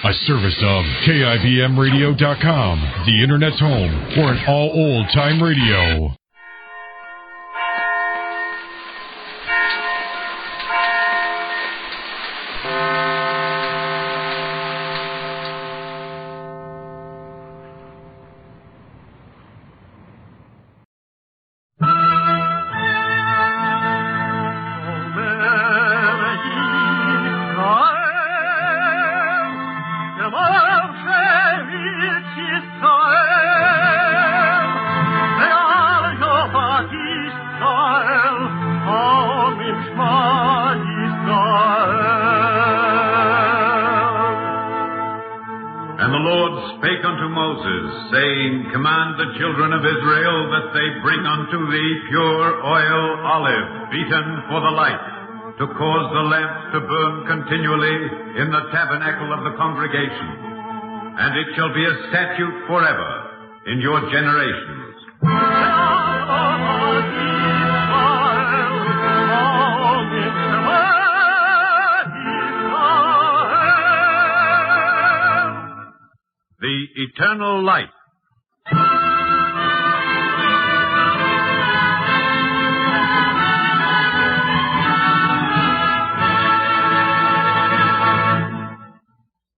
A service of KIBMradio.com, the Internet's home for an all old-time radio. Command the children of Israel that they bring unto thee pure oil olive, beaten for the light, to cause the lamps to burn continually in the tabernacle of the congregation. And it shall be a statute forever in your generations. The eternal light.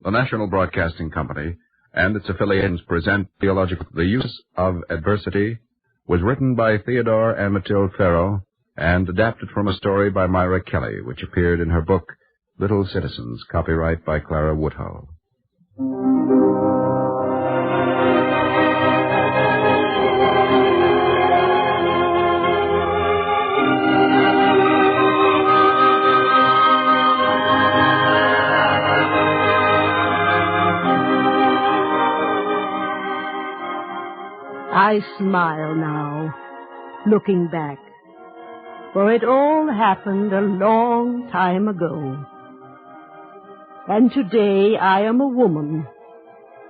The National Broadcasting Company and its affiliates present Theological. The Use of Adversity was written by Theodore and Matilde Farrow and adapted from a story by Myra Kelly, which appeared in her book, Little Citizens, copyright by Clara Woodhull. I smile now, looking back, for it all happened a long time ago. And today I am a woman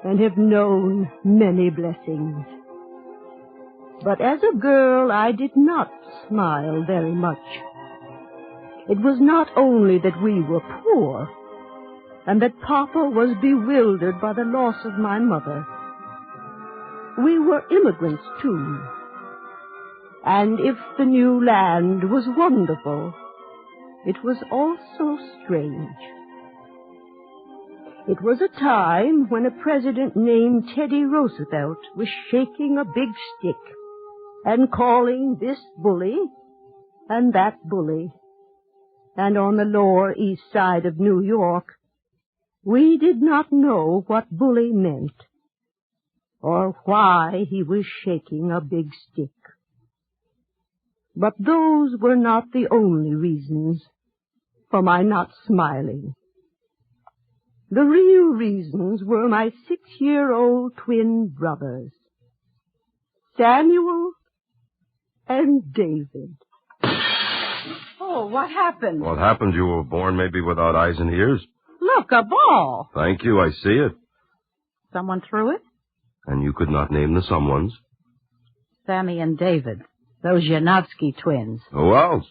and have known many blessings. But as a girl I did not smile very much. It was not only that we were poor, and that Papa was bewildered by the loss of my mother. We were immigrants, too. And if the new land was wonderful, it was also strange. It was a time when a president named Teddy Roosevelt was shaking a big stick and calling this bully and that bully. And on the Lower East Side of New York, we did not know what bully meant, or why he was shaking a big stick. But those were not the only reasons for my not smiling. The real reasons were my 6-year-old twin brothers, Samuel and David. Oh, what happened? What happened? You were born maybe without eyes and ears? Look, a ball. Thank you, I see it. Someone threw it? And you could not name the someones? Sammy and David, those Yanofsky twins. Who else?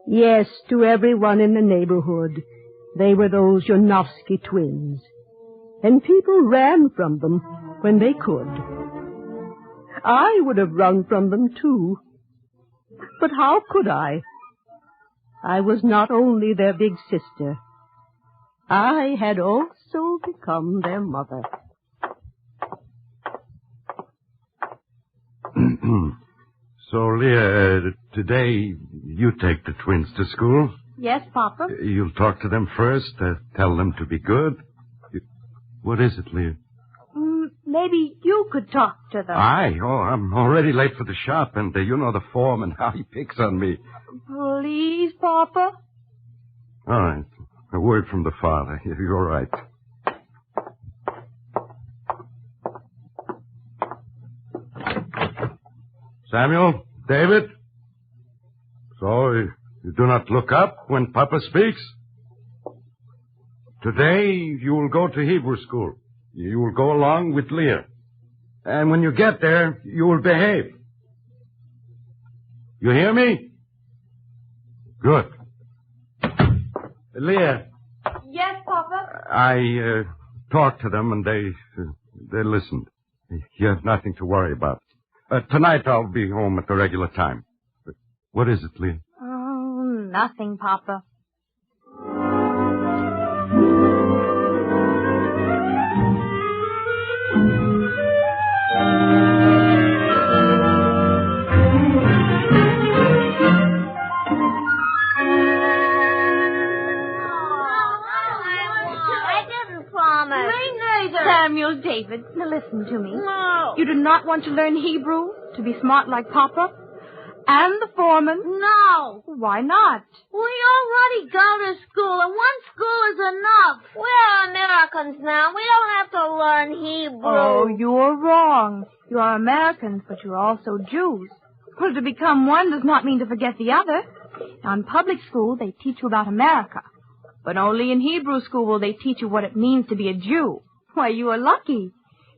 Yes, to everyone in the neighborhood, they were those Yanofsky twins. And people ran from them when they could. I would have run from them, too. But how could I? I was not only their big sister. I had also become their mother. So, Leah, today you take the twins to school? Yes, Papa. You'll talk to them first, tell them to be good. What is it, Leah? Maybe you could talk to them. I'm already late for the shop, and you know the form and how he picks on me. Please, Papa. All right. A word from the father. You're right. Samuel, David. So, you do not look up when Papa speaks? Today, you will go to Hebrew school. You will go along with Leah. And when you get there, you will behave. You hear me? Good. Leah. Yes, Papa? I talked to them, and they listened. You have nothing to worry about. Tonight I'll be home at the regular time. What is it, Leah? Oh, nothing, Papa. Samuel, David, now listen to me. No. You do not want to learn Hebrew to be smart like Papa? And the foreman? No. Why not? We already go to school, and one school is enough. We're Americans now. We don't have to learn Hebrew. Oh, you're wrong. You are Americans, but you're also Jews. Well, to become one does not mean to forget the other. Now, in public school, they teach you about America. But only in Hebrew school will they teach you what it means to be a Jew. Why, you are lucky.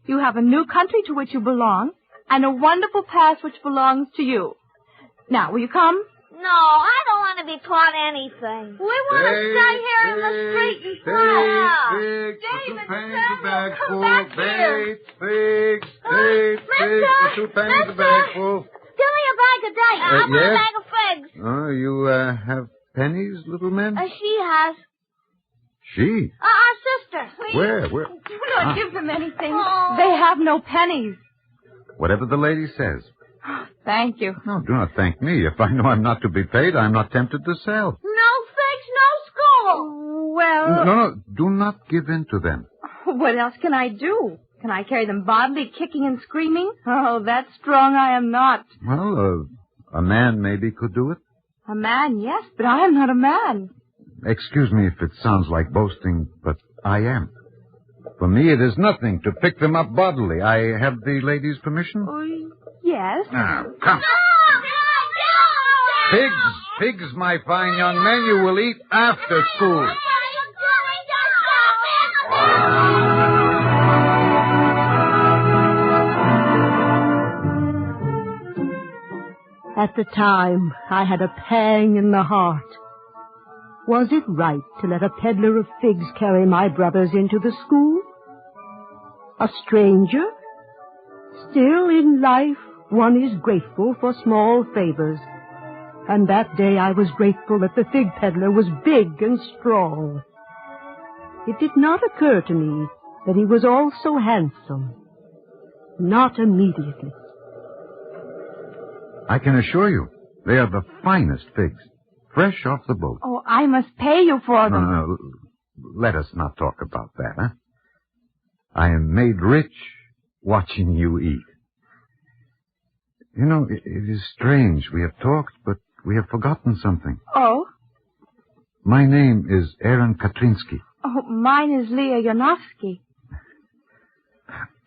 You have a new country to which you belong, and a wonderful past which belongs to you. Now, will you come? No, I don't want to be taught anything. We want to stay here in the street and play. David, Samuel, come back here. Pigs, Mister, Give me a bag of dates. I want a yes? bag of figs. Oh, you have pennies, little man? She has. She? Our sister. Where? Do not give them anything. Oh. They have no pennies. Whatever the lady says. Thank you. No, do not thank me. If I know I'm not to be paid, I'm not tempted to sell. No figs, no school. Well... No, do not give in to them. What else can I do? Can I carry them bodily, kicking and screaming? Oh, that strong I am not. Well, a man maybe could do it. A man, yes, but I am not a man. Excuse me if it sounds like boasting, but I am. For me, it is nothing to pick them up bodily. I have the lady's permission? Yes. Now, come. Pigs, my fine young man, you will eat after school. At the time, I had a pang in the heart. Was it right to let a peddler of figs carry my brothers into the school? A stranger? Still, in life, one is grateful for small favors. And that day I was grateful that the fig peddler was big and strong. It did not occur to me that he was also handsome. Not immediately. I can assure you, they are the finest figs, fresh off the boat. Oh, I must pay you for them. No, let us not talk about that, huh? I am made rich watching you eat. You know, it is strange. We have talked, but we have forgotten something. Oh? My name is Aaron Katrinsky. Oh, mine is Leah Yanovsky.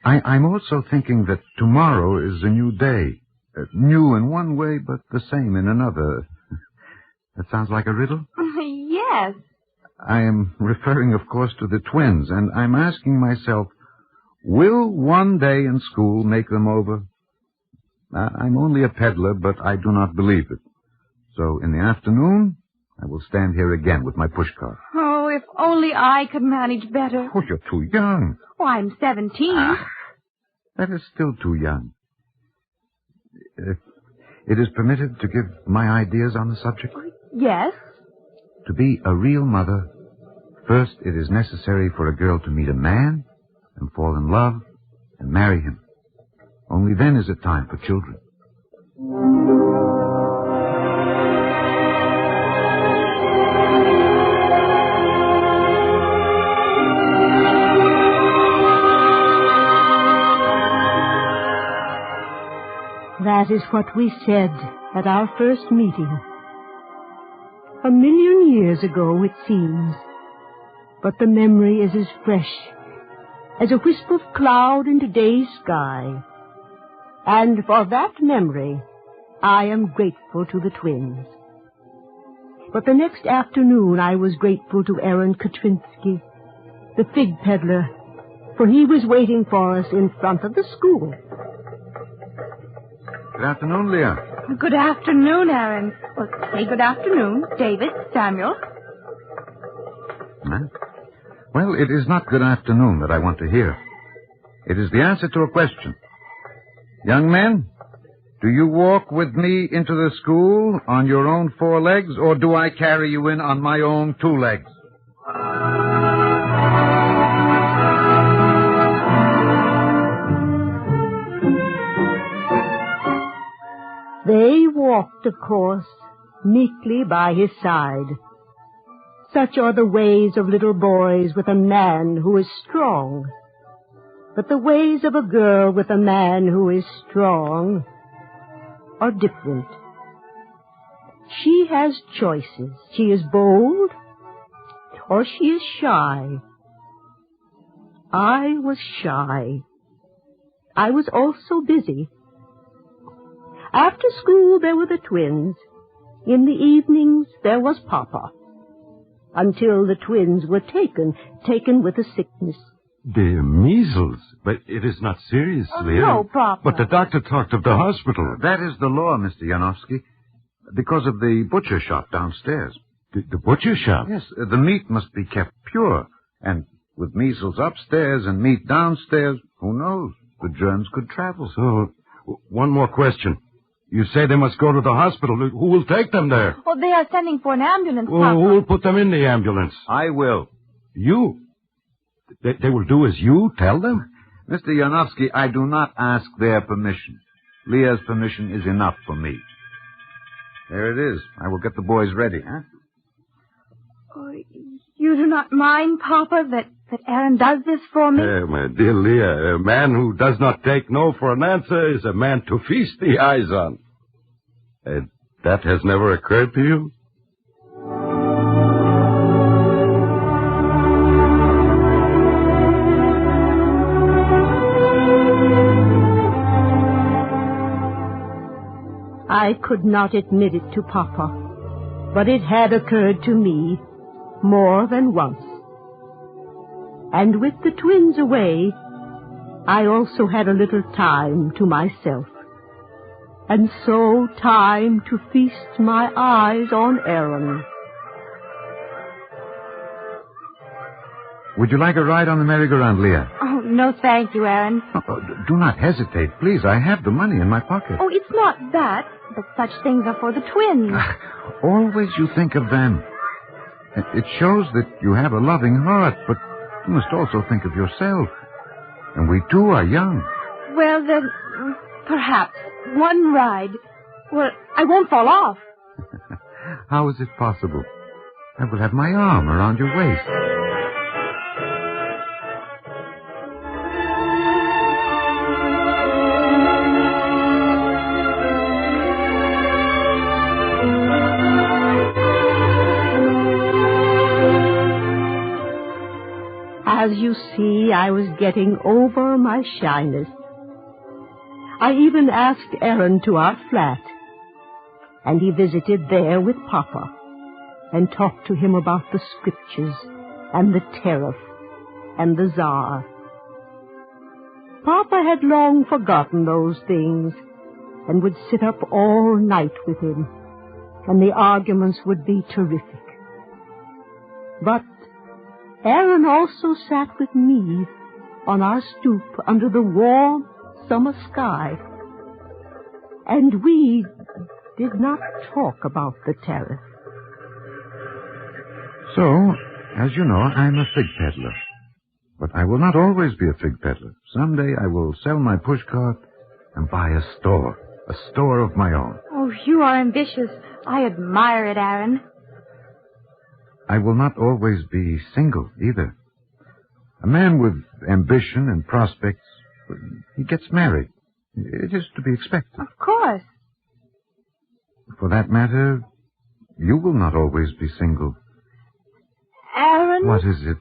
I'm also thinking that tomorrow is a new day. New in one way, but the same in another. That sounds like a riddle? Yes. I am referring, of course, to the twins, and I'm asking myself, will one day in school make them over? I'm only a peddler, but I do not believe it. So in the afternoon, I will stand here again with my pushcart. Oh, if only I could manage better. Oh, you're too young. Oh, I'm 17. That is still too young. It is permitted to give my ideas on the subject? Yes. To be a real mother, first it is necessary for a girl to meet a man and fall in love and marry him. Only then is it time for children. That is what we said at our first meeting. 1,000,000 years ago, it seems. But the memory is as fresh as a wisp of cloud in today's sky. And for that memory, I am grateful to the twins. But the next afternoon, I was grateful to Aaron Katrinsky, the fig peddler, for he was waiting for us in front of the school. Good afternoon, Leah. Good afternoon, Aaron. Well, say good afternoon, David, Samuel. Huh? Well, it is not good afternoon that I want to hear. It is the answer to a question. Young men, do you walk with me into the school on your own 4 legs, or do I carry you in on my own 2 legs? They walked, of course, meekly by his side. Such are the ways of little boys with a man who is strong. But the ways of a girl with a man who is strong are different. She has choices. She is bold, or she is shy. I was shy. I was also busy. After school, there were the twins. In the evenings, there was Papa. Until the twins were taken with a sickness. The measles. But it is not serious, Leah. No, Papa. But the doctor talked of the hospital. That is the law, Mr. Janowski, because of the butcher shop downstairs. The butcher shop? Yes, the meat must be kept pure. And with measles upstairs and meat downstairs, who knows? The germs could travel. So, one more question. You say they must go to the hospital. Who will take them there? Oh, they are sending for an ambulance, Oh, Papa. who will put them in the ambulance? I will. You? They will do as you tell them? Mr. Janowski, I do not ask their permission. Leah's permission is enough for me. There it is. I will get the boys ready, huh? Oh, you do not mind, Papa, that Aaron does this for me? My dear Leah, a man who does not take no for an answer is a man to feast the eyes on. That has never occurred to you? I could not admit it to Papa, but it had occurred to me more than once. And with the twins away, I also had a little time to myself. And so time to feast my eyes on Aaron. Would you like a ride on the merry-go-round, Leah? Oh, no, thank you, Aaron. Oh, do not hesitate, please. I have the money in my pocket. Oh, it's not that, but such things are for the twins. Always you think of them. It shows that you have a loving heart, but you must also think of yourself. And we, too, are young. Well, then, perhaps one ride. Well, I won't fall off. How is it possible? I will have my arm around your waist. As you see, I was getting over my shyness. I even asked Aaron to our flat, and he visited there with Papa and talked to him about the scriptures and the tariff and the Tsar. Papa had long forgotten those things and would sit up all night with him, and the arguments would be terrific. But Aaron also sat with me on our stoop under the warm summer sky, and we did not talk about the tariff. So, as you know, I'm a fig peddler. But I will not always be a fig peddler. Someday I will sell my pushcart and buy a store of my own. Oh, you are ambitious. I admire it, Aaron. I will not always be single, either. A man with ambition and prospects, he gets married. It is to be expected. Of course. For that matter, you will not always be single. Aaron? What is it?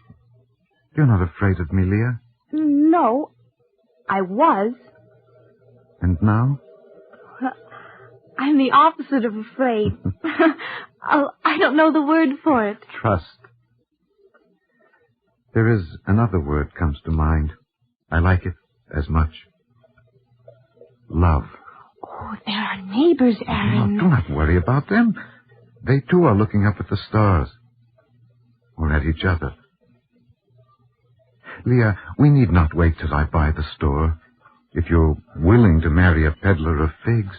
You're not afraid of me, Leah? No, I was. And now? I'm the opposite of afraid. I don't know the word for it. Trust. There is another word comes to mind. I like it as much. Love. Oh, there are neighbors, Aaron. No, do not worry about them. They, too, are looking up at the stars. Or at each other. Leah, we need not wait till I buy the store. If you're willing to marry a peddler of figs.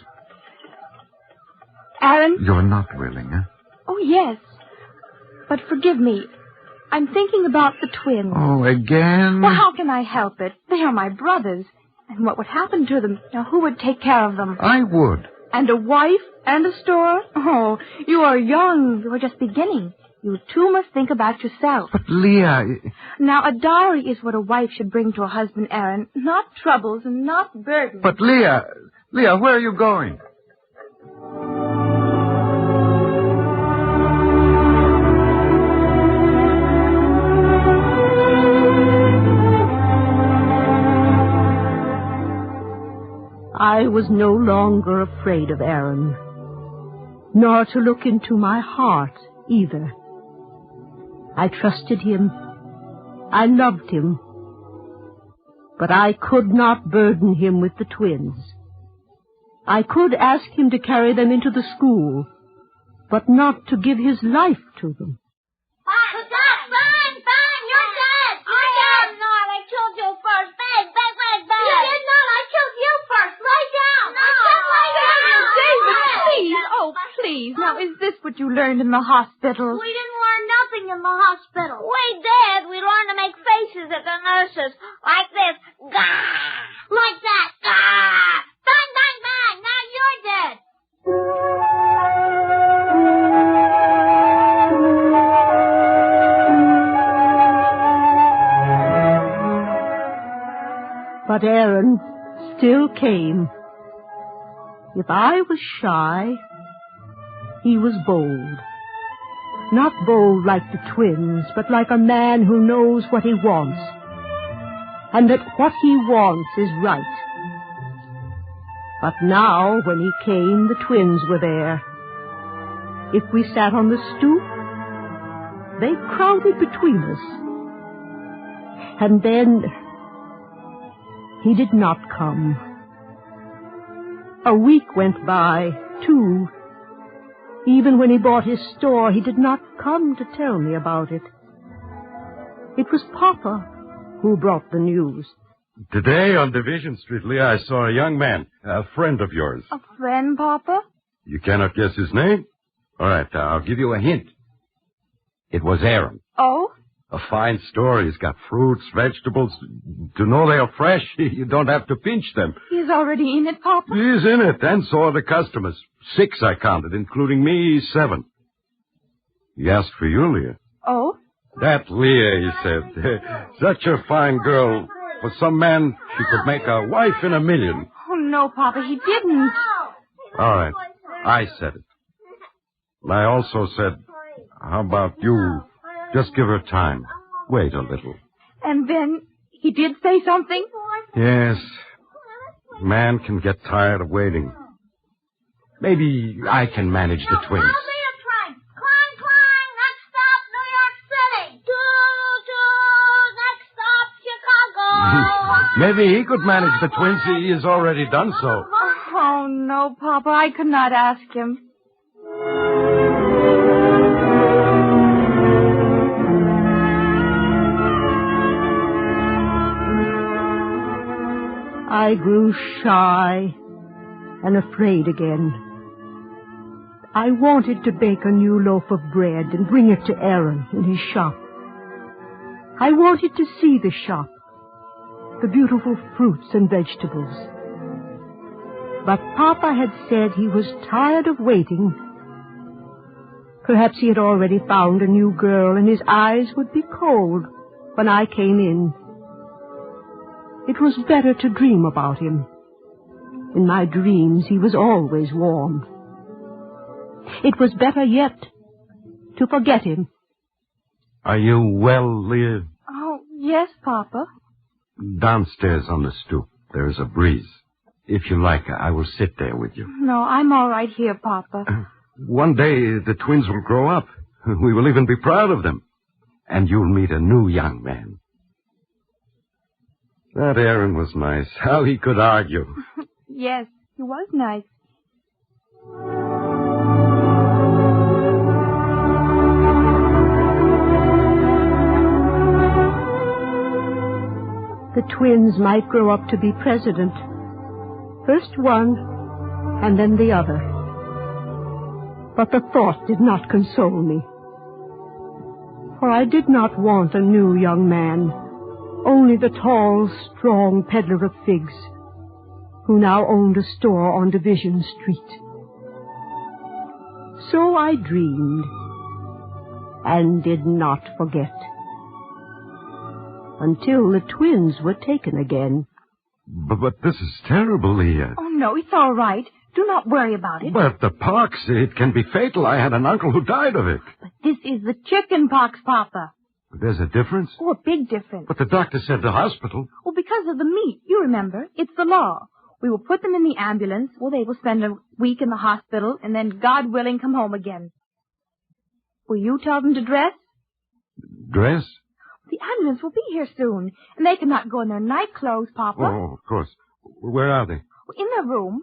Aaron? You're not willing, eh? Oh, yes. But forgive me. I'm thinking about the twins. Oh, again? Well, how can I help it? They are my brothers. And what would happen to them? Now, who would take care of them? I would. And a wife and a store? Oh, you are young. You are just beginning. You too must think about yourself. But, Leah... Now, a dowry is what a wife should bring to a husband, Aaron. Not troubles and not burdens. But, Leah, where are you going? I was no longer afraid of Aaron, nor to look into my heart either. I trusted him. I loved him. But I could not burden him with the twins. I could ask him to carry them into the school, but not to give his life to them. Fine, you're dead. I am not. I killed you first. Bang. You did not. I killed you first. Lie down. No. Lie down. David, please. Oh, please. Now, is this what you learned in the hospital? We didn't learn nothing in the hospital. We did. We learned to make faces at the nurses. Like this. Gah! Like that. Gah! Bang, bang, bang. Now you're dead. But Aaron still came. If I was shy, he was bold. Not bold like the twins, but like a man who knows what he wants, and that what he wants is right. But now, when he came, the twins were there. If we sat on the stoop, they crowded between us. And then he did not come. A week went by, 2. Even when he bought his store, he did not come to tell me about it. It was Papa who brought the news. Today on Division Street, Leah, I saw a young man, a friend of yours. A friend, Papa? You cannot guess his name? All right, I'll give you a hint. It was Aaron. Oh? A fine store. He's got fruits, vegetables. To know they are fresh, you don't have to pinch them. He's already in it, Papa? He's in it, and so are the customers. 6 I counted, including me, 7. He asked for you, Leah. Oh? That Leah, he said. Such a fine girl. For some man, she could make a wife in a million. Oh, no, Papa, he didn't. All right, I said it. I also said, how about you? Just give her time. Wait a little. And then he did say something? Yes. Man can get tired of waiting. Maybe I can manage the twins. Leah train. Clang. Next stop, New York City. Next stop, Chicago. Maybe he could manage the twins. He has already done so. Oh, no, Papa, I could not ask him. I grew shy and afraid again. I wanted to bake a new loaf of bread and bring it to Aaron in his shop. I wanted to see the shop, the beautiful fruits and vegetables. But Papa had said he was tired of waiting. Perhaps he had already found a new girl, and his eyes would be cold when I came in. It was better to dream about him. In my dreams, he was always warm. It was better yet to forget him. Are you well, Leah? Oh, yes, Papa. Downstairs on the stoop, there is a breeze. If you like, I will sit there with you. No, I'm all right here, Papa. One day, the twins will grow up. We will even be proud of them. And you'll meet a new young man. That Aaron was nice. How he could argue. Yes, He was nice. The twins might grow up to be president. First one, and then the other. But the thought did not console me. For I did not want a new young man, only the tall, strong peddler of figs, who now owned a store on Division Street. So I dreamed, and did not forget. Until the twins were taken again. But this is terrible, Leah. Oh, no, it's all right. Do not worry about it. But the pox, it can be fatal. I had an uncle who died of it. But this is the chicken pox, Papa. There's a difference? Oh, a big difference. But the doctor said the hospital. Well, because of the meat. You remember, it's the law. We will put them in the ambulance. Well, they will spend a week in the hospital, and then, God willing, come home again. Will you tell them to dress? Dress? The ambulance will be here soon, and they cannot go in their night clothes, Papa. Oh, of course. Where are they? In their room.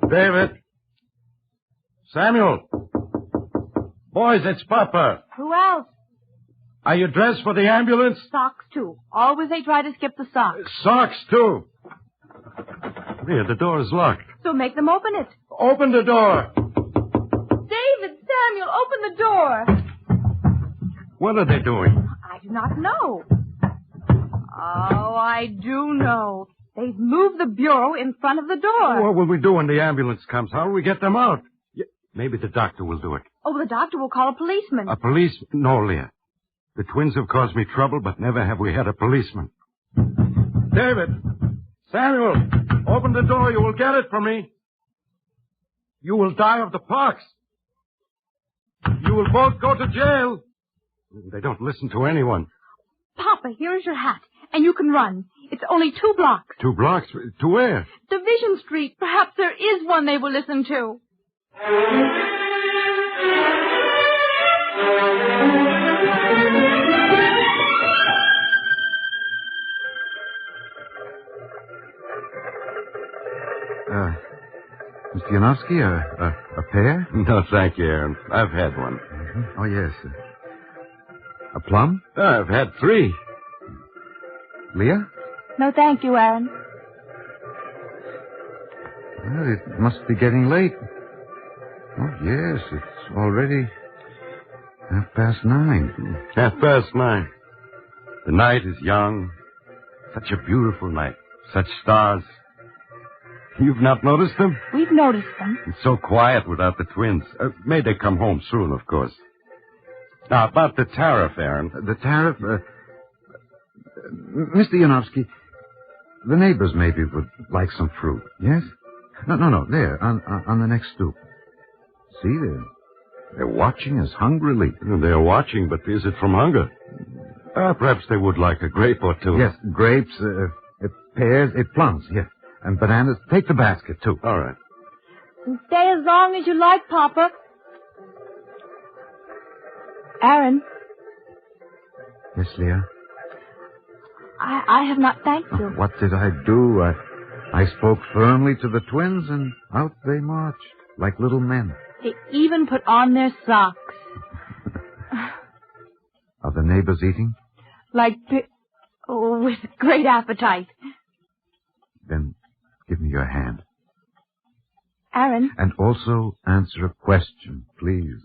David. Samuel. Boys, it's Papa. Who else? Are you dressed for the ambulance? Socks, too. Always they try to skip the socks. Socks, too. Here, the door is locked. So make them open it. Open the door. David, Samuel, open the door. What are they doing? I do not know. Oh, I do know. They've moved the bureau in front of the door. What will we do when the ambulance comes? How will we get them out? Maybe the doctor will do it. Oh, the doctor will call a policeman. A police? No, Leah. The twins have caused me trouble, but never have we had a policeman. David! Samuel! Open the door. You will get it from me. You will die of the pox. You will both go to jail. They don't listen to anyone. Papa, here is your hat, and you can run. It's only 2 blocks. 2 blocks? To where? Division Street. Perhaps there is one they will listen to. Mr. Yanofsky, a pear? No, thank you, Aaron. I've had one. Mm-hmm. Oh, yes. A plum? I've had 3. Leah? No, thank you, Aaron. Well, it must be getting late. Oh, yes, it's already 9:30. 9:30. The night is young. Such a beautiful night. Such stars. You've not noticed them? We've noticed them. It's so quiet without the twins. May they come home soon, of course. Now, about the tariff, Aaron. The tariff? Mr. Yanofsky, the neighbors maybe would like some fruit, yes? No, there, on the next stoop. See, they're watching us hungrily. They're watching, but is it from hunger? Perhaps they would like a grape or two. Yes, grapes, pears, plums, yes. And bananas. Take the basket, too. All right. And stay as long as you like, Papa. Aaron. Yes, Leah? I have not thanked you. What did I do? I spoke firmly to the twins, and out they marched, like little men. They even put on their socks. Are the neighbors eating? With great appetite. Then give me your hand. Aaron. And also answer a question, please.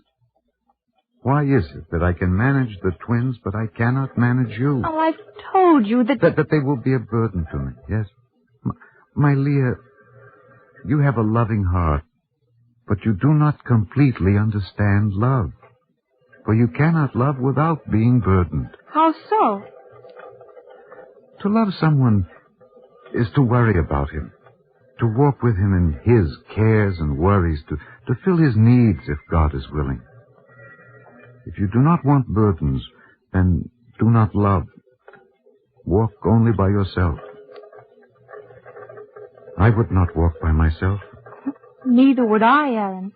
Why is it that I can manage the twins, but I cannot manage you? Oh, I've told you that they will be a burden to me, yes? My Leah, you have a loving heart, but you do not completely understand love. For you cannot love without being burdened. How so? To love someone is to worry about him, to walk with him in his cares and worries, to fill his needs if God is willing. If you do not want burdens, then do not love. Walk only by yourself. I would not walk by myself. Neither would I, Aaron.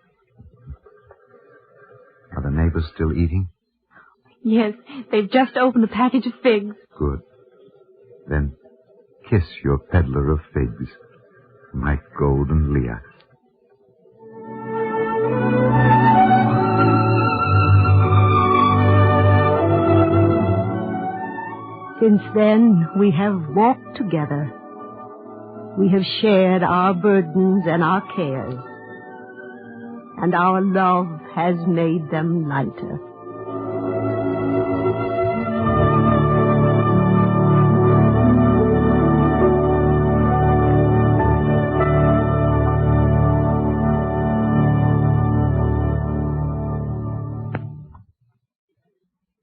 Are the neighbors still eating? Yes, they've just opened a package of figs. Good. Then kiss your peddler of figs, my golden Leah. Since then, we have walked together. We have shared our burdens and our cares, and our love has made them lighter.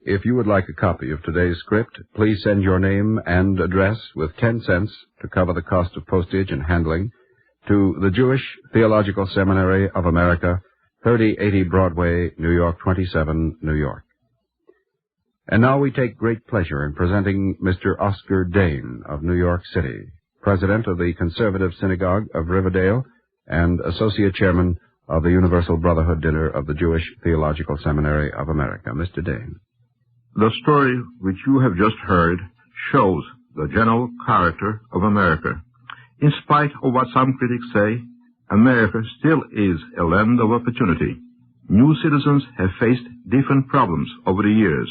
If you would like a copy of today's script, please send your name and address with 10 cents to cover the cost of postage and handling to the Jewish Theological Seminary of America, 3080 Broadway, New York 27, New York. And now we take great pleasure in presenting Mr. Oscar Dane of New York City, President of the Conservative Synagogue of Riverdale and Associate Chairman of the Universal Brotherhood Dinner of the Jewish Theological Seminary of America. Mr. Dane. The story which you have just heard shows the general character of America. In spite of what some critics say, America still is a land of opportunity. New citizens have faced different problems over the years.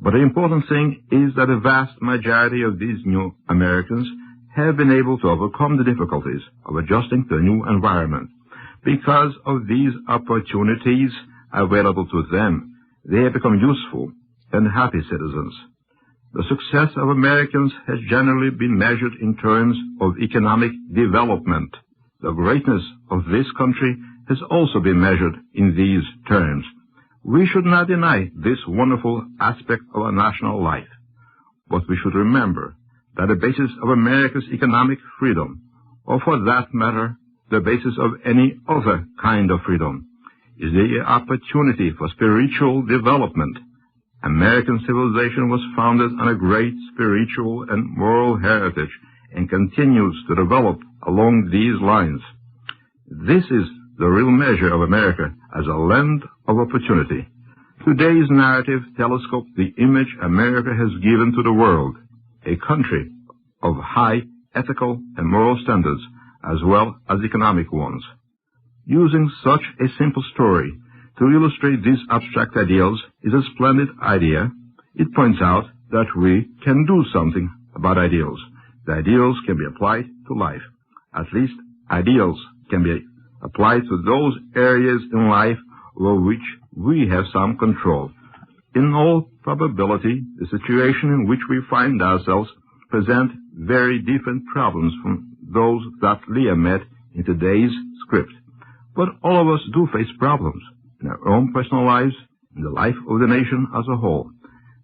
But the important thing is that a vast majority of these new Americans have been able to overcome the difficulties of adjusting to a new environment. Because of these opportunities available to them, they have become useful and happy citizens. The success of Americans has generally been measured in terms of economic development. The greatness of this country has also been measured in these terms. We should not deny this wonderful aspect of our national life, but we should remember that the basis of America's economic freedom, or for that matter, the basis of any other kind of freedom, is the opportunity for spiritual development. American civilization was founded on a great spiritual and moral heritage and continues to develop along these lines. This is the real measure of America as a land of opportunity. Today's narrative telescopes the image America has given to the world, a country of high ethical and moral standards as well as economic ones. Using such a simple story to illustrate these abstract ideals is a splendid idea. It points out that we can do something about ideals. The ideals can be applied to life. At least ideals can be applied to those areas in life over which we have some control. In all probability, the situation in which we find ourselves present very different problems from those that Leah met in today's script. But all of us do face problems in our own personal lives, in the life of the nation as a whole.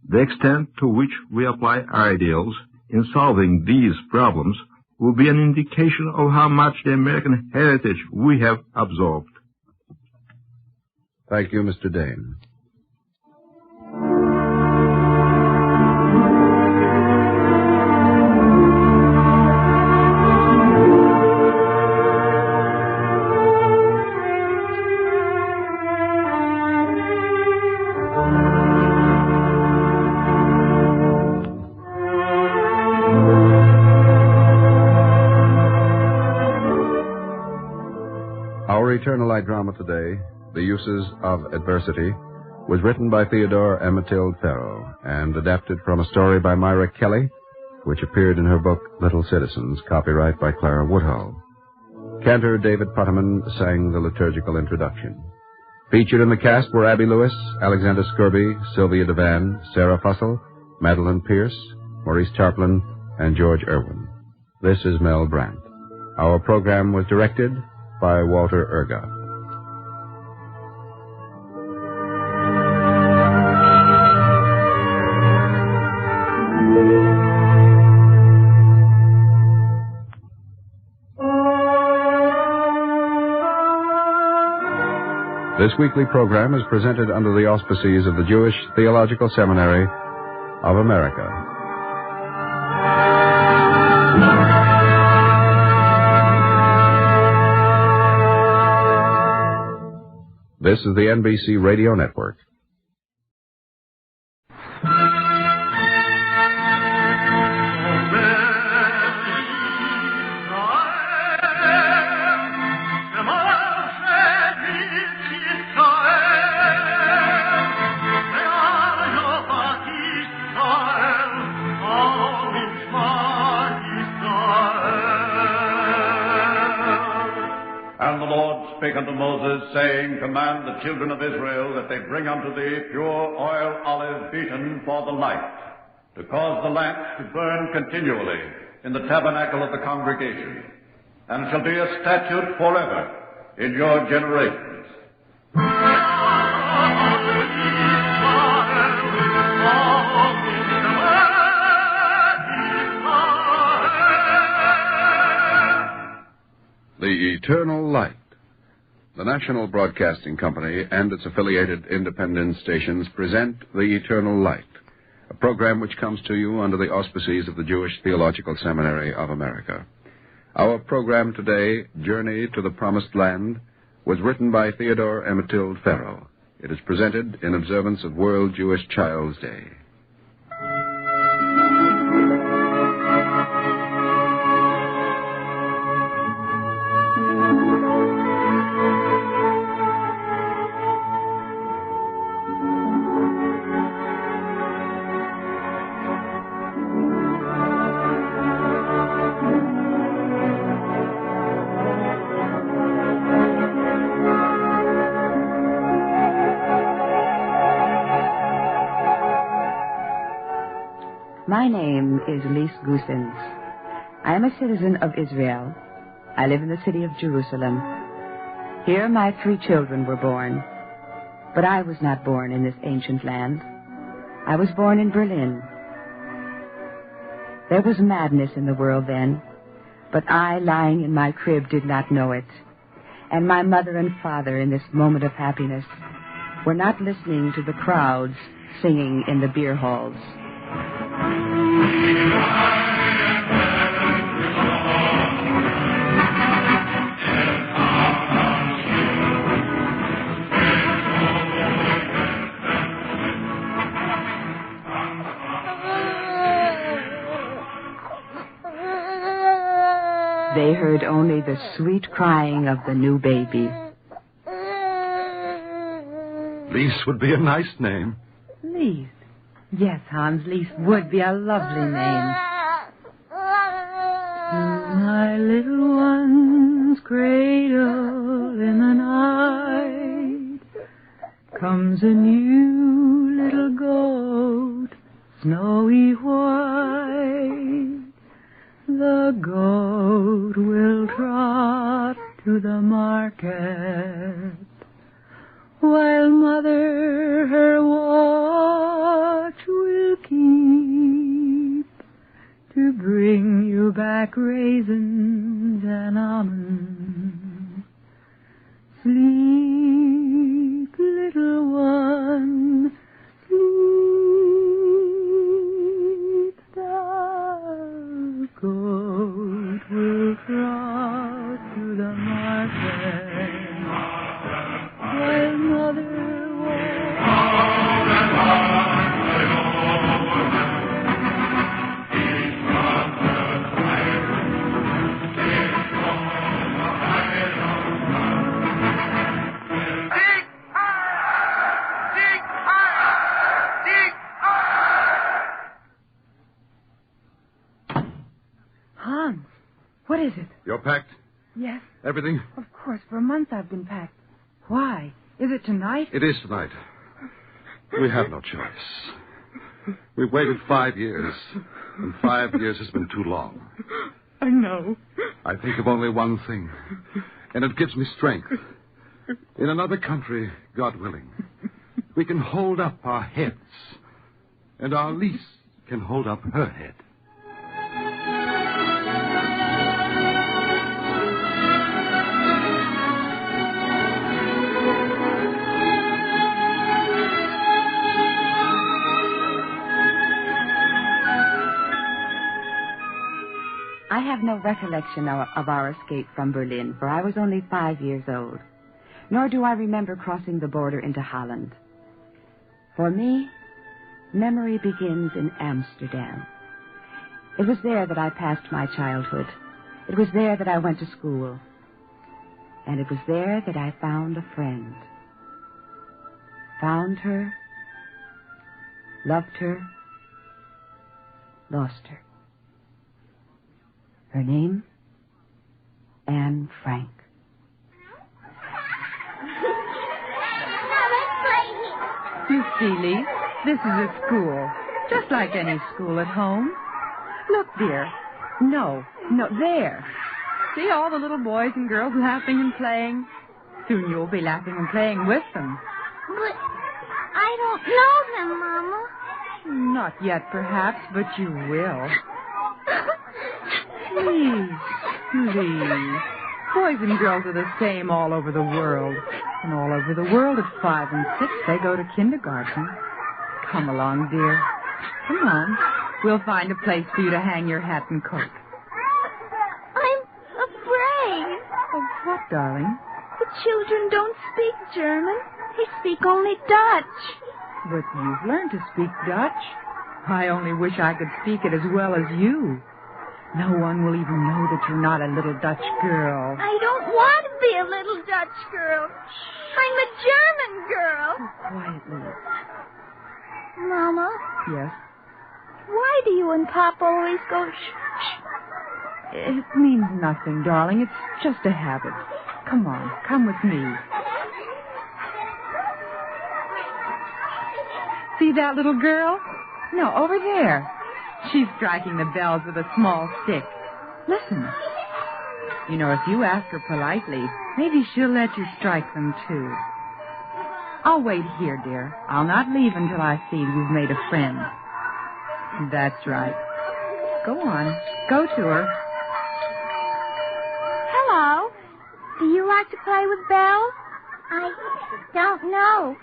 The extent to which we apply our ideals in solving these problems will be an indication of how much the American heritage we have absorbed. Thank you, Mr. Dane. Our Eternal Light drama today, The Uses of Adversity, was written by Theodore and Matilde Farrow and adapted from a story by Myra Kelly, which appeared in her book Little Citizens, copyright by Clara Woodhull. Cantor David Putterman sang the liturgical introduction. Featured in the cast were Abby Lewis, Alexander Skirby, Sylvia Devan, Sarah Fussell, Madeline Pierce, Maurice Tarplin, and George Irwin. This is Mel Brandt. Our program was directed by Walter Erga. This weekly program is presented under the auspices of the Jewish Theological Seminary of America. This is the NBC Radio Network. America, And the Lord spake unto Moses, saying, Command the children of Israel that they bring unto thee pure oil olive beaten for the light, to cause the lamps to burn continually in the tabernacle of the congregation, and shall be a statute forever in your generations. The Eternal Light. The National Broadcasting Company and its affiliated independent stations present The Eternal Light, a program which comes to you under the auspices of the Jewish Theological Seminary of America. Our program today, Journey to the Promised Land, was written by Theodore and Matilde Farrow. It is presented in observance of World Jewish Child's Day. My name is Lise Goossens. I am a citizen of Israel. I live in the city of Jerusalem. Here my 3 children were born. But I was not born in this ancient land. I was born in Berlin. There was madness in the world then, but I, lying in my crib, did not know it. And my mother and father, in this moment of happiness, were not listening to the crowds singing in the beer halls. They heard only the sweet crying of the new baby. Lise would be a nice name. Lise. Yes, Hans, Lise would be a lovely name. My little one's cradle in the night comes a new little goat, snowy white. The goat will trot to the market, while mother her watch will keep to bring you back raisins and almonds. Sleep, little one, sleep. The goat will trot to the market, while mother Hans, what is it? You're packed? Yes, Everything? of course. For a month I've been packed. Why? Is it tonight? It is tonight. We have no choice. We've waited 5 years, and 5 years has been too long. I know. I think of only one thing, and it gives me strength. In another country, God willing, we can hold up our heads, and our Lise can hold up her head. I have no recollection of our escape from Berlin, for I was only 5 years old. Nor do I remember crossing the border into Holland. For me, memory begins in Amsterdam. It was there that I passed my childhood. It was there that I went to school. And it was there that I found a friend. Found her, loved her, lost her. Her name, Anne Frank. See, Lee, this is a school, just like any school at home. Look, dear. No, there. See all the little boys and girls laughing and playing? Soon you'll be laughing and playing with them. But I don't know them, Mama. Not yet, perhaps, but you will. Lee. Boys and girls are the same all over the world. And all over the world at 5 and 6, they go to kindergarten. Come along, dear. Come on. We'll find a place for you to hang your hat and coat. I'm afraid. Of what, darling? The children don't speak German. They speak only Dutch. But you've learned to speak Dutch. I only wish I could speak it as well as you. No one will even know that you're not a little Dutch girl. I don't want to be a little Dutch girl. I'm a German girl. Oh, quietly. Mama, Yes? why do you and Pop always go shh? It means nothing, darling. It's just a habit. Come on, come with me. See that little girl? No, over there. She's striking the bells with a small stick. Listen. You know, if you ask her politely, maybe she'll let you strike them, too. I'll wait here, dear. I'll not leave until I see you've made a friend. That's right. Go on. Go to her. Hello. Do you like to play with bells? I don't know.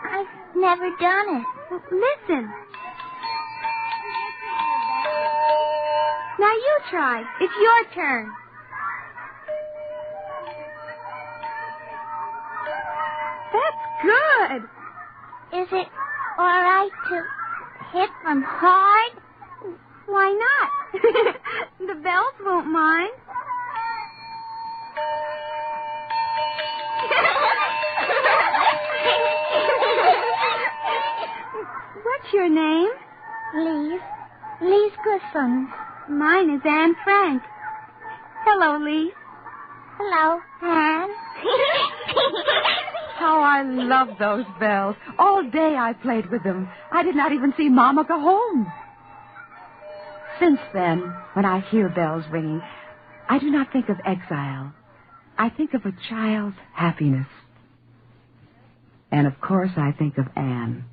I've never done it. Listen. Now you try. It's your turn. That's good. Is it all right to hit them hard? Why not? The bells won't mind. What's your name? Lise Griffin. Mine is Anne Frank. Hello, Lise. Hello, Anne. How I love those bells. All day I played with them. I did not even see Mama go home. Since then, when I hear bells ringing, I do not think of exile. I think of a child's happiness. And of course I think of Anne.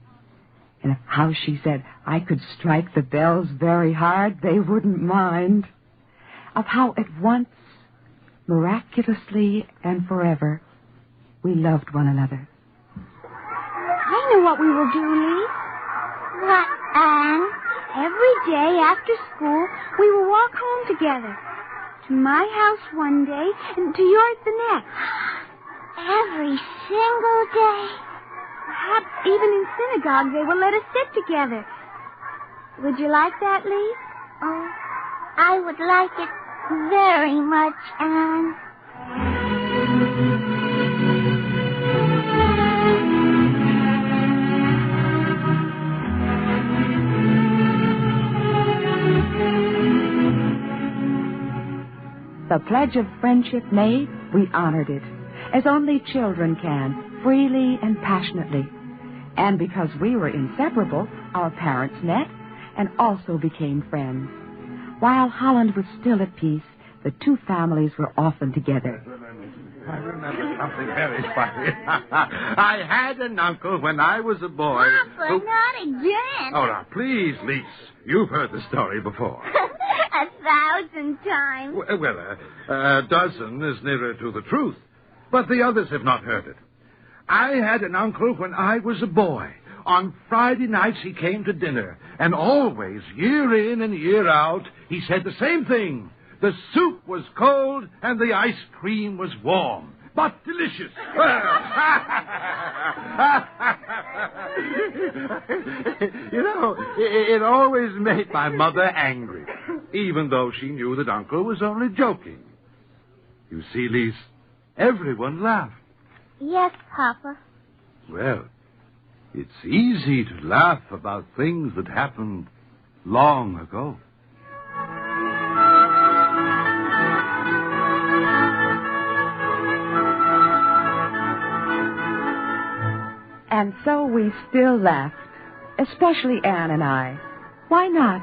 And of how she said I could strike the bells very hard, they wouldn't mind. Of how at once, miraculously and forever, we loved one another. I know what we will do, Lise. What, Anne? Every day after school, we will walk home together. To my house one day, and to yours the next. Every single day. Perhaps even in synagogue they will let us sit together. Would you like that, Lise? Oh, I would like it very much, Anne. The pledge of friendship made, we honored it, as only children can, freely and passionately. And because we were inseparable, our parents met and also became friends. While Holland was still at peace, the two families were often together. I remember something very funny. I had an uncle when I was a boy. Papa, not again. Oh, now, please, Lise. You've heard the story before. 1,000 times. Well, a dozen is nearer to the truth. But the others have not heard it. I had an uncle when I was a boy. On Friday nights he came to dinner. And always, year in and year out, he said the same thing. The soup was cold and the ice cream was warm, but delicious. You know, it always made my mother angry, even though she knew that Uncle was only joking. You see, Lise, everyone laughed. Yes, Papa. Well, it's easy to laugh about things that happened long ago. And so we still laughed, especially Anne and I. Why not?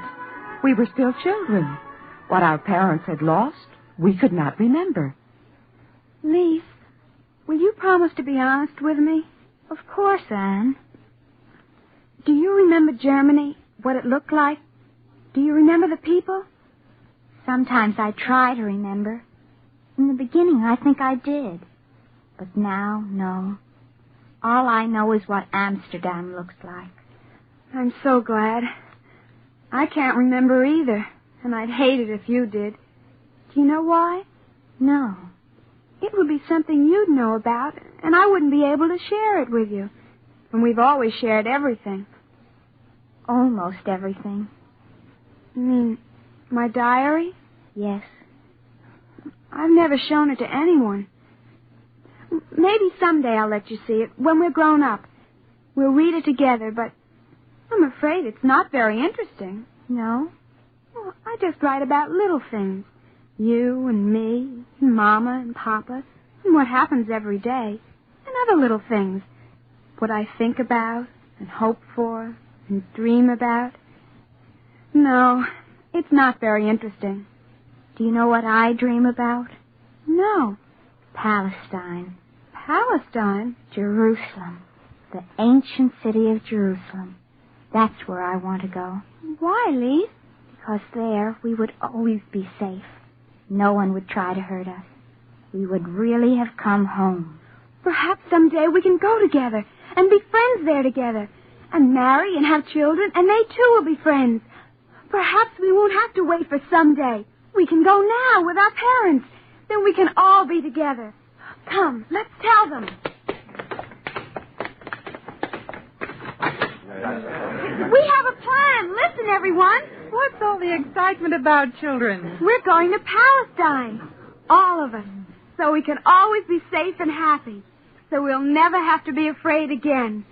We were still children. What our parents had lost, we could not remember. Lise, will you promise to be honest with me? Of course, Anne. Do you remember Germany, what it looked like? Do you remember the people? Sometimes I try to remember. In the beginning, I think I did. But now, no. All I know is what Amsterdam looks like. I'm so glad. I can't remember either, and I'd hate it if you did. Do you know why? No. It would be something you'd know about, and I wouldn't be able to share it with you. And we've always shared everything. Almost everything. You mean my diary? Yes. I've never shown it to anyone. Maybe someday I'll let you see it, when we're grown up. We'll read it together, but I'm afraid it's not very interesting. No? Well, I just write about little things. You and me, and Mama and Papa, and what happens every day, and other little things. What I think about, and hope for, and dream about. No, it's not very interesting. Do you know what I dream about? No. Palestine. Palestine? Jerusalem. The ancient city of Jerusalem. That's where I want to go. Why, Lise? Because there we would always be safe. No one would try to hurt us. We would really have come home. Perhaps someday we can go together and be friends there together and marry and have children, and they too will be friends. Perhaps we won't have to wait for someday. We can go now with our parents. Then we can all be together. Come, let's tell them. We have a plan. Listen, everyone. What's all the excitement about, children? We're going to Palestine. All of us. So we can always be safe and happy. So we'll never have to be afraid again.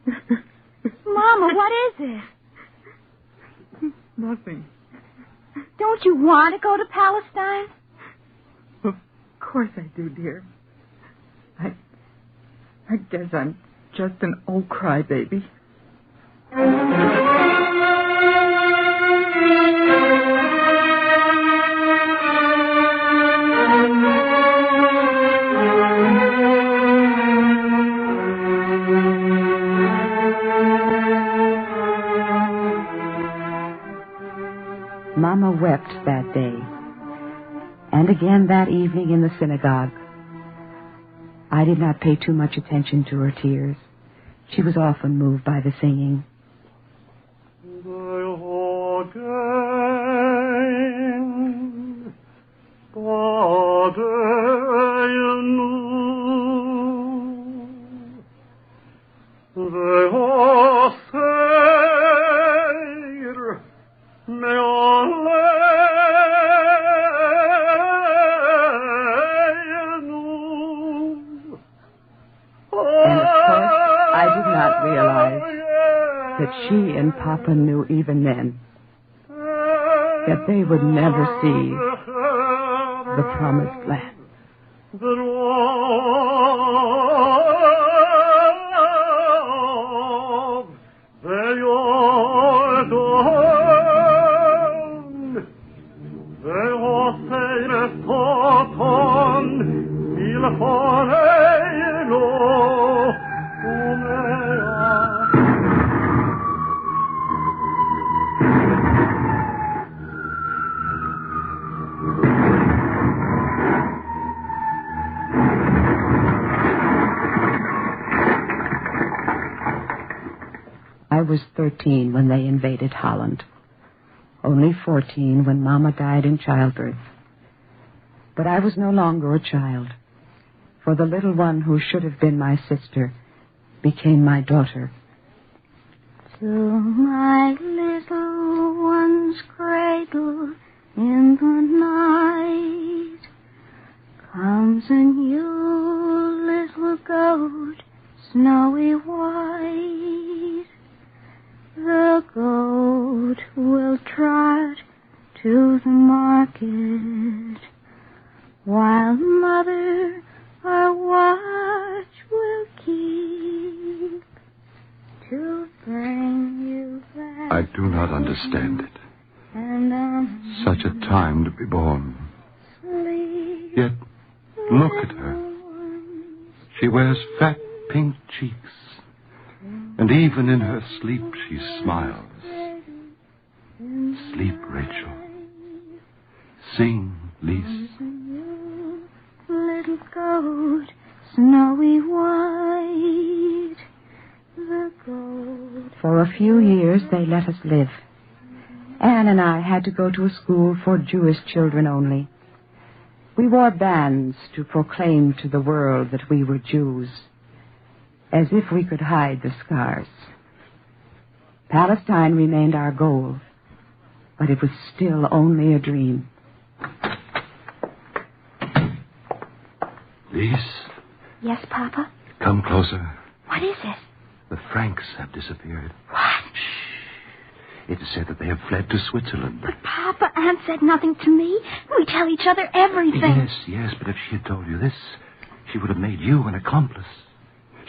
Mama, what is it? Nothing. Don't you want to go to Palestine? Of course I do, dear. I guess I'm just an old crybaby. Mama wept that day, and again that evening in the synagogue. I did not pay too much attention to her tears. She was often moved by the singing. That she and Papa knew even then that they would never see the promised land. I was 13 when they invaded Holland. Only 14 when Mama died in childbirth. But I was no longer a child, for the little one who should have been my sister became my daughter. To my little one's cradle in the night comes a new little goat, snowy white. The goat will trot to the market, while mother our watch will keep. I do not understand it. Such a time to be born. Yet, look at her. She wears fat pink cheeks. And even in her sleep she smiles. Sleep, Rachel. Sing, Lise. Little goat, snowy white, the goat. For a few years they let us live. Anne and I had to go to a school for Jewish children only. We wore bands to proclaim to the world that we were Jews, as if we could hide the scars. Palestine remained our goal, but it was still only a dream. Lise? Yes, Papa? Come closer. What is it? The Franks have disappeared. What? It is said that they have fled to Switzerland. But Papa, Aunt said nothing to me. We tell each other everything. Yes, but if she had told you this, she would have made you an accomplice.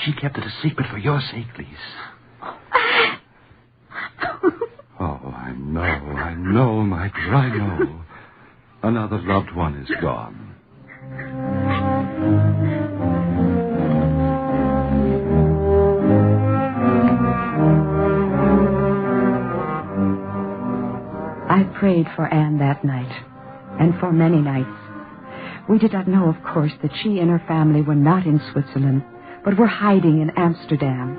She kept it a secret for your sake, Lise. Oh, I know, my dear, I know. Another loved one is gone. I prayed for Anne that night, and for many nights. We did not know, of course, that she and her family were not in Switzerland, but were hiding in Amsterdam.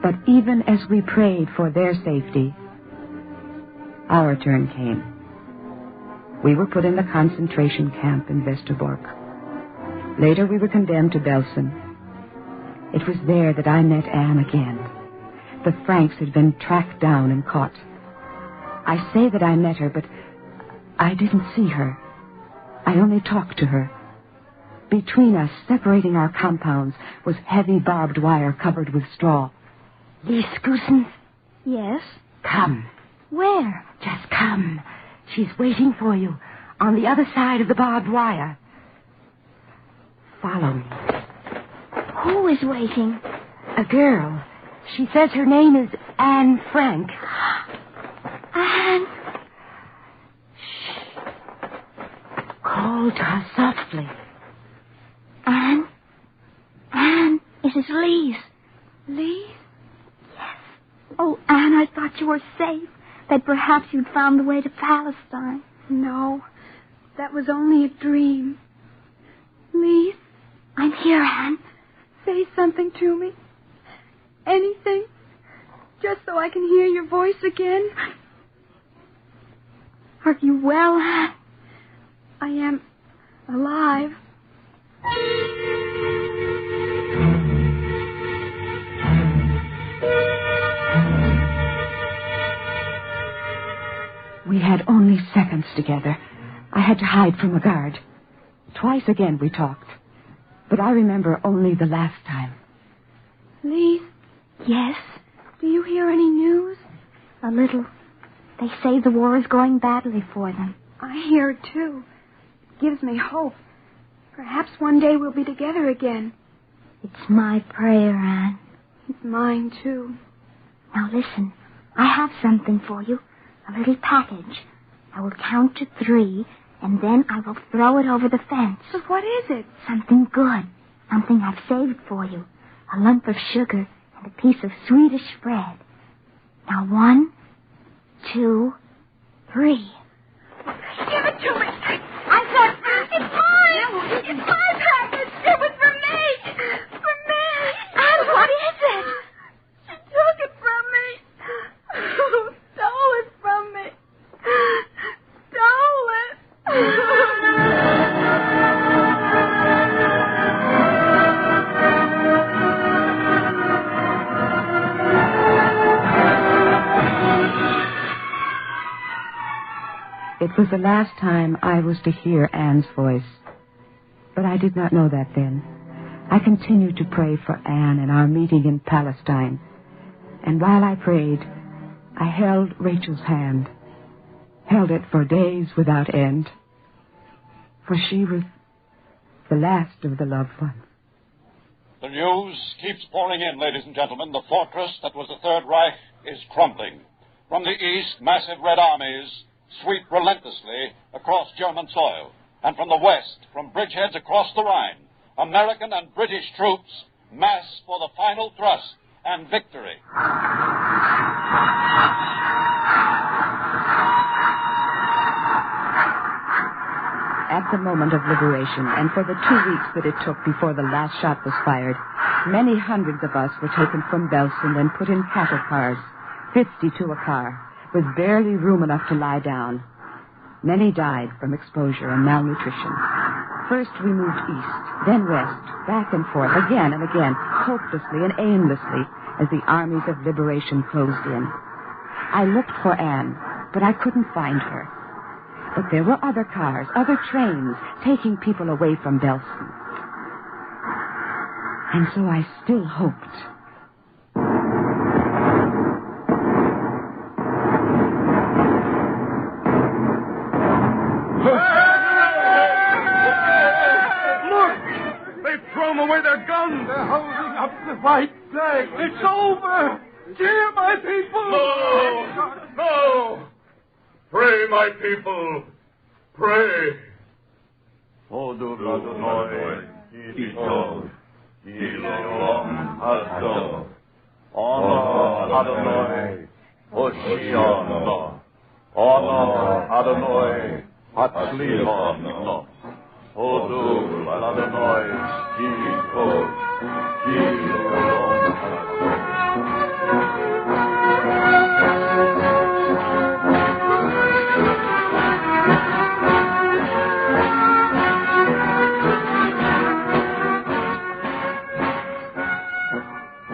But even as we prayed for their safety, our turn came. We were put in the concentration camp in Westerbork. Later we were condemned to Belsen. It was there that I met Anne again. The Franks had been tracked down and caught. I say that I met her, but I didn't see her. I only talked to her. Between us, separating our compounds, was heavy barbed wire covered with straw. Lise Goosens? Yes? Come. Where? Just come. She's waiting for you on the other side of the barbed wire. Follow me. Who is waiting? A girl. She says her name is Anne Frank. Anne? Shh. Call to her softly. Anne? Anne, it is Lise. Lise? Yes. Oh, Anne, I thought you were safe. That perhaps you'd found the way to Palestine. No, that was only a dream. Lise? I'm here, Anne. Say something to me. Anything. Just so I can hear your voice again. Are you well, Anne? I am alive. We had only seconds together. I had to hide from a guard. Twice again we talked. But I remember only the last time. Lise? Yes? Do you hear any news? A little. They say the war is going badly for them. I hear it, too. It gives me hope. Perhaps one day we'll be together again. It's my prayer, Anne. It's mine, too. Now listen. I have something for you. A little package. I will count to 3, and then I will throw it over the fence. But what is it? Something good. Something I've saved for you. A lump of sugar and a piece of Swedish bread. Now 1, 2, 3. Give it to me. I got it. It's mine. It's my package. It was for me. For me. And what is it? She took it from me. Stole it from me. Stole it. It was the last time I was to hear Anne's voice. But I did not know that then. I continued to pray for Anne and our meeting in Palestine. And while I prayed, I held Rachel's hand. Held it for days without end. For she was the last of the loved ones. The news keeps pouring in, ladies and gentlemen. The fortress that was the Third Reich is crumbling. From the east, massive red armies sweep relentlessly across German soil. And from the west, from bridgeheads across the Rhine, American and British troops mass for the final thrust and victory. At the moment of liberation, and for the 2 weeks that it took before the last shot was fired, many hundreds of us were taken from Belsen and put in cattle cars, 50 to a car, with barely room enough to lie down. Many died from exposure and malnutrition. First we moved east, then west, back and forth, again and again, hopelessly and aimlessly, as the armies of liberation closed in. I looked for Anne, but I couldn't find her. But there were other cars, other trains, taking people away from Belsen. And so I still hoped. Away their guns. They're holding up the white flag. It's over. Cheer, my people. No. No. Pray, my people. Pray. Odor Adonai, Kitov, Kilom Hasto, Honor Adonai, Hoshiana, Honor Adonai, Hatzlion. Odor Adonai, Kitov, Kilom Hasto.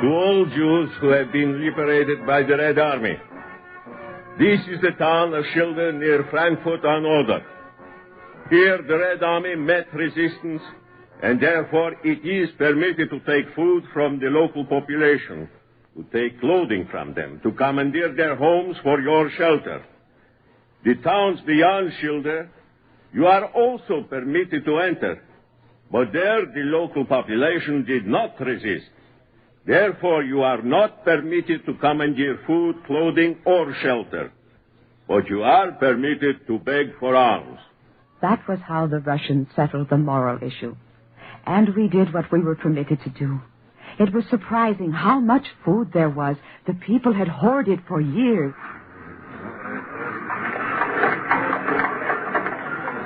To all Jews who have been liberated by the Red Army, this is the town of Schilde near Frankfurt on Oder. Here the Red Army met resistance, and therefore it is permitted to take food from the local population, to take clothing from them, to commandeer their homes for your shelter. The towns beyond Schilde, you are also permitted to enter, but there the local population did not resist. Therefore, you are not permitted to commandeer food, clothing, or shelter, but you are permitted to beg for arms. That was how the Russians settled the moral issue. And we did what we were permitted to do. It was surprising how much food there was. The people had hoarded for years.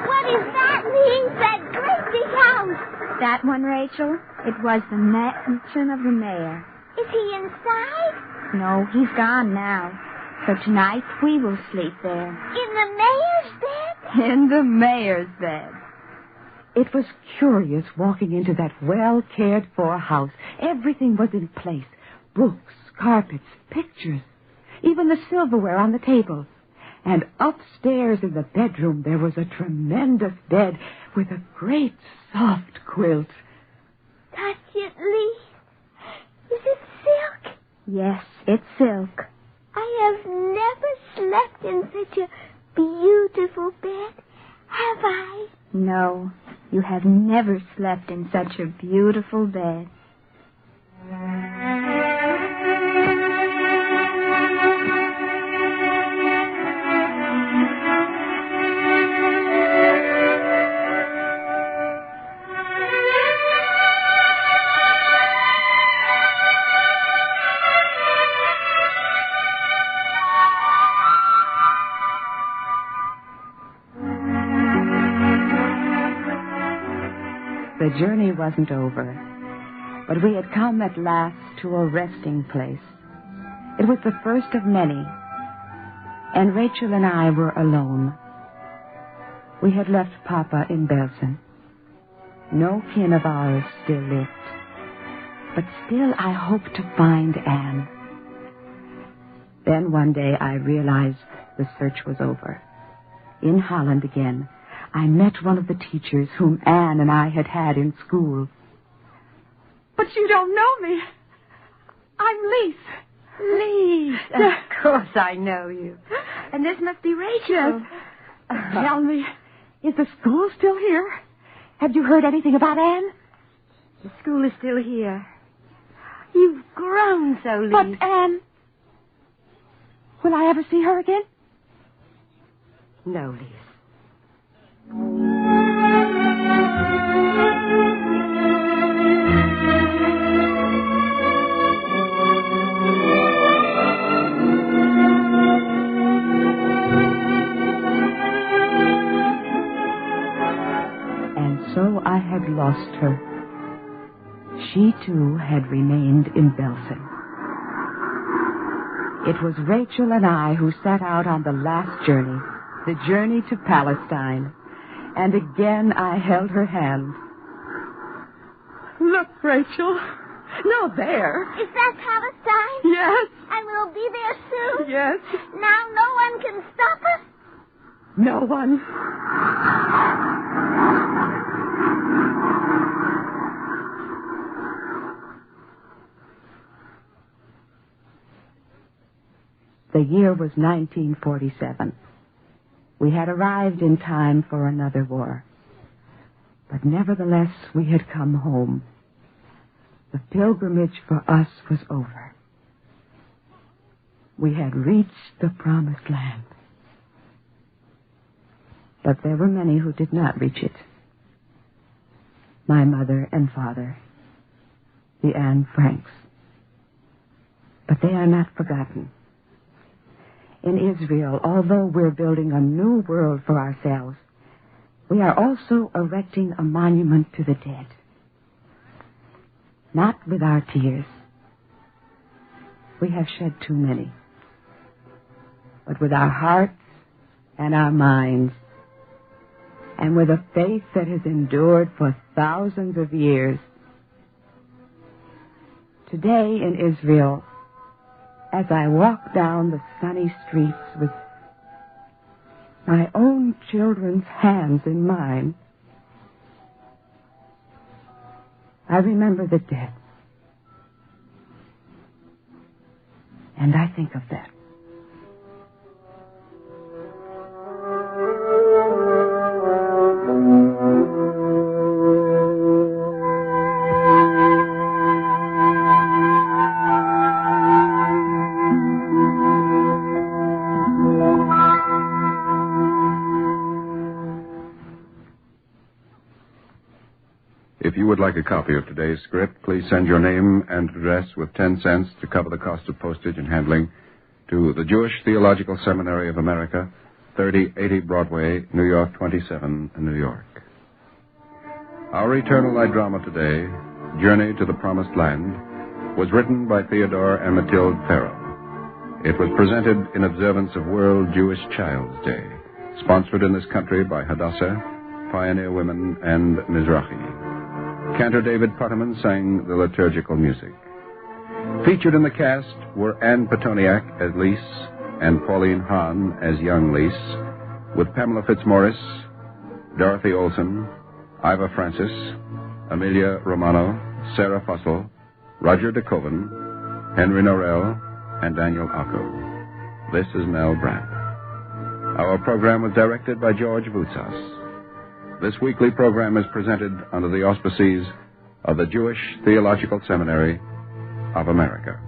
What is that, Lee? That great big house. That one, Rachel? It was the mansion of the mayor. Is he inside? No, he's gone now. So tonight we will sleep there. In the mayor's bed? In the mayor's bed. It was curious walking into that well-cared-for house. Everything was in place. Books, carpets, pictures, even the silverware on the table. And upstairs in the bedroom there was a tremendous bed with a great soft quilt. Touch it, Lee. Is it silk? Yes, it's silk. I have never slept in such a beautiful bed, have I? No, you have never slept in such a beautiful bed. The journey wasn't over, but we had come at last to a resting place. It was the first of many, and Rachel and I were alone. We had left Papa in Belsen. No kin of ours still lived, but still I hoped to find Anne. Then one day I realized the search was over. In Holland again, I met one of the teachers whom Anne and I had had in school. But you don't know me. I'm Lise. Lise. Of course I know you. And this must be Rachel. Tell me, is the school still here? Have you heard anything about Anne? The school is still here. You've grown so, Lise. But Anne... Will I ever see her again? No, Lise. And so I had lost her. She, too, had remained in Belsen. It was Rachel and I who set out on the last journey, the journey to Palestine. And again I held her hand. Look, Rachel. No, there. Is that Palestine? Yes. And we'll be there soon? Yes. Now no one can stop us? No one. The year was 1947. We had arrived in time for another war. But nevertheless, we had come home. The pilgrimage for us was over. We had reached the promised land. But there were many who did not reach it. My mother and father, the Anne Franks. But they are not forgotten. In Israel, although we're building a new world for ourselves, we are also erecting a monument to the dead. Not with our tears. We have shed too many. But with our hearts and our minds, and with a faith that has endured for thousands of years. Today in Israel, as I walk down the sunny streets with my own children's hands in mine, I remember the dead. And I think of that. If you would like a copy of today's script, please send your name and address with 10 cents to cover the cost of postage and handling to the Jewish Theological Seminary of America, 3080 Broadway, New York 27, New York. Our Eternal Light drama today, Journey to the Promised Land, was written by Theodore and Mathilde Farrell. It was presented in observance of World Jewish Child's Day, sponsored in this country by Hadassah, Pioneer Women, and Mizrahi. Cantor David Putterman sang the liturgical music. Featured in the cast were Anne Petoniak as Lise and Pauline Hahn as young Lise, with Pamela Fitzmaurice, Dorothy Olson, Iva Francis, Amelia Romano, Sarah Fussell, Roger DeKoven, Henry Norrell, and Daniel Acco. This is Mel Brandt. Our program was directed by George Voutsas. This weekly program is presented under the auspices of the Jewish Theological Seminary of America.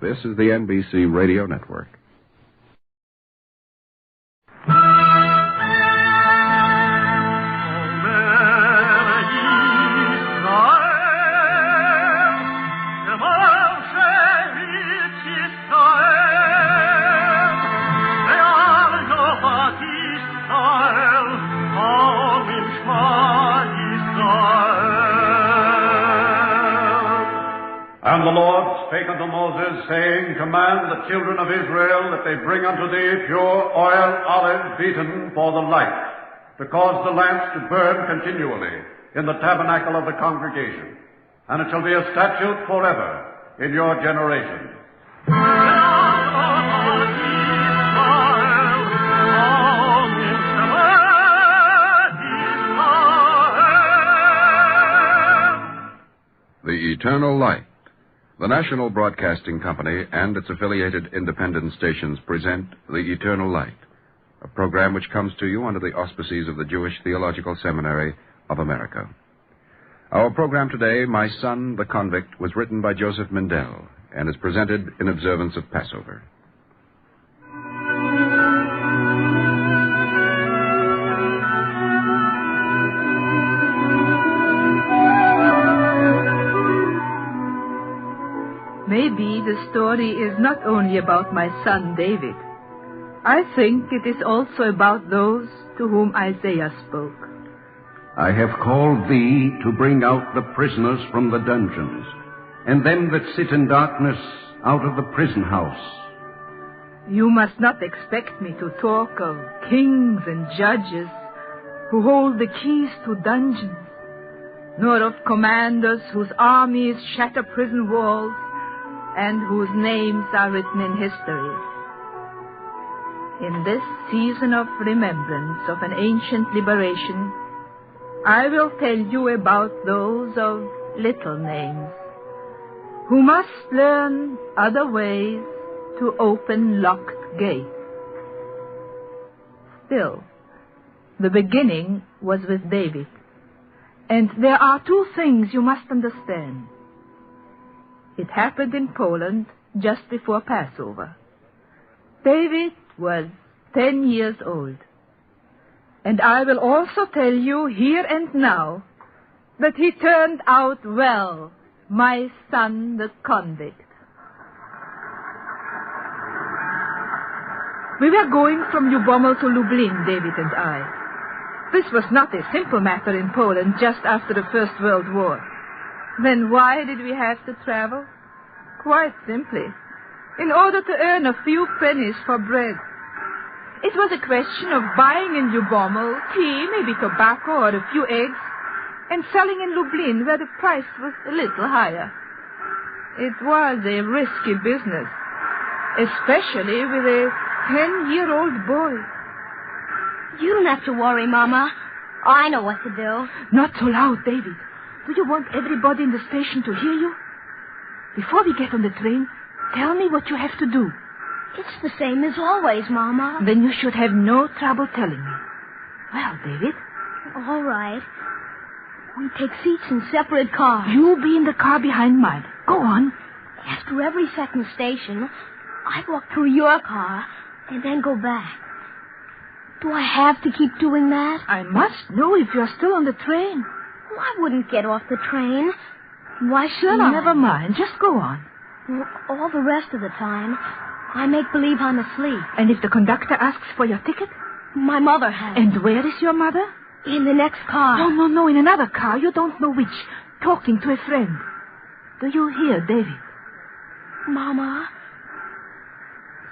This is the NBC Radio Network. And the Lord spake unto Moses, saying, Command the children of Israel that they bring unto thee pure oil olive beaten for the light, to cause the lamps to burn continually in the tabernacle of the congregation. And it shall be a statute forever in your generation. Eternal Light. The National Broadcasting Company and its affiliated independent stations present The Eternal Light, a program which comes to you under the auspices of the Jewish Theological Seminary of America. Our program today, My Son, the Convict, was written by Joseph Mindell and is presented in observance of Passover. Maybe the story is not only about my son David. I think it is also about those to whom Isaiah spoke. I have called thee to bring out the prisoners from the dungeons, and them that sit in darkness out of the prison house. You must not expect me to talk of kings and judges who hold the keys to dungeons, nor of commanders whose armies shatter prison walls and whose names are written in history. In this season of remembrance of an ancient liberation, I will tell you about those of little names, who must learn other ways to open locked gates. Still, the beginning was with David, and there are two things you must understand. It happened in Poland just before Passover. David was 10 years old. And I will also tell you here and now that he turned out well, my son the convict. We were going from Lubomel to Lublin, David and I. This was not a simple matter in Poland just after the First World War. Then why did we have to travel? Quite simply, in order to earn a few pennies for bread. It was a question of buying in Lubomel tea, maybe tobacco or a few eggs, and selling in Lublin where the price was a little higher. It was a risky business, especially with a 10-year-old boy. You don't have to worry, Mama. I know what to do. Not so loud, David. Do you want everybody in the station to hear you? Before we get on the train, tell me what you have to do. It's the same as always, Mama. Then you should have no trouble telling me. Well, David? All right. We take seats in separate cars. You be in the car behind mine. Go on. After every second station, I walk through your car and then go back. Do I have to keep doing that? I must know if you're still on the train. Well, I wouldn't get off the train. Why should I? Never mind. Just go on. Well, all the rest of the time, I make believe I'm asleep. And if the conductor asks for your ticket? My mother has. And where is your mother? In the next car. No, in another car. You don't know which. Talking to a friend. Do you hear, David? Mama,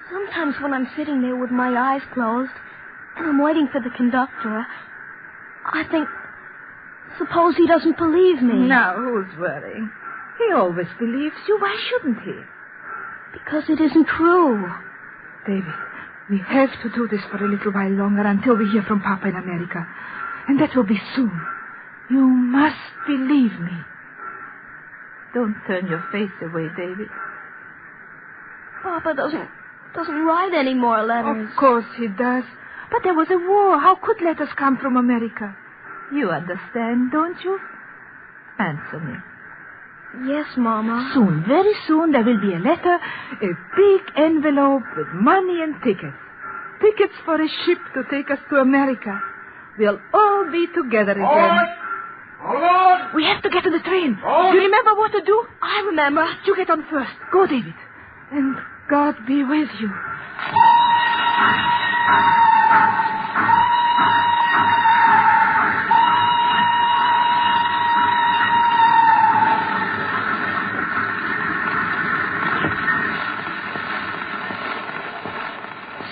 sometimes when I'm sitting there with my eyes closed and I'm waiting for the conductor, I think, suppose he doesn't believe me. Now, who's worrying? He always believes you. Why shouldn't he? Because it isn't true. David, we have to do this for a little while longer until we hear from Papa in America. And that will be soon. You must believe me. Don't turn your face away, David. Papa doesn't write any more letters. Of course he does. But there was a war. How could letters come from America? You understand, don't you? Answer me. Yes, Mama. Soon, very soon, there will be a letter, a big envelope with money and tickets. Tickets for a ship to take us to America. We'll all be together again. Hold on! We have to get to the train. Do you remember what to do? I remember. You get on first. Go, David. And God be with you.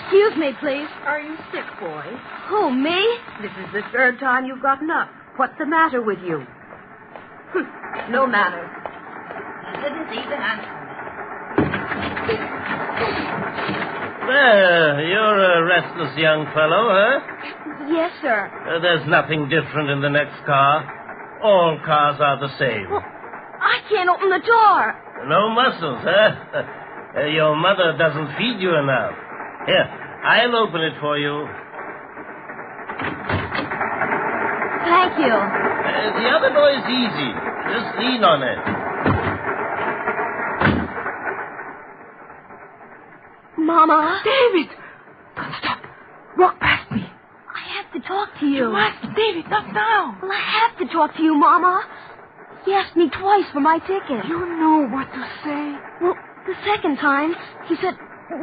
Excuse me, please. Are you sick, boy? Who, me? This is the third time you've gotten up. What's the matter with you? No manners. Didn't even answer me. Well, you're a restless young fellow, huh? Yes, sir. There's nothing different in the next car. All cars are the same. Well, I can't open the door. No muscles, huh? Your mother doesn't feed you enough. Here, I'll open it for you. Thank you. The other door is easy. Just lean on it. Mama. David! Don't stop. Walk past me. I have to talk to you. You must, David, not now. Well, I have to talk to you, Mama. He asked me twice for my ticket. You know what to say. Well, the second time, he said,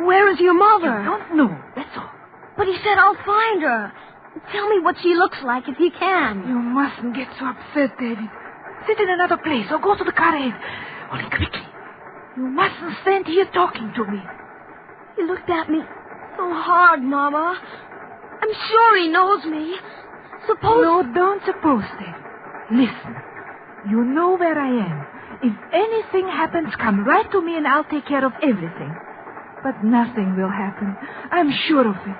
"Where is your mother?" You don't know, that's all. But he said, "I'll find her. Tell me what she looks like if you can." You mustn't get so upset, David. Sit in another place or go to the car ahead. Only quickly. You mustn't stand here talking to me. He looked at me so hard, Mama. I'm sure he knows me. Suppose... No, don't suppose, David. Listen. You know where I am. If anything happens, come right to me and I'll take care of everything. But nothing will happen. I'm sure of it.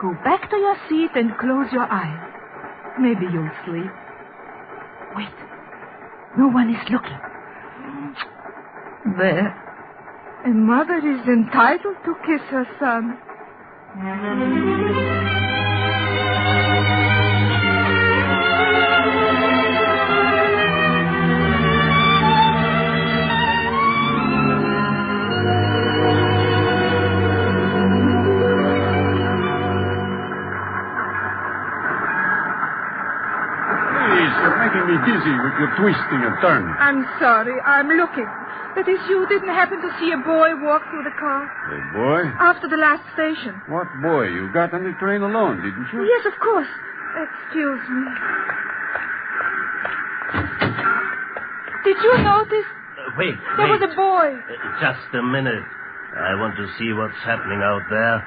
Go back to your seat and close your eyes. Maybe you'll sleep. Wait. No one is looking. There. A mother is entitled to kiss her son. Me dizzy with your twisting and turning. I'm sorry. I'm looking. That is, you didn't happen to see a boy walk through the car? A boy? After the last station. What boy? You got on the train alone, didn't you? Yes, of course. Excuse me. Did you notice? Wait. There was a boy. Just a minute. I want to see what's happening out there.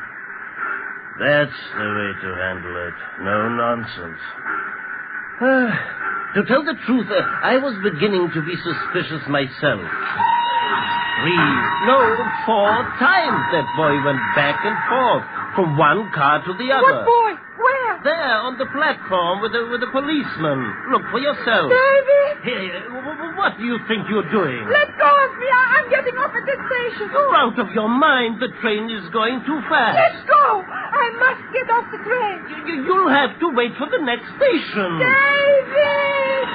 That's the way to handle it. No nonsense. To tell the truth, I was beginning to be suspicious myself. 4 times that boy went back and forth from one car to the other. What boy? Where? There, on the platform with a policeman. Look for yourself. David! Hey, what do you think you're doing? Let go of me. I'm getting off at this station. You're out of your mind. The train is going too fast. Let go. I must get off the train. You'll have to wait for the next station. David!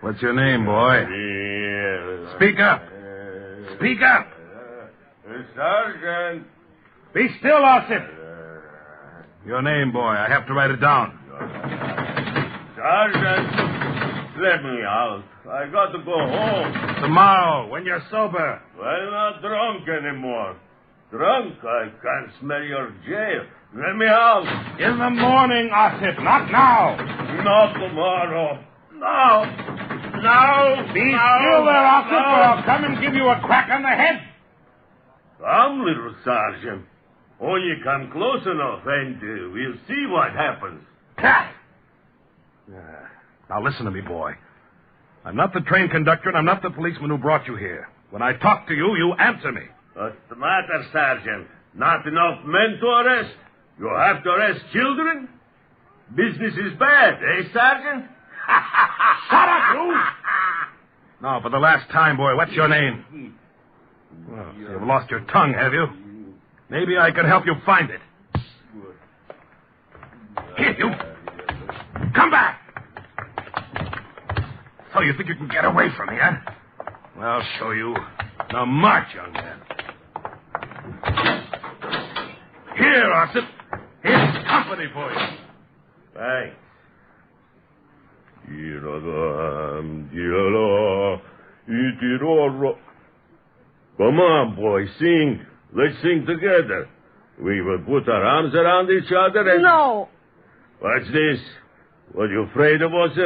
What's your name, boy? Speak up. Speak up. Sergeant. Be still, Ossip. Your name, boy. I have to write it down. Sergeant, let me out. I got to go home. Tomorrow, when you're sober. I'm not drunk anymore. Drunk? I can't smell your jail. Let me out. In the morning, Ossip. Not now. Not tomorrow. No. No. Be still there, Ossip, or I'll come and give you a crack on the head. Come, little sergeant. Only come close enough, and we'll see what happens. Now listen to me, boy. I'm not the train conductor, and I'm not the policeman who brought you here. When I talk to you, you answer me. What's the matter, Sergeant? Not enough men to arrest? You have to arrest children? Business is bad, eh, Sergeant? Shut up, you! Now, for the last time, boy, what's your name? Well, you've lost your tongue, have you? Maybe I can help you find it. Here, you! Come back! So you think you can get away from me, huh? I'll show you. Now march, young man. Here, Ossip. Here's company for you. Thanks. Come on, boy, sing. Let's sing together. We will put our arms around each other and... No. What's this? What, you afraid of us?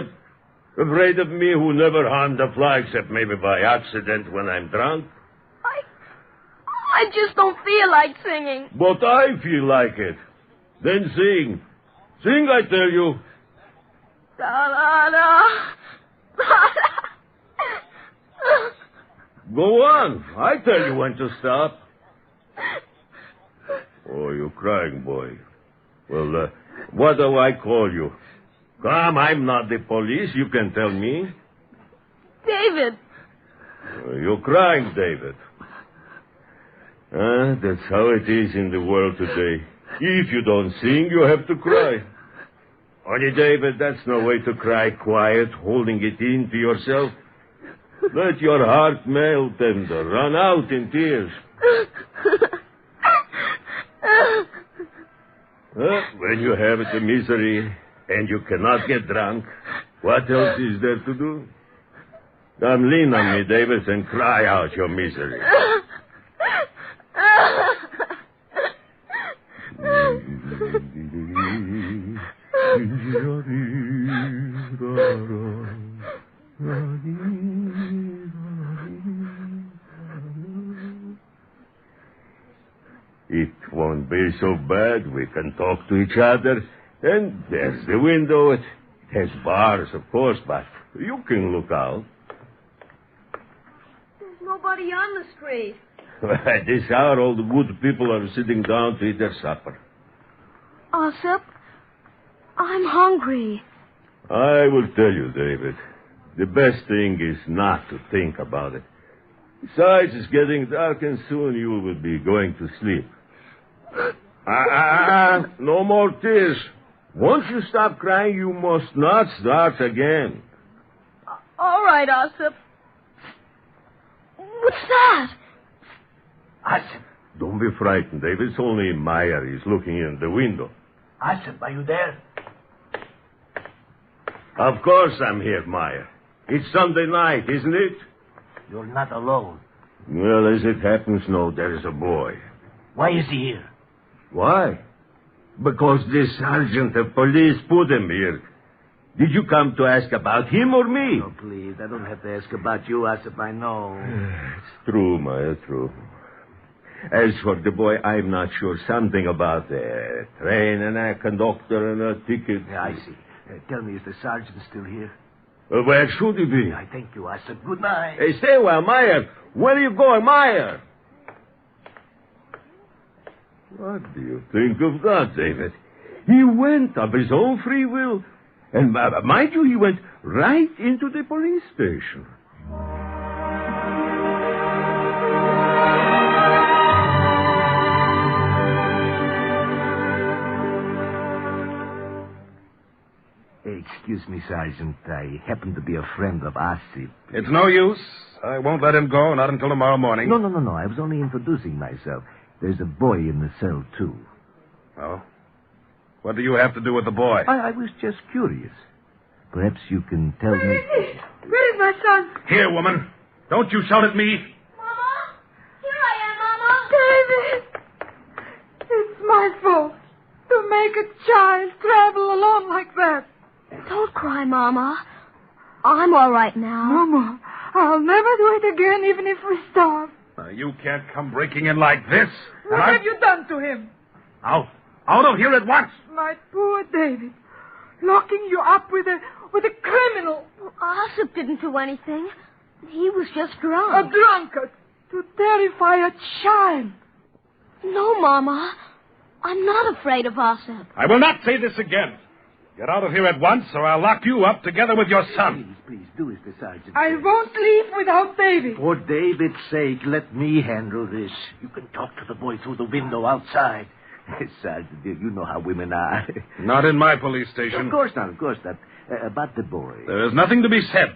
Afraid of me who never harmed a fly except maybe by accident when I'm drunk? I just don't feel like singing. But I feel like it. Then sing. Sing, I tell you. Go on. I tell you when to stop. Oh, you're crying, boy. Well, what do I call you? Come, I'm not the police. You can tell me. David. You're crying, David. That's how it is in the world today. If you don't sing, you have to cry. Only, David, that's no way to cry quiet, holding it in to yourself. Let your heart melt and run out in tears. When you have the misery and you cannot get drunk, what else is there to do? Come, lean on me, David, and cry out your misery. It won't be so bad. We can talk to each other. And there's the window. It has bars, of course, but you can look out. There's nobody on the street. At this hour, all the good people are sitting down to eat their supper. Ossip, I'm hungry. I will tell you, David. The best thing is not to think about it. Besides, it's getting dark, and soon you will be going to sleep. No more tears. Once you stop crying, you must not start again. All right, Ossip. What's that? Ossip. Don't be frightened, David. It's only Meyer. He's looking in the window. Ossip, are you there? Of course I'm here, Meyer. It's Sunday night, isn't it? You're not alone. Well, as it happens, no, there is a boy. Why is he here? Why? Because the sergeant of police put him here. Did you come to ask about him or me? Oh, please, I don't have to ask about you, Ossip. I know. It's true, Meyer, true. As for the boy, I'm not sure. Something about a train and a conductor and a ticket. Yeah, I see. Tell me, is the sergeant still here? Where should he be? I thank you, Ossip. Good night. Hey, stay a while, Meyer. Where are you going, Meyer? What do you think of that, David? He went of his own free will. And mind you, he went right into the police station. Excuse me, Sergeant. I happen to be a friend of Ossip. It's no use. I won't let him go, not until tomorrow morning. No. I was only introducing myself. There's a boy in the cell, too. Oh? What do you have to do with the boy? I was just curious. Perhaps you can tell me... Where is he? Where is my son? Here, woman. Don't you shout at me. Mama? Here I am, Mama. David! It's my fault to make a child travel alone like that. Don't cry, Mama. I'm all right now. Mama, I'll never do it again, even if we starve. You can't come breaking in like this. What have you done to him? Out of here at once. My poor David. Locking you up with a criminal. Ossip didn't do anything. He was just A drunk. drunkard. To terrify a child. No, Mama. I'm not afraid of Ossip. I will not say this again. Get out of here at once, or I'll lock you up together with your son. Please, do as the sergeant I says. won't leave without David. For David's sake, let me handle this. You can talk to the boy through the window outside. Sergeant, dear, you know how women are. Not in my police station. Of course not. About the boy. There is nothing to be said.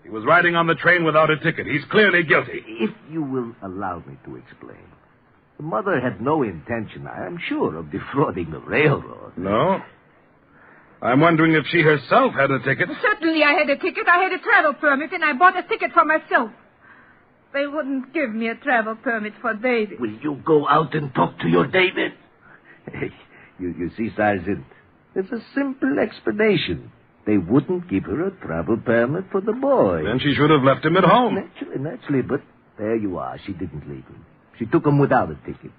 He was riding on the train without a ticket. He's clearly guilty. If you will allow me to explain. The mother had no intention, I am sure, of defrauding the railroad. No? I'm wondering if she herself had a ticket. Certainly I had a ticket. I had a travel permit, and I bought a ticket for myself. They wouldn't give me a travel permit for David. Will you go out and talk to your David? You see, Sergeant, it's a simple explanation. They wouldn't give her a travel permit for the boy. Then she should have left him at home. Naturally, but there you are. She didn't leave him. She took him without a ticket.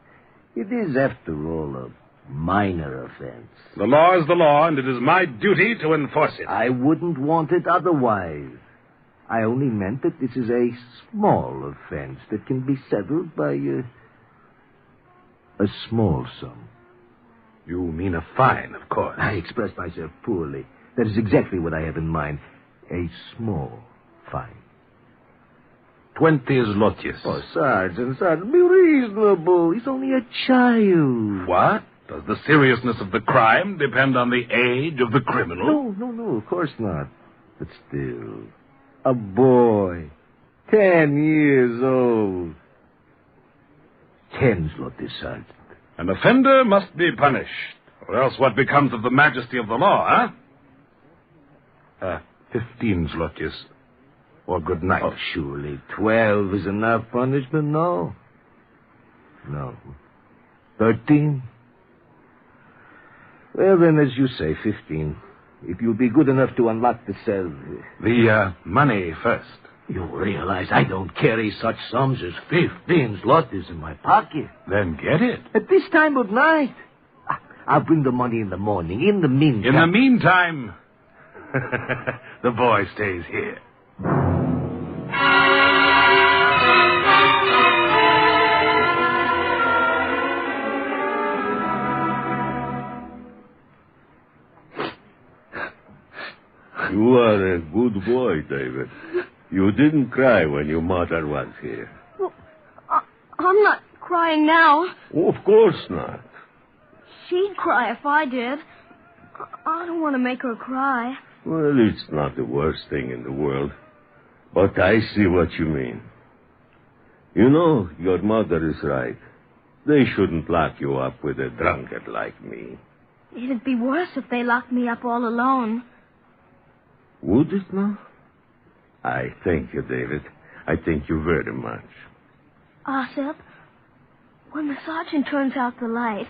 It is, after all, a Minor offense. The law is the law, and it is my duty to enforce it. I wouldn't want it otherwise. I only meant that this is a small offense that can be settled by a small sum. You mean a fine, of course. I expressed myself poorly. That is exactly what I have in mind. A small fine. 20 zlotys. Oh, Sergeant, be reasonable. He's only a child. What? Does the seriousness of the crime depend on the age of the criminal? No, of course not. But still, a boy, 10 years old. 10 zlotys, Sergeant. An offender must be punished, or else what becomes of the majesty of the law, huh? 15 zlotys, or good night. Oh, surely 12 is enough punishment, no? No. 13? Well, then, as you say, 15. If you'll be good enough to unlock the cell. The money first. You realize I don't carry such sums as 15 zlotys in my pocket. Then get it. At this time of night. I'll bring the money in the morning. In the meantime, the boy stays here. You are a good boy, David. You didn't cry when your mother was here. Well, I'm not crying now. Oh, of course not. She'd cry if I did. I don't want to make her cry. Well, it's not the worst thing in the world. But I see what you mean. You know, your mother is right. They shouldn't lock you up with a drunkard like me. It'd be worse if they locked me up all alone. Would it not? I thank you, David. I thank you very much. Osip, when the sergeant turns out the light,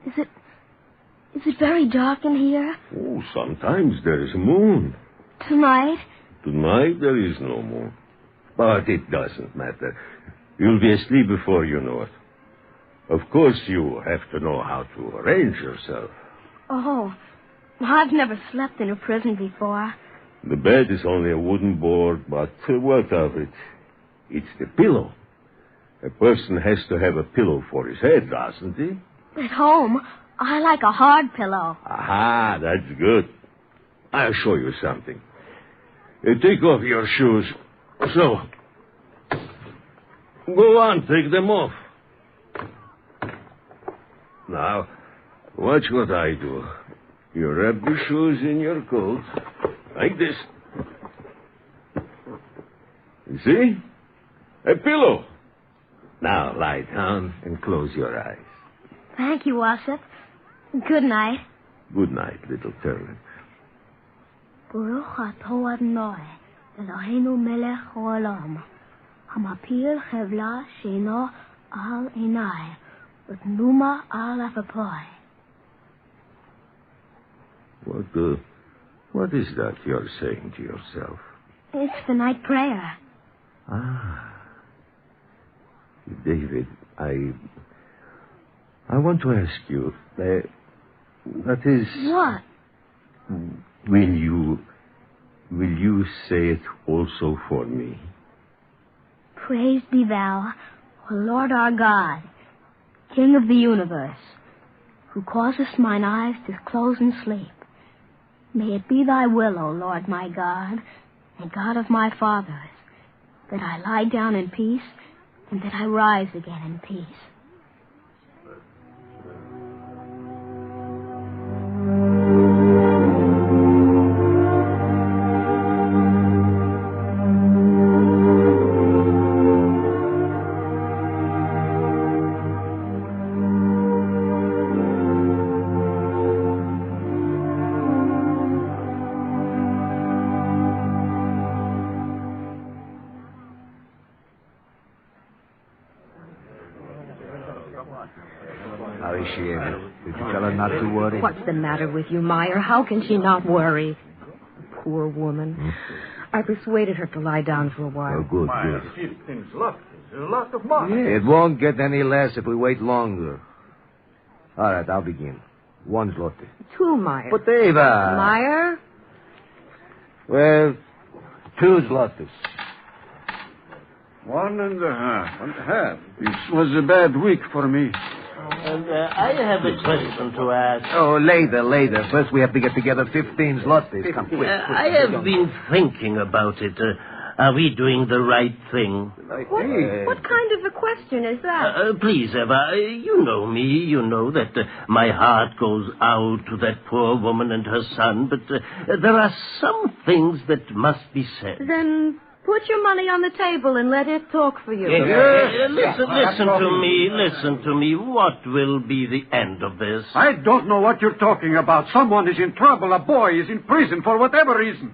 is it very dark in here? Oh, sometimes there is a moon. Tonight? Tonight there is no moon. But it doesn't matter. You'll be asleep before you know it. Of course, you have to know how to arrange yourself. Oh, I've never slept in a prison before. The bed is only a wooden board, but what of it? It's the pillow. A person has to have a pillow for his head, doesn't he? At home, I like a hard pillow. Aha, that's good. I'll show you something. Take off your shoes. So, go on, take them off. Now, watch what I do. You wrap the shoes in your coat, like this. You see? A pillow. Now lie down and close your eyes. Thank you, Osip. Good night. Good night, little turtle. Baruch atah Adonai, Eloheinu melech haolam, hamapil chevla sheino al einai, utnuma al afapoi. What is that you're saying to yourself? It's the night prayer. Ah. David, I want to ask you, that is... What? Will you say it also for me? Praised be thou, O Lord our God, King of the universe, who causest mine eyes to close in sleep. May it be thy will, O Lord my God, and God of my fathers, that I lie down in peace, and that I rise again in peace. How is she, Amy? Did you tell her not to worry? What's the matter with you, Meyer? How can she not worry? Poor woman. I persuaded her to lie down for a while. Oh, good. Things look. There's a lot of money. It won't get any less if we wait longer. All right, I'll begin. 1 zloty. 2, Meyer. But Eva. Meyer? Well, 2 zlotys. 1.5. This was a bad week for me. And I have a question to ask. Oh, later. First, we have to get together 15 zlotys. Come, quick. I have been thinking about it. Are we doing the right thing? What kind of a question is that? Please, Eva, you know me. You know that my heart goes out to that poor woman and her son, but there are some things that must be said. Then put your money on the table and let it talk for you. Listen to me. What will be the end of this? I don't know what you're talking about. Someone is in trouble. A boy is in prison for whatever reason.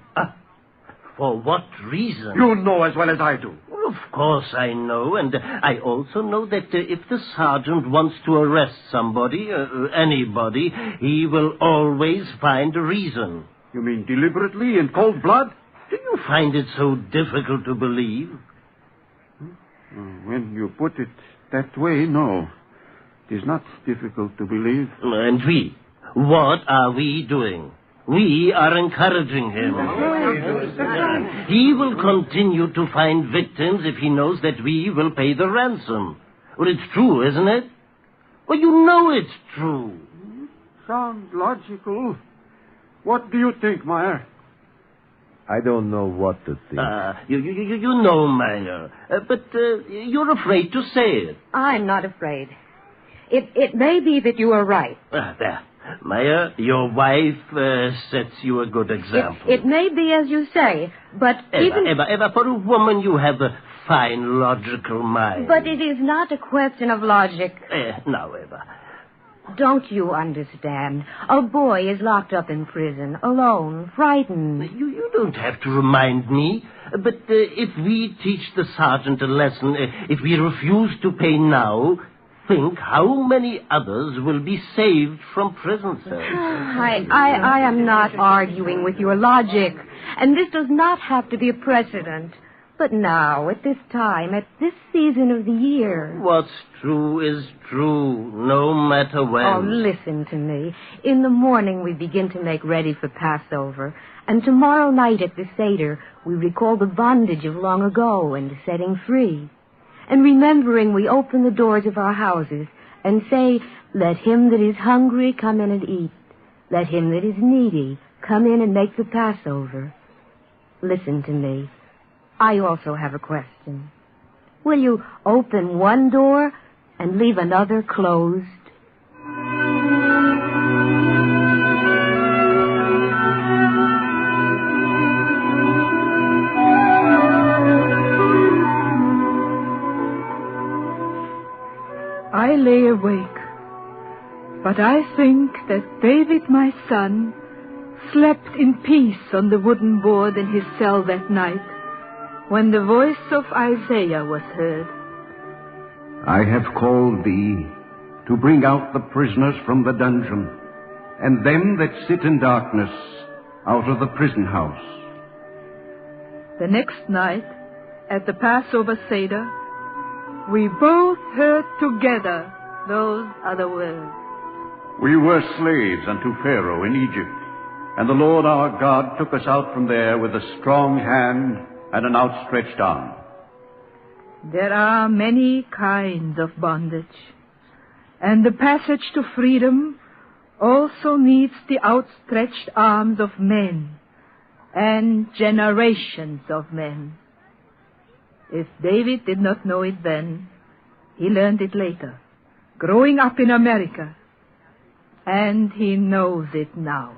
For what reason? You know as well as I do. Of course I know, and I also know that if the sergeant wants to arrest somebody, anybody, he will always find a reason. You mean deliberately, in cold blood? Do you find it so difficult to believe? When you put it that way, no. It is not difficult to believe. And we? What are we doing? We are encouraging him. He will continue to find victims if he knows that we will pay the ransom. Well, it's true, isn't it? Well, you know it's true. Sounds logical. What do you think, Meyer? I don't know what to think. You know, Meyer, but you're afraid to say it. I'm not afraid. It may be that you are right. There. Meyer, your wife sets you a good example. It may be as you say, but Eva, for a woman you have a fine logical mind. But it is not a question of logic. Now, Eva. Don't you understand? A boy is locked up in prison, alone, frightened. You don't have to remind me. But if we teach the sergeant a lesson, if we refuse to pay now, think how many others will be saved from prison cells. I am not arguing with your logic, and this does not have to be a precedent. But now, at this time, at this season of the year... What's true is true, no matter when. Oh, listen to me. In the morning, we begin to make ready for Passover. And tomorrow night at the Seder, we recall the bondage of long ago and the setting free. And remembering, we open the doors of our houses and say, let him that is hungry come in and eat. Let him that is needy come in and make the Passover. Listen to me. I also have a question. Will you open one door and leave another closed? I lay awake, but I think that David, my son, slept in peace on the wooden board in his cell that night, when the voice of Isaiah was heard. I have called thee to bring out the prisoners from the dungeon, and them that sit in darkness out of the prison house. The next night, at the Passover Seder, we both heard together those other words. We were slaves unto Pharaoh in Egypt, and the Lord our God took us out from there with a strong hand and an outstretched arm. There are many kinds of bondage, and the passage to freedom also needs the outstretched arms of men and generations of men. If David did not know it then, he learned it later, growing up in America, and he knows it now.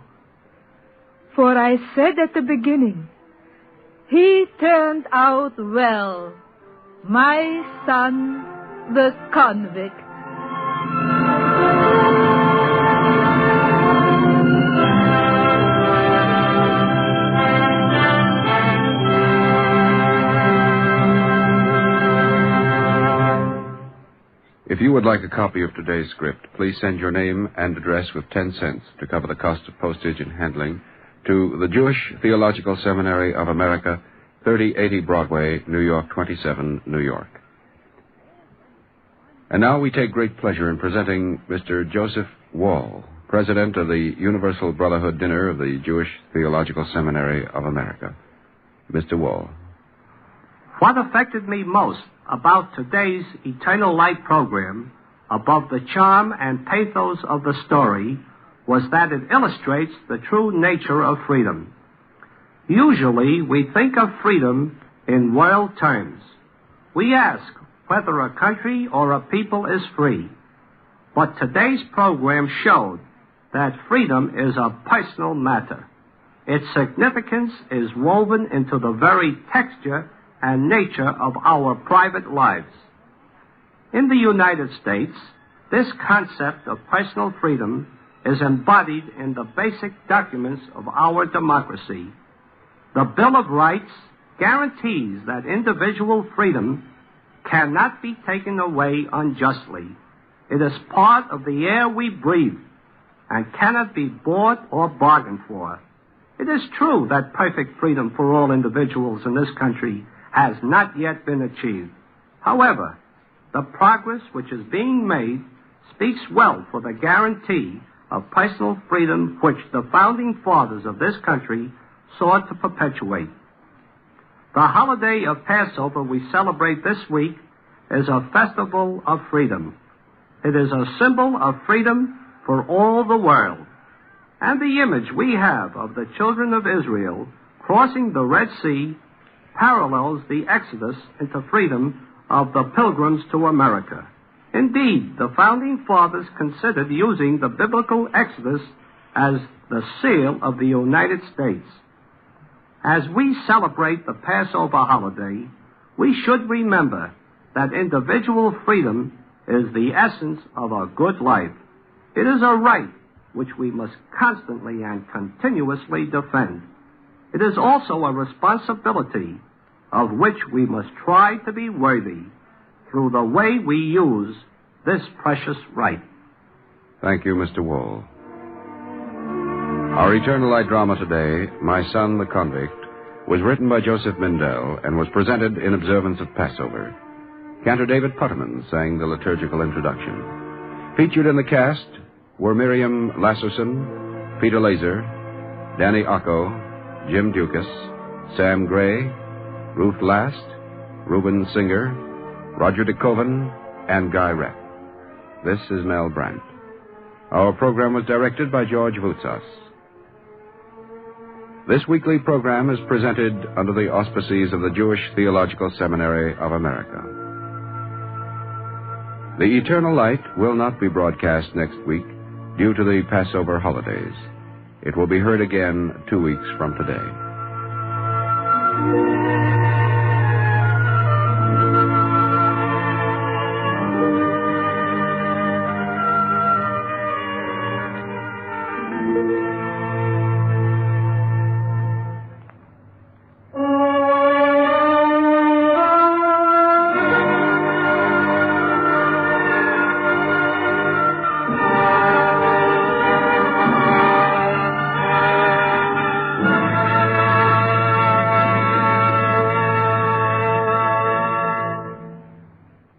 For I said at the beginning, he turned out well, my son, the convict. If you would like a copy of today's script, please send your name and address with 10 cents to cover the cost of postage and handling to the Jewish Theological Seminary of America, 3080 Broadway, New York 27, New York. And now we take great pleasure in presenting Mr. Joseph Wall, President of the Universal Brotherhood Dinner of the Jewish Theological Seminary of America. Mr. Wall. What affected me most about today's Eternal Light program, above the charm and pathos of the story, was that it illustrates the true nature of freedom. Usually, we think of freedom in world terms. We ask whether a country or a people is free. But today's program showed that freedom is a personal matter. Its significance is woven into the very texture and nature of our private lives. In the United States, this concept of personal freedom is embodied in the basic documents of our democracy. The Bill of Rights guarantees that individual freedom cannot be taken away unjustly. It is part of the air we breathe and cannot be bought or bargained for. It is true that perfect freedom for all individuals in this country has not yet been achieved. However, the progress which is being made speaks well for the guarantee of personal freedom which the founding fathers of this country sought to perpetuate. The holiday of Passover we celebrate this week is a festival of freedom. It is a symbol of freedom for all the world. And the image we have of the children of Israel crossing the Red Sea parallels the exodus into freedom of the pilgrims to America. Indeed, the founding fathers considered using the biblical exodus as the seal of the United States. As we celebrate the Passover holiday, we should remember that individual freedom is the essence of a good life. It is a right which we must constantly and continuously defend. It is also a responsibility of which we must try to be worthy through the way we use this precious right. Thank you, Mr. Wall. Our Eternal Light drama today, My Son the Convict, was written by Joseph Mindell and was presented in observance of Passover. Cantor David Putterman sang the liturgical introduction. Featured in the cast were Miriam Lasserson, Peter Laser, Danny Ocko, Jim Dukas, Sam Gray, Ruth Last, Reuben Singer, Roger DeKoven, and Guy Rep. This is Mel Brandt. Our program was directed by George Voutsas. This weekly program is presented under the auspices of the Jewish Theological Seminary of America. The Eternal Light will not be broadcast next week due to the Passover holidays. It will be heard again 2 weeks from today.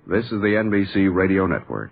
This is the NBC Radio Network.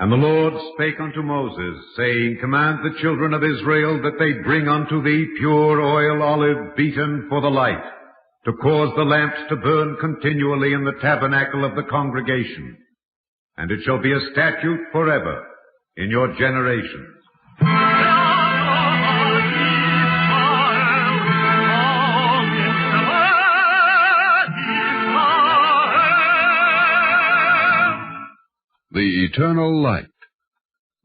And the Lord spake unto Moses, saying, Command the children of Israel that they bring unto thee pure oil olive beaten for the light, to cause the lamps to burn continually in the tabernacle of the congregation. And it shall be a statute forever in your generations. The Eternal Light.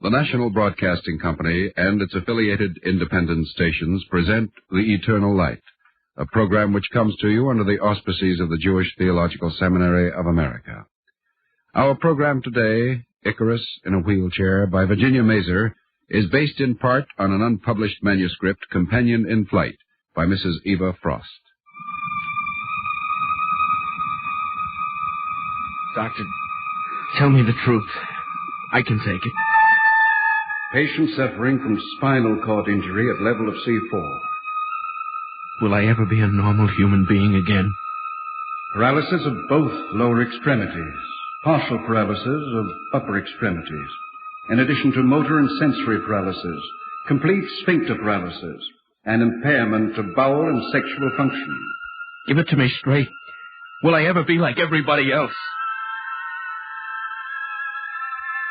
The National Broadcasting Company and its affiliated independent stations present The Eternal Light, a program which comes to you under the auspices of the Jewish Theological Seminary of America. Our program today, Icarus in a Wheelchair by Virginia Mazer, is based in part on an unpublished manuscript, Companion in Flight, by Mrs. Eva Frost. Doctor, tell me the truth. I can take it. Patient suffering from spinal cord injury at level of C4. Will I ever be a normal human being again? Paralysis of both lower extremities. Partial paralysis of upper extremities. In addition to motor and sensory paralysis. Complete sphincter paralysis. And impairment of bowel and sexual function. Give it to me straight. Will I ever be like everybody else?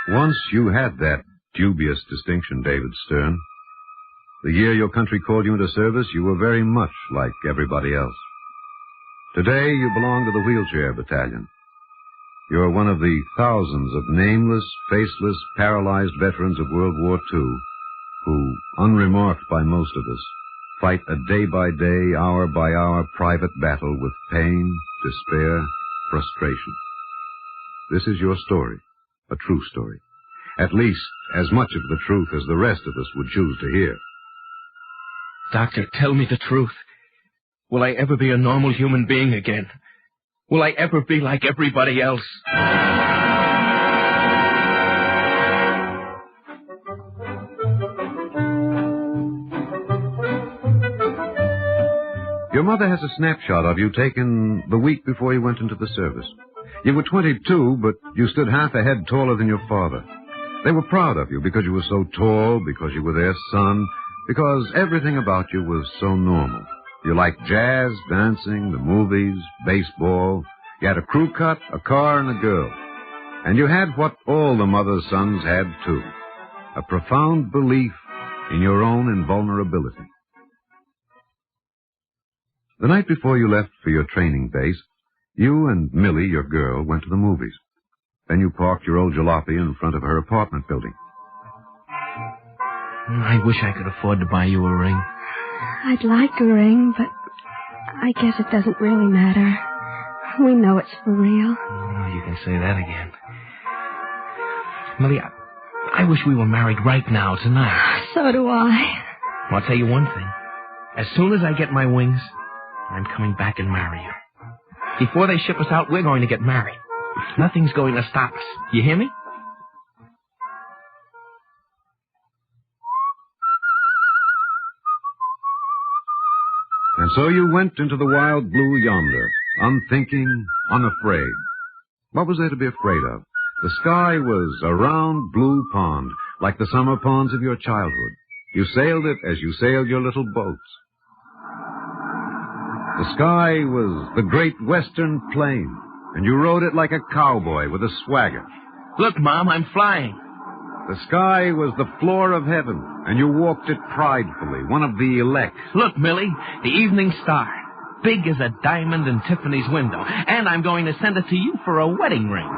Once you had that dubious distinction, David Stern. The year your country called you into service, you were very much like everybody else. Today, you belong to the Wheelchair Battalion. You're one of the thousands of nameless, faceless, paralyzed veterans of World War II who, unremarked by most of us, fight a day-by-day, hour-by-hour private battle with pain, despair, frustration. This is your story, a true story. At least as much of the truth as the rest of us would choose to hear. Doctor, tell me the truth. Will I ever be a normal human being again? Will I ever be like everybody else? Your mother has a snapshot of you taken the week before you went into the service. You were 22, but you stood half a head taller than your father. They were proud of you because you were so tall, because you were their son, because everything about you was so normal. You liked jazz, dancing, the movies, baseball. You had a crew cut, a car, and a girl. And you had what all the mother's sons had, too. A profound belief in your own invulnerability. The night before you left for your training base, you and Millie, your girl, went to the movies. Then you parked your old jalopy in front of her apartment building. I wish I could afford to buy you a ring. I'd like a ring, but I guess it doesn't really matter. We know it's for real. Oh, you can say that again. Millie, I wish we were married right now, tonight. So do I. Well, I'll tell you one thing. As soon as I get my wings, I'm coming back and marry you. Before they ship us out, we're going to get married. Nothing's going to stop us. You hear me? And so you went into the wild blue yonder, unthinking, unafraid. What was there to be afraid of? The sky was a round blue pond, like the summer ponds of your childhood. You sailed it as you sailed your little boats. The sky was the great western plain, and you rode it like a cowboy with a swagger. Look, Mom, I'm flying. The sky was the floor of heaven, and you walked it pridefully, one of the elect. Look, Millie, the evening star, big as a diamond in Tiffany's window, and I'm going to send it to you for a wedding ring.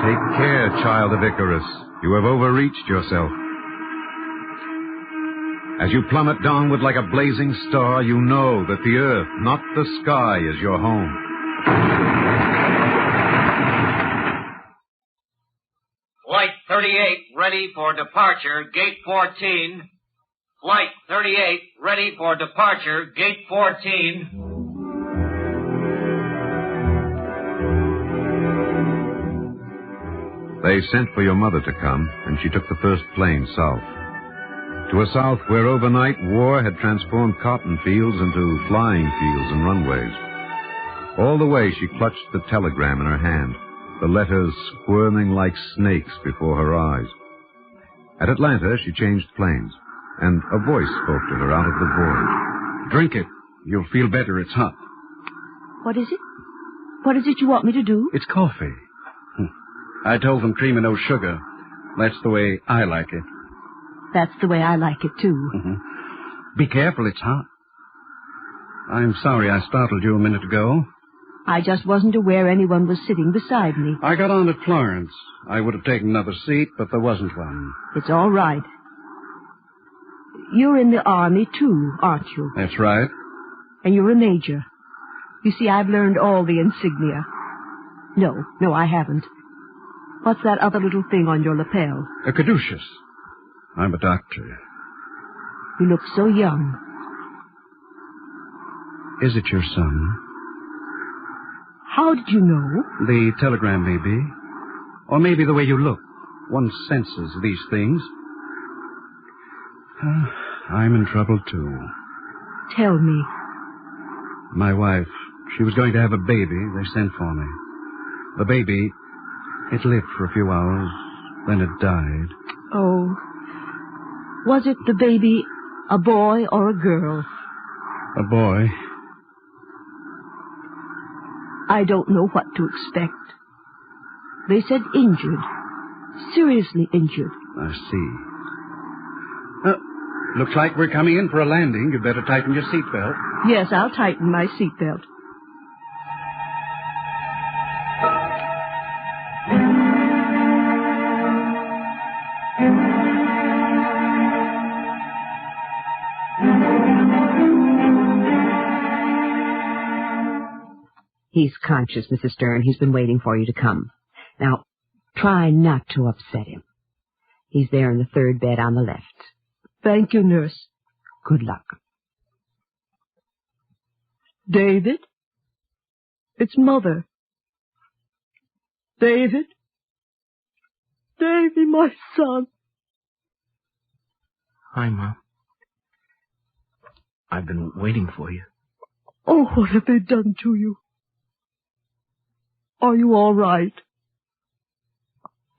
Take care, child of Icarus. You have overreached yourself. As you plummet downward like a blazing star, you know that the earth, not the sky, is your home. Flight 38, ready for departure, gate 14. Flight 38, ready for departure, gate 14. They sent for your mother to come, and she took the first plane south. To a south where overnight war had transformed cotton fields into flying fields and runways. All the way she clutched the telegram in her hand, the letters squirming like snakes before her eyes. At Atlanta, she changed planes, and a voice spoke to her out of the void. Drink it. You'll feel better. It's hot. What is it? What is it you want me to do? It's coffee. I told them cream and no sugar. That's the way I like it. That's the way I like it, too. Mm-hmm. Be careful, it's hot. I'm sorry I startled you a minute ago. I just wasn't aware anyone was sitting beside me. I got on at Florence. I would have taken another seat, but there wasn't one. It's all right. You're in the Army, too, aren't you? That's right. And you're a major. You see, I've learned all the insignia. No, I haven't. What's that other little thing on your lapel? A caduceus. I'm a doctor. You look so young. Is it your son? How did you know? The telegram, maybe. Or maybe the way you look. One senses these things. I'm in trouble, too. Tell me. My wife, she was going to have a baby. They sent for me. The baby, it lived for a few hours, then it died. Oh. Was it the baby a boy or a girl? A boy. I don't know what to expect. They said injured. Seriously injured. I see. Looks like we're coming in for a landing. You'd better tighten your seatbelt. Yes, I'll tighten my seatbelt. He's conscious, Mrs. Stern. He's been waiting for you to come. Now, try not to upset him. He's there in the third bed on the left. Thank you, nurse. Good luck. David? It's Mother. David? Davy, my son. Hi, Mom. I've been waiting for you. Oh, what have they done to you? Are you all right?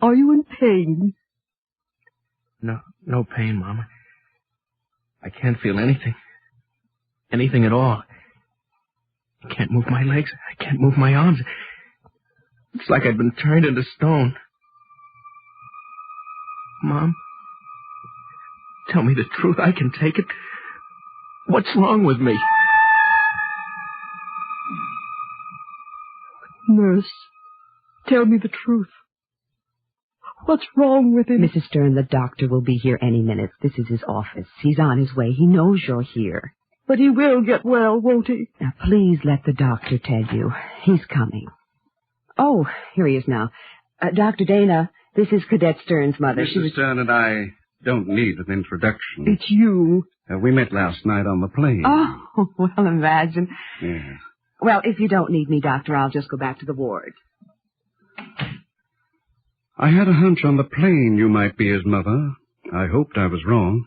Are you in pain? No pain, Mama. I can't feel anything. Anything at all. I can't move my legs. I can't move my arms. It's like I've been turned into stone. Mom, tell me the truth. I can take it. What's wrong with me? Nurse, tell me the truth. What's wrong with him? Mrs. Stern, the doctor will be here any minute. This is his office. He's on his way. He knows you're here. But he will get well, won't he? Now, please let the doctor tell you. He's coming. Oh, here he is now. Dr. Dana, this is Cadet Stern's mother. Mrs. Stern and I don't need an introduction. It's you. We met last night on the plane. Oh, well, imagine. Yes. Well, if you don't need me, Doctor, I'll just go back to the ward. I had a hunch on the plane you might be his mother. I hoped I was wrong.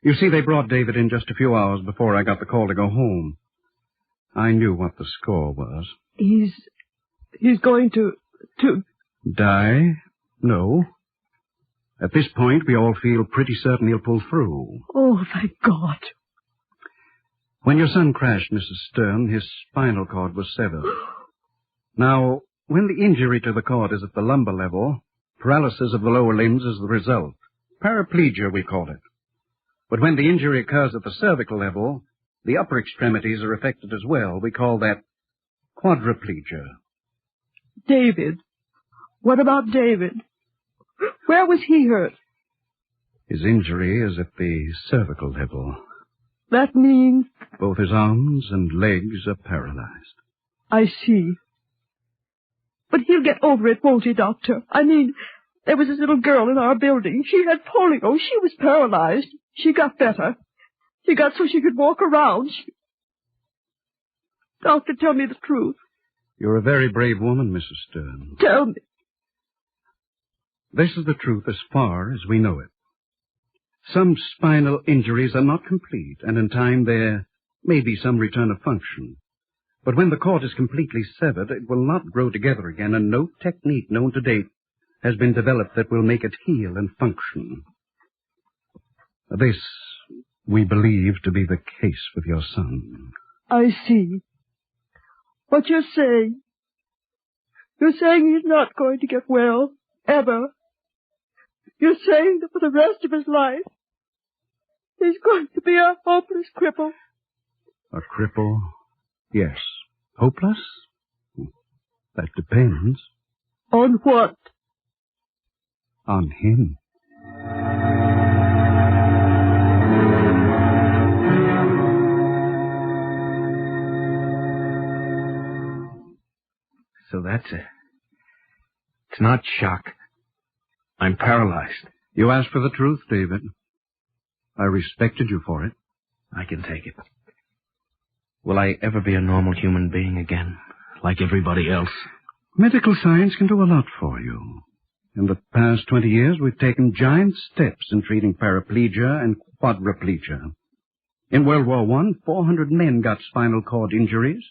You see, they brought David in just a few hours before I got the call to go home. I knew what the score was. He's going to... Die? No. At this point, we all feel pretty certain he'll pull through. Oh, thank God. When your son crashed, Mrs. Stern, his spinal cord was severed. Now, when the injury to the cord is at the lumbar level, paralysis of the lower limbs is the result. Paraplegia, we call it. But when the injury occurs at the cervical level, the upper extremities are affected as well. We call that quadriplegia. David. What about David? Where was he hurt? His injury is at the cervical level. That means... Both his arms and legs are paralyzed. I see. But he'll get over it, won't he, Doctor? I mean, there was this little girl in our building. She had polio. She was paralyzed. She got better. She got so she could walk around. Doctor, tell me the truth. You're a very brave woman, Mrs. Stern. Tell me. This is the truth as far as we know it. Some spinal injuries are not complete, and in time there may be some return of function. But when the cord is completely severed, it will not grow together again, and no technique known to date has been developed that will make it heal and function. This, we believe to be the case with your son. I see. What you're saying he's not going to get well, ever. You're saying that for the rest of his life, he's going to be a hopeless cripple. A cripple? Yes. Hopeless? That depends. On what? On him. So that's It's not shock. I'm paralyzed. You asked for the truth, David. I respected you for it. I can take it. Will I ever be a normal human being again, like everybody else? Medical science can do a lot for you. In the past 20 years, we've taken giant steps in treating paraplegia and quadriplegia. In World War I, 400 men got spinal cord injuries.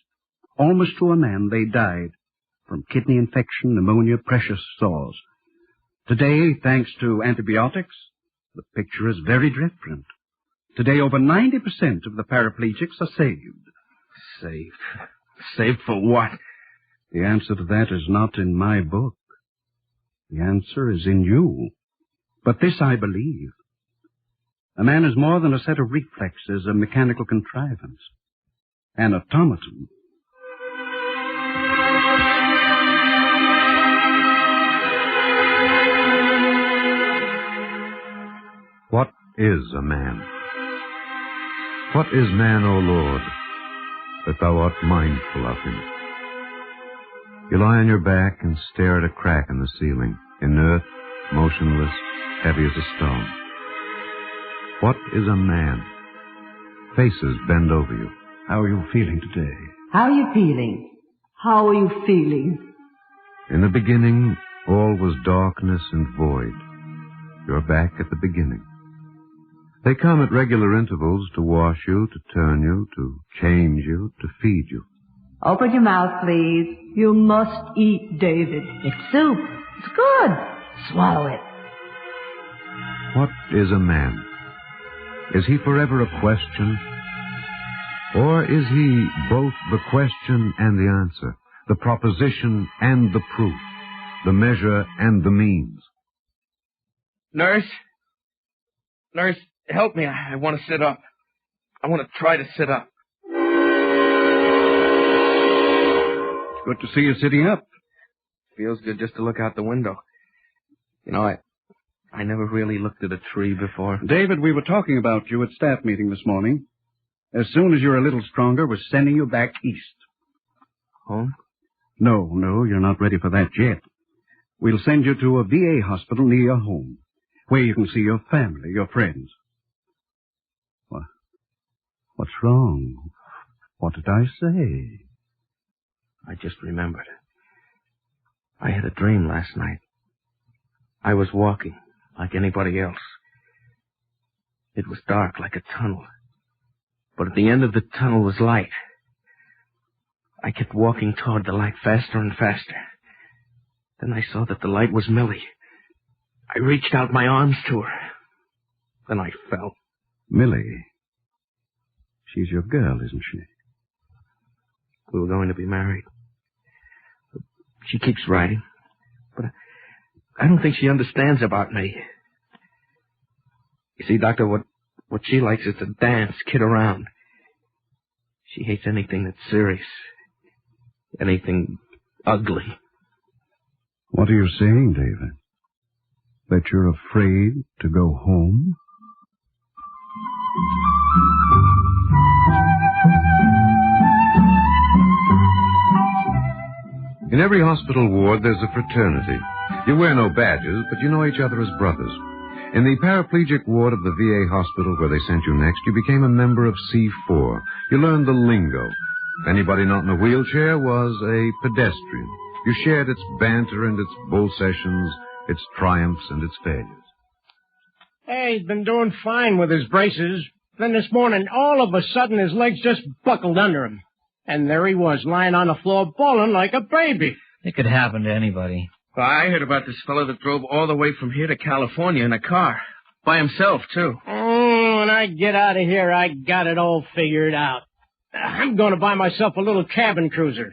Almost to a man, they died from kidney infection, pneumonia, precious sores. Today, thanks to antibiotics, the picture is very different. Today, over 90% of the paraplegics are saved. Saved? Saved for what? The answer to that is not in my book. The answer is in you. But this I believe. A man is more than a set of reflexes, a mechanical contrivance, an automaton. What is a man? What is man, O Lord, that thou art mindful of him? You lie on your back and stare at a crack in the ceiling, inert, motionless, heavy as a stone. What is a man? Faces bend over you. How are you feeling today? How are you feeling? How are you feeling? In the beginning, all was darkness and void. You're back at the beginning. They come at regular intervals to wash you, to turn you, to change you, to feed you. Open your mouth, please. You must eat, David. It's soup. It's good. Swallow it. What is a man? Is he forever a question? Or is he both the question and the answer, the proposition and the proof, the measure and the means? Nurse? Nurse, help me. I want to sit up. I want to try to sit up. It's good to see you sitting up. Feels good just to look out the window. You know, I never really looked at a tree before. David, we were talking about you at staff meeting this morning. As soon as you're a little stronger, we're sending you back east. Home? No, you're not ready for that yet. We'll send you to a VA hospital near your home, where you can see your family, your friends. What's wrong? What did I say? I just remembered. I had a dream last night. I was walking like anybody else. It was dark like a tunnel. But at the end of the tunnel was light. I kept walking toward the light faster and faster. Then I saw that the light was Millie. I reached out my arms to her. Then I fell. Millie. She's your girl, isn't she? We were going to be married. But she keeps writing. But I don't think she understands about me. You see, Doctor, what she likes is to dance, kid around. She hates anything that's serious. Anything ugly. What are you saying, David? That you're afraid to go home? In every hospital ward, there's a fraternity. You wear no badges, but you know each other as brothers. In the paraplegic ward of the VA hospital where they sent you next, you became a member of C4. You learned the lingo. If anybody not in a wheelchair was a pedestrian. You shared its banter and its bull sessions, its triumphs and its failures. Hey, he's been doing fine with his braces. Then this morning, all of a sudden, his legs just buckled under him. And there he was, lying on the floor, bawling like a baby. It could happen to anybody. Well, I heard about this fellow that drove all the way from here to California in a car. By himself, too. Oh, when I get out of here, I got it all figured out. I'm going to buy myself a little cabin cruiser.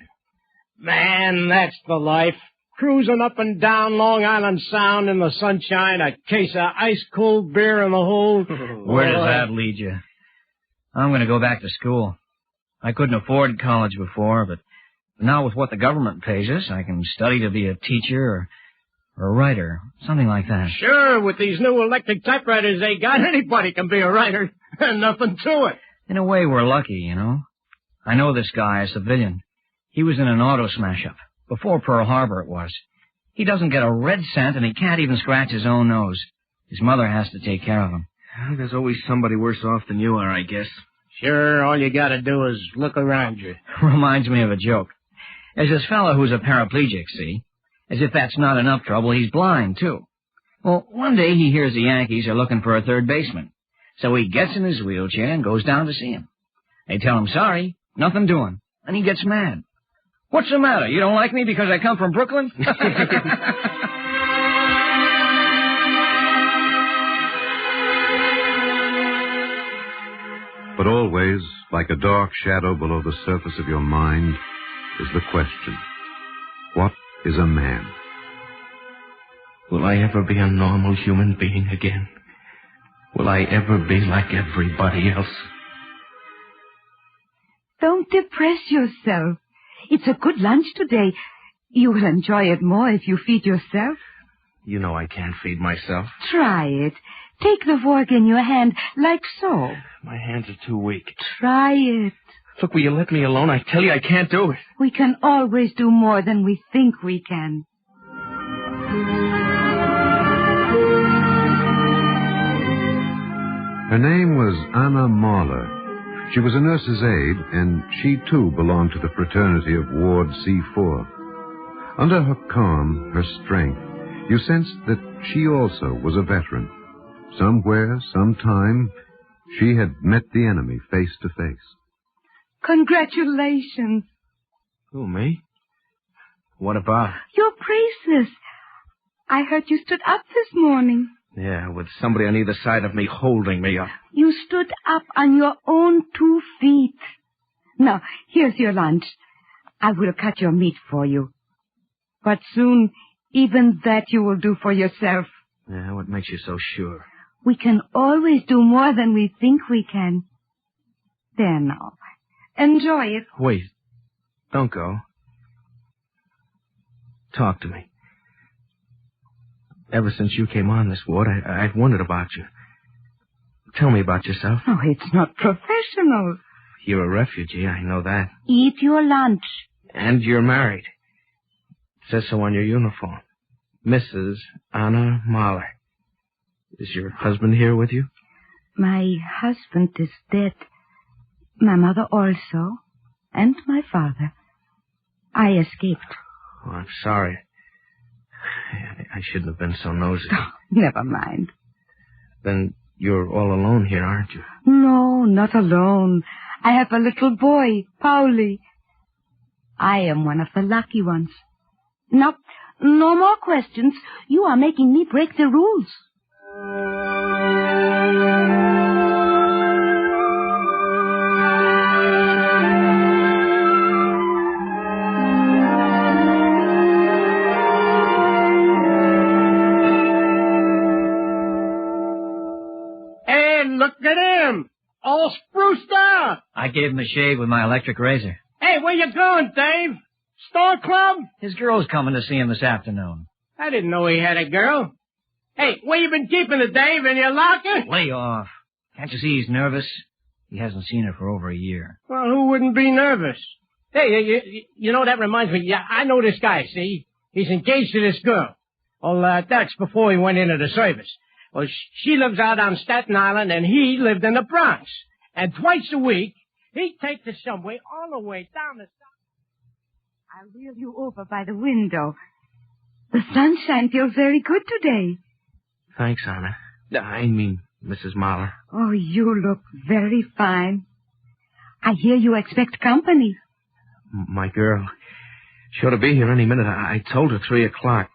Man, that's the life. Cruising up and down Long Island Sound in the sunshine, a case of ice-cold beer in the hold. Where does that lead you? I'm going to go back to school. I couldn't afford college before, but now with what the government pays us, I can study to be a teacher or a writer, something like that. Sure, with these new electric typewriters they got, anybody can be a writer. Nothing to it. In a way, we're lucky, you know. I know this guy, a civilian. He was in an auto smash-up. Before Pearl Harbor it was. He doesn't get a red cent, and he can't even scratch his own nose. His mother has to take care of him. There's always somebody worse off than you are, I guess. Sure, all you gotta do is look around you. Reminds me of a joke. There's this fellow who's a paraplegic, see? As if that's not enough trouble, he's blind, too. Well, one day he hears the Yankees are looking for a third baseman. So he gets in his wheelchair and goes down to see him. They tell him, sorry, nothing doing. And he gets mad. What's the matter? You don't like me because I come from Brooklyn? But always, like a dark shadow below the surface of your mind, is the question, what is a man? Will I ever be a normal human being again? Will I ever be like everybody else? Don't depress yourself. It's a good lunch today. You will enjoy it more if you feed yourself. You know I can't feed myself. Try it. Take the fork in your hand, like so. My hands are too weak. Try it. Look, will you let me alone? I tell you, I can't do it. We can always do more than we think we can. Her name was Anna Mahler. She was a nurse's aide, and she, too, belonged to the fraternity of Ward C4. Under her calm, her strength, you sensed that she also was a veteran. Somewhere, sometime, she had met the enemy face to face. Congratulations. Who, me? What about? Your braces. I heard you stood up this morning. Yeah, with somebody on either side of me holding me up. You stood up on your own 2 feet. Now, here's your lunch. I will cut your meat for you. But soon, even that you will do for yourself. Yeah, what makes you so sure? We can always do more than we think we can. There now. Enjoy it. Wait. Don't go. Talk to me. Ever since you came on this ward, I've wondered about you. Tell me about yourself. Oh, it's not professional. You're a refugee, I know that. Eat your lunch. And you're married. It says so on your uniform. Mrs. Anna Mahler. Is your husband here with you? My husband is dead. My mother also. And my father. I escaped. Oh, I'm sorry. I shouldn't have been so nosy. Oh, never mind. Then you're all alone here, aren't you? No, not alone. I have a little boy, Pauli. I am one of the lucky ones. Now, no more questions. You are making me break the rules. Look at him! All spruced up! I gave him a shave with my electric razor. Hey, where you going, Dave? Store club? His girl's coming to see him this afternoon. I didn't know he had a girl. Hey, where you been keeping it, Dave? In your locker? Lay off. Can't you see he's nervous? He hasn't seen her for over a year. Well, who wouldn't be nervous? Hey, you know, that reminds me. Yeah, I know this guy, see? He's engaged to this girl. Well, that's before he went into the service. Well, she lives out on Staten Island, and he lived in the Bronx. And twice a week, he'd take the subway all the way down the... I'll wheel you over by the window. The sunshine feels very good today. Thanks, Anna. I mean, Mrs. Mahler. Oh, you look very fine. I hear you expect company. My girl. She ought to be here any minute. I told her 3 o'clock.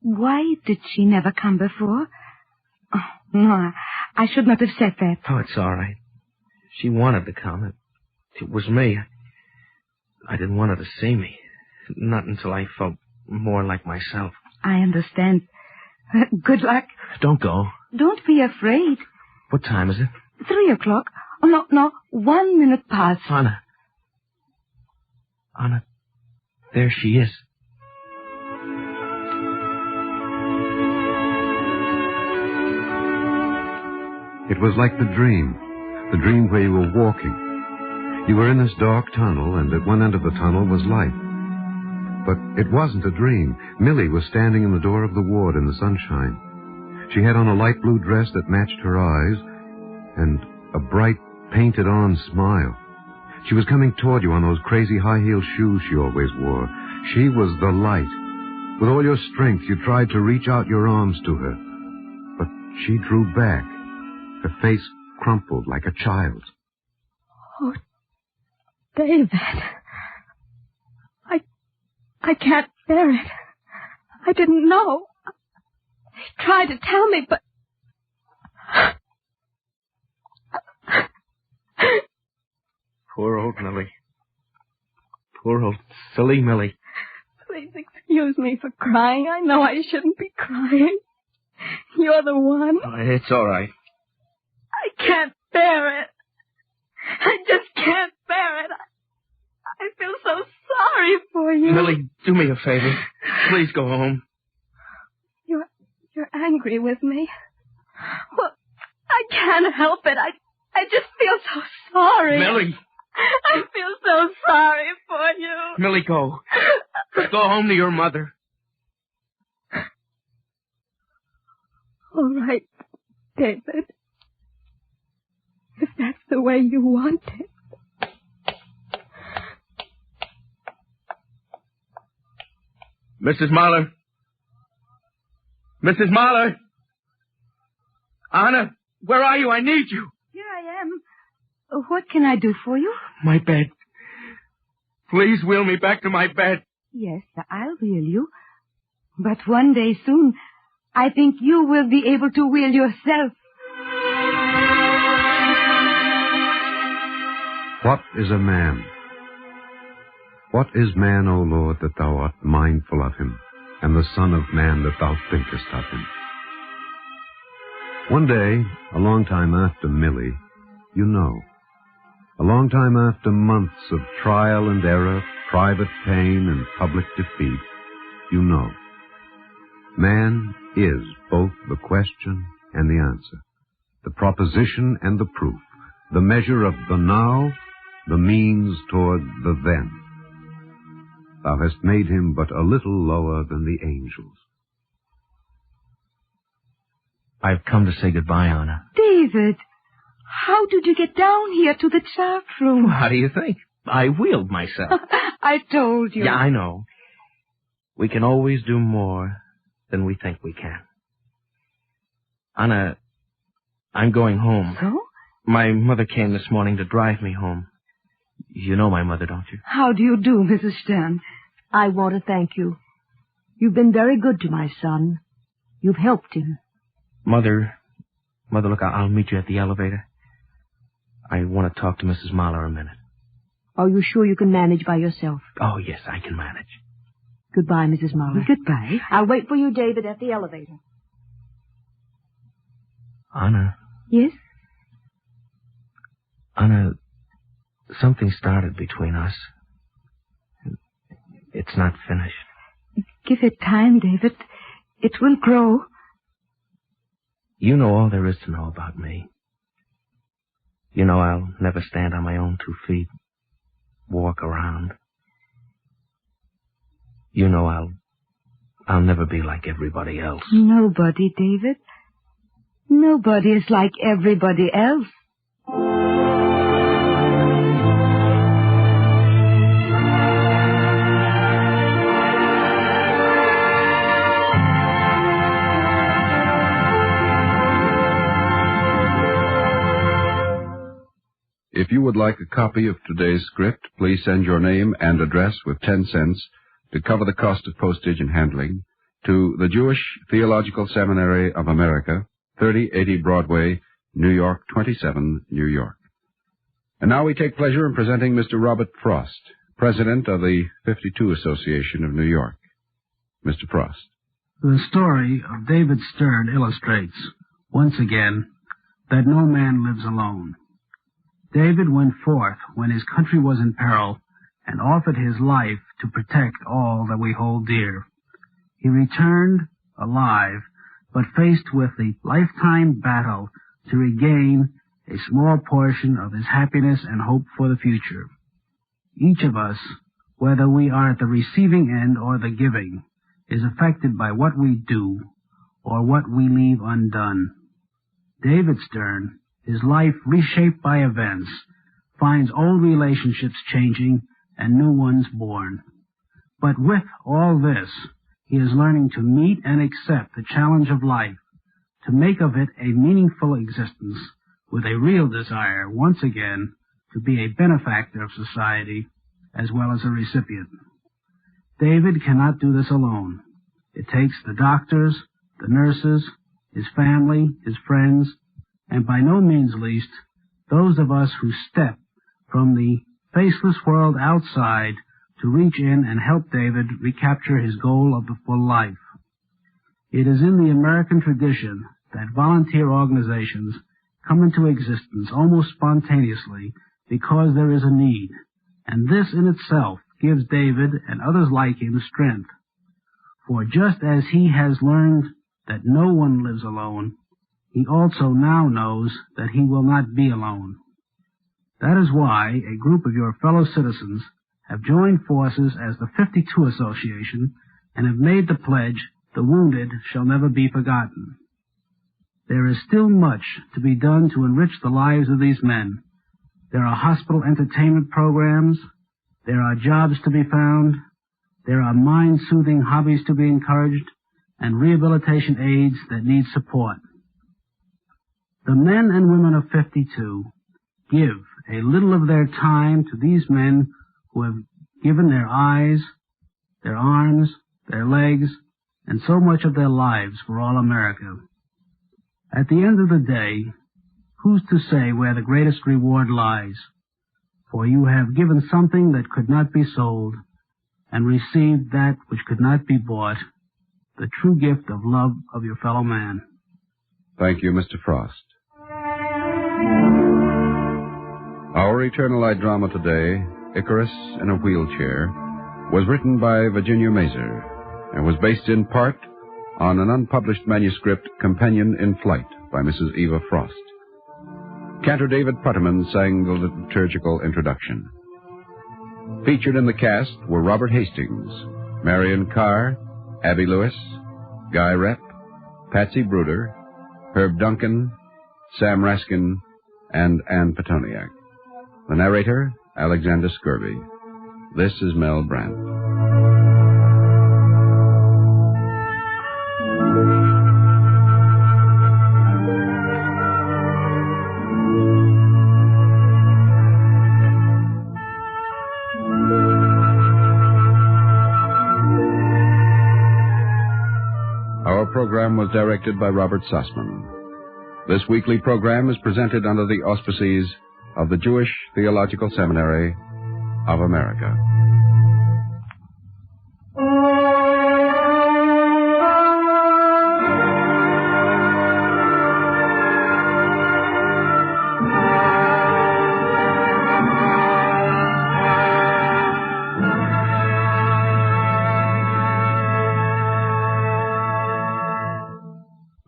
Why did she never come before? Oh, no, I should not have said that. Oh, it's all right. She wanted to come. It was me. I didn't want her to see me. Not until I felt more like myself. I understand. Good luck. Don't go. Don't be afraid. What time is it? 3 o'clock. Oh, no, 1 minute past. Anna, there she is. It was like the dream where you were walking. You were in this dark tunnel, and at one end of the tunnel was light. But it wasn't a dream. Millie was standing in the door of the ward in the sunshine. She had on a light blue dress that matched her eyes and a bright, painted-on smile. She was coming toward you on those crazy high-heel shoes she always wore. She was the light. With all your strength, you tried to reach out your arms to her. But she drew back, her face crumpled like a child's. Oh, David. I can't bear it. I didn't know. He tried to tell me, but... Poor old Millie. Poor old silly Millie. Please excuse me for crying. I know I shouldn't be crying. You're the one. Oh, it's all right. I can't bear it. I just can't bear it. I feel so sorry for you. Millie, do me a favor. Please go home. You're angry with me. Well, I can't help it. I just feel so sorry. Millie. I feel so sorry for you. Millie, go. Go home to your mother. All right, David. If that's the way you want it. Mrs. Mahler. Mrs. Mahler. Anna, where are you? I need you. Here I am. What can I do for you? My bed. Please wheel me back to my bed. Yes, I'll wheel you. But one day soon, I think you will be able to wheel yourself. What is a man? What is man, O Lord, that thou art mindful of him, and the Son of Man that thou thinkest of him? One day, a long time after Millie, you know. A long time after months of trial and error, private pain and public defeat, you know. Man is both the question and the answer, the proposition and the proof, the measure of the now, the means toward the then. Thou hast made him but a little lower than the angels. I've come to say goodbye, Anna. David, how did you get down here to the chart room? How do you think? I wheeled myself. I told you. Yeah, I know. We can always do more than we think we can. Anna, I'm going home. So? My mother came this morning to drive me home. You know my mother, don't you? How do you do, Mrs. Stern? I want to thank you. You've been very good to my son. You've helped him. Mother, look, I'll meet you at the elevator. I want to talk to Mrs. Mahler a minute. Are you sure you can manage by yourself? Oh, yes, I can manage. Goodbye, Mrs. Mahler. Goodbye. I'll wait for you, David, at the elevator. Anna. Yes? Anna, something started between us. It's not finished. Give it time, David. It will grow. You know all there is to know about me. You know I'll never stand on my own 2 feet, walk around. You know I'll never be like everybody else. Nobody, David. Nobody is like everybody else. If you would like a copy of today's script, please send your name and address with 10 cents to cover the cost of postage and handling to the Jewish Theological Seminary of America, 3080 Broadway, New York 27, New York. And now we take pleasure in presenting Mr. Robert Frost, President of the 52 Association of New York. Mr. Frost. The story of David Stern illustrates, once again, that no man lives alone. David went forth when his country was in peril and offered his life to protect all that we hold dear. He returned alive, but faced with the lifetime battle to regain a small portion of his happiness and hope for the future. Each of us whether we are at the receiving end or the giving, is affected by what we do or what we leave undone. David Stern, his life reshaped by events, finds old relationships changing and new ones born. But with all this, he is learning to meet and accept the challenge of life, to make of it a meaningful existence, with a real desire, once again, to be a benefactor of society as well as a recipient. David cannot do this alone. It takes the doctors, the nurses, his family, his friends, and by no means least, those of us who step from the faceless world outside to reach in and help David recapture his goal of the full life. It is in the American tradition that volunteer organizations come into existence almost spontaneously because there is a need, and this in itself gives David and others like him strength. For just as he has learned that no one lives alone, he also now knows that he will not be alone. That is why a group of your fellow citizens have joined forces as the 52 Association and have made the pledge, "The wounded shall never be forgotten." There is still much to be done to enrich the lives of these men. There are hospital entertainment programs, there are jobs to be found, there are mind-soothing hobbies to be encouraged, and rehabilitation aids that need support. The men and women of 52 give a little of their time to these men who have given their eyes, their arms, their legs, and so much of their lives for all America. At the end of the day, who's to say where the greatest reward lies? For you have given something that could not be sold, and received that which could not be bought, the true gift of love of your fellow man. Thank you, Mr. Frost. Our Eternal Light drama today, Icarus in a Wheelchair, was written by Virginia Mazer and was based in part on an unpublished manuscript, Companion in Flight, by Mrs. Eva Frost. Cantor David Putterman sang the liturgical introduction. Featured in the cast were Robert Hastings, Marion Carr, Abby Lewis, Guy Rep, Patsy Bruder, Herb Duncan, Sam Raskin, and Ann Petoniak. The narrator, Alexander Scurvy. This is Mel Brandt. Our program was directed by Robert Sussman. This weekly program is presented under the auspices of the Jewish Theological Seminary of America.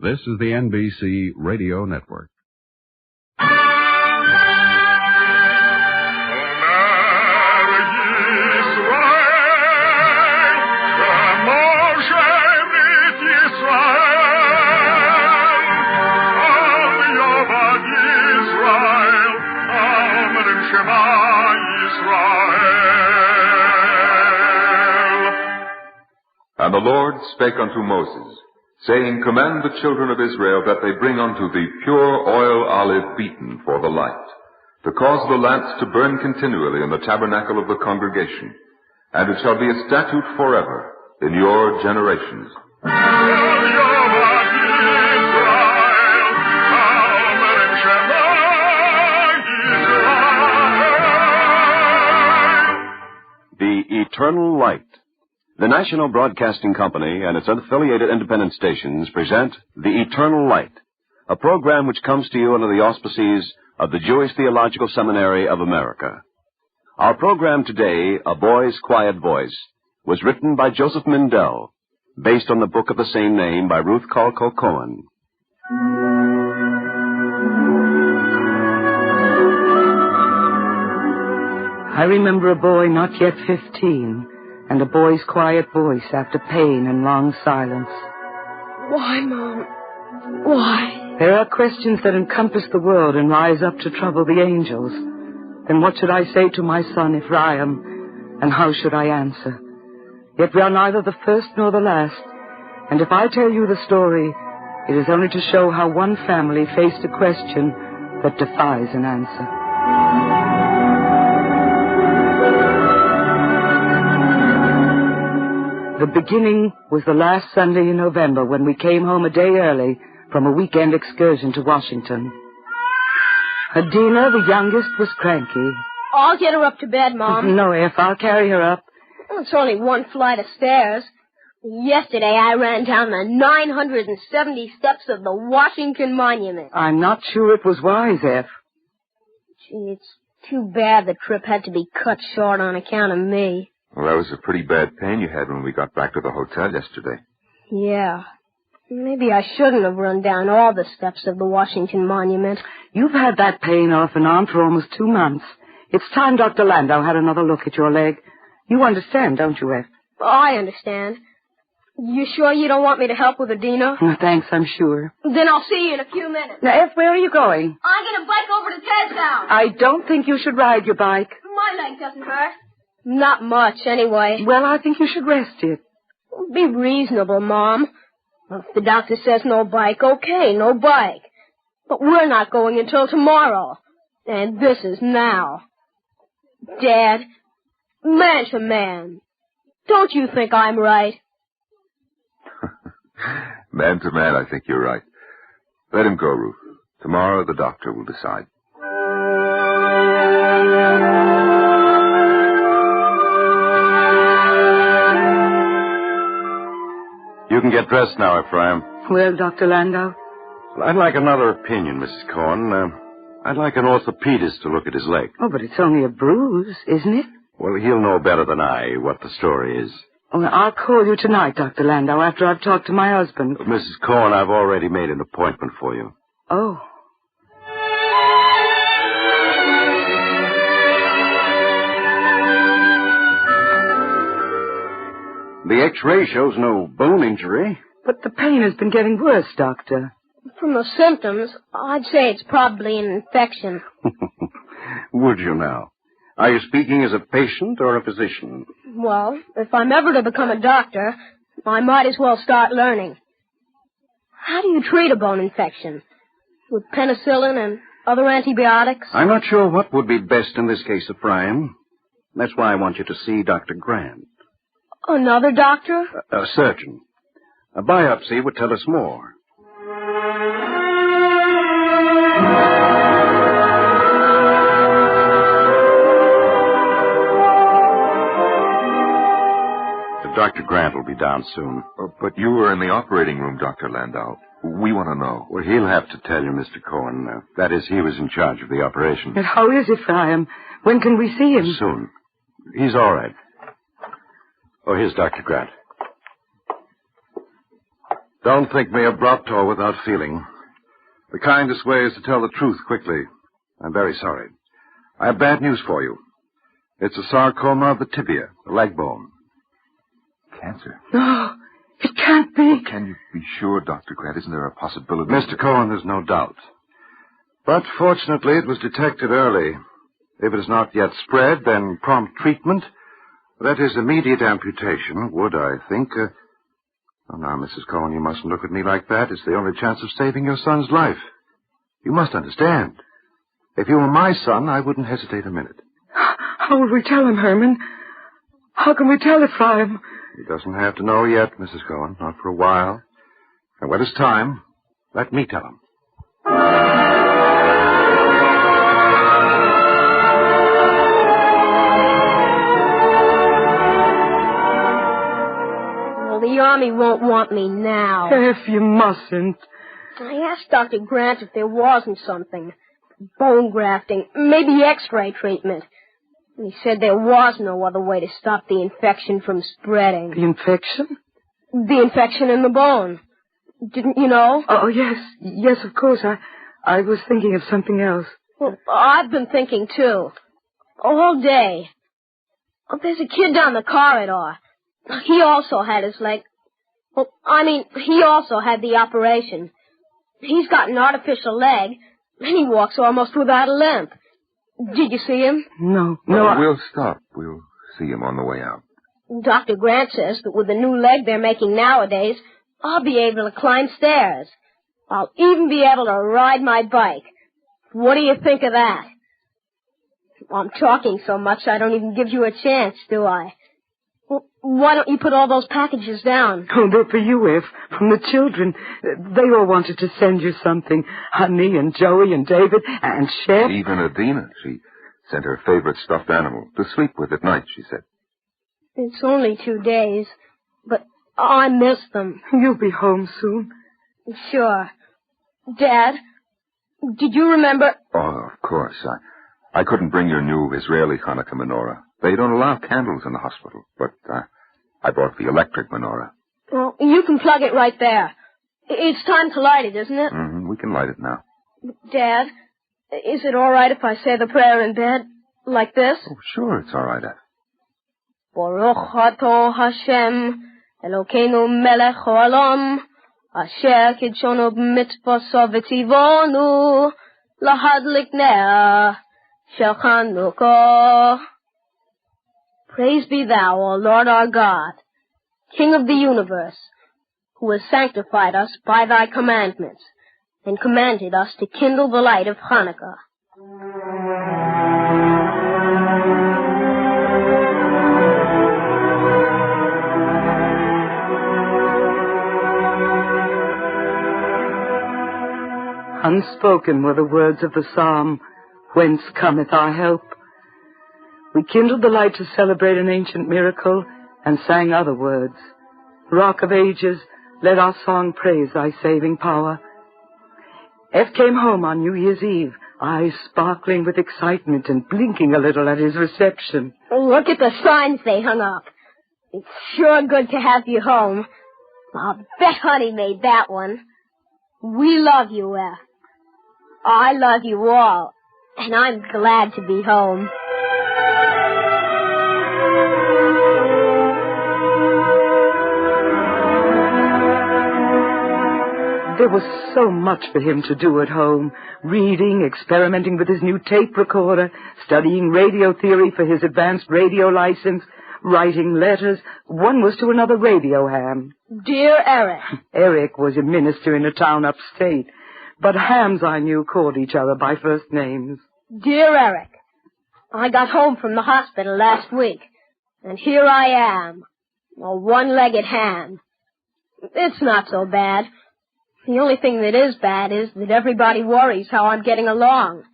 This is the NBC Radio Network. And the Lord spake unto Moses, saying, Command the children of Israel that they bring unto thee pure oil olive beaten for the light, to cause the lamps to burn continually in the tabernacle of the congregation, and it shall be a statute forever in your generations. The Eternal Light. The National Broadcasting Company and its affiliated independent stations present The Eternal Light, a program which comes to you under the auspices of the Jewish Theological Seminary of America. Our program today, A Boy's Quiet Voice, was written by Joseph Mindell, based on the book of the same name by Ruth Colco Cohen. I remember a boy not yet 15, and a boy's quiet voice after pain and long silence. Why, Mom? Why? There are questions that encompass the world and rise up to trouble the angels. Then what should I say to my son Ephraim, and how should I answer? Yet we are neither the first nor the last, and if I tell you the story, it is only to show how one family faced a question that defies an answer. The beginning was the last Sunday in November when we came home a day early from a weekend excursion to Washington. Adina, the youngest, was cranky. I'll get her up to bed, Mom. No, F, I'll carry her up. It's only one flight of stairs. Yesterday I ran down the 970 steps of the Washington Monument. I'm not sure it was wise, F. Gee, it's too bad the trip had to be cut short on account of me. Well, that was a pretty bad pain you had when we got back to the hotel yesterday. Yeah. Maybe I shouldn't have run down all the steps of the Washington Monument. You've had that pain off and on for almost 2 months. It's time Dr. Landau had another look at your leg. You understand, don't you, F? I understand. You sure you don't want me to help with Adina? No, thanks, I'm sure. Then I'll see you in a few minutes. Now, F, where are you going? I'm going to bike over to Ted's house. I don't think you should ride your bike. My leg doesn't hurt. Not much, anyway. Well, I think you should rest it. Be reasonable, Mom. If the doctor says no bike, okay, no bike. But we're not going until tomorrow. And this is now. Dad, man to man, don't you think I'm right? Man to man, I think you're right. Let him go, Ruth. Tomorrow the doctor will decide. You can get dressed now, Ephraim. Well, Dr. Landau? Well, I'd like another opinion, Mrs. Cohen. I'd like an orthopedist to look at his leg. Oh, but it's only a bruise, isn't it? Well, he'll know better than I what the story is. Oh, I'll call you tonight, Dr. Landau, after I've talked to my husband. Mrs. Cohen, I've already made an appointment for you. Oh. The X-ray shows no bone injury. But the pain has been getting worse, Doctor. From the symptoms, I'd say it's probably an infection. Would you now? Are you speaking as a patient or a physician? Well, if I'm ever to become a doctor, I might as well start learning. How do you treat a bone infection? With penicillin and other antibiotics? I'm not sure what would be best in this case, Ephraim. That's why I want you to see Dr. Grant. Another doctor? A surgeon. A biopsy would tell us more. Dr. Grant will be down soon. But you were in the operating room, Dr. Landau. We want to know. Well, he'll have to tell you, Mr. Cohen. That is, he was in charge of the operation. And how is Ephraim? When can we see him? Soon. He's all right. Oh, here's Dr. Grant. Don't think me abrupt or without feeling. The kindest way is to tell the truth quickly. I'm very sorry. I have bad news for you. It's a sarcoma of the tibia, the leg bone. Cancer? No, it can't be. Well, can you be sure, Dr. Grant? Isn't there a possibility? Mr. Cohen, there's no doubt. But fortunately, it was detected early. If it has not yet spread, then prompt treatment. That is immediate amputation would, I think. Oh, now, Mrs. Cohen, you mustn't look at me like that. It's the only chance of saving your son's life. You must understand. If you were my son, I wouldn't hesitate a minute. How will we tell him, Herman? How can we tell Ephraim? He doesn't have to know yet, Mrs. Cohen. Not for a while. And when it's time, let me tell him. Well, the Army won't want me now. If you mustn't. I asked Dr. Grant if there wasn't something. Bone grafting, maybe X-ray treatment. He said there was no other way to stop the infection from spreading. The infection? The infection in the bone. Didn't you know? Oh, yes. Yes, of course. I was thinking of something else. Well, I've been thinking, too. all day. There's a kid down the corridor. He also had his leg. He also had the operation. He's got an artificial leg, and he walks almost without a limp. Did you see him? No. We'll stop. We'll see him on the way out. Dr. Grant says that with the new leg they're making nowadays, I'll be able to climb stairs. I'll even be able to ride my bike. What do you think of that? I'm talking so much I don't even give you a chance, do I? Well, why don't you put all those packages down? Oh, they're for you, F. From the children. They all wanted to send you something. Honey and Joey and David and Chef. Even Adina. She sent her favorite stuffed animal to sleep with at night, she said. It's only 2 days, but I miss them. You'll be home soon. Sure. Dad, did you remember... Oh, of course. I couldn't bring your new Israeli Hanukkah menorah. They don't allow candles in the hospital, but I bought the electric menorah. Well, you can plug it right there. It's time to light it, isn't it? Mm-hmm. We can light it now. Dad, is it all right if I say the prayer in bed like this? Oh, sure, it's all right, Ed. Baruch Ato Hashem, Elokeinu melech haolam, asher kidshonu b'mitzvoso v'tzivonu, lahadlik ner shel Chanukah. Praise be thou, O Lord our God, King of the universe, who has sanctified us by thy commandments, and commanded us to kindle the light of Hanukkah. Unspoken were the words of the psalm, Whence cometh our help? We kindled the light to celebrate an ancient miracle and sang other words. Rock of ages, let our song praise thy saving power. F came home on New Year's Eve, eyes sparkling with excitement and blinking a little at his reception. Look at the signs they hung up. It's sure good to have you home. I'll bet Honey made that one. We love you, F. I love you all, and I'm glad to be home. There was so much for him to do at home. Reading, experimenting with his new tape recorder, studying radio theory for his advanced radio license, writing letters. One was to another radio ham. Dear Eric. Eric was a minister in a town upstate, but hams I knew called each other by first names. Dear Eric, I got home from the hospital last week, and here I am, a one-legged ham. It's not so bad. The only thing that is bad is that everybody worries how I'm getting along.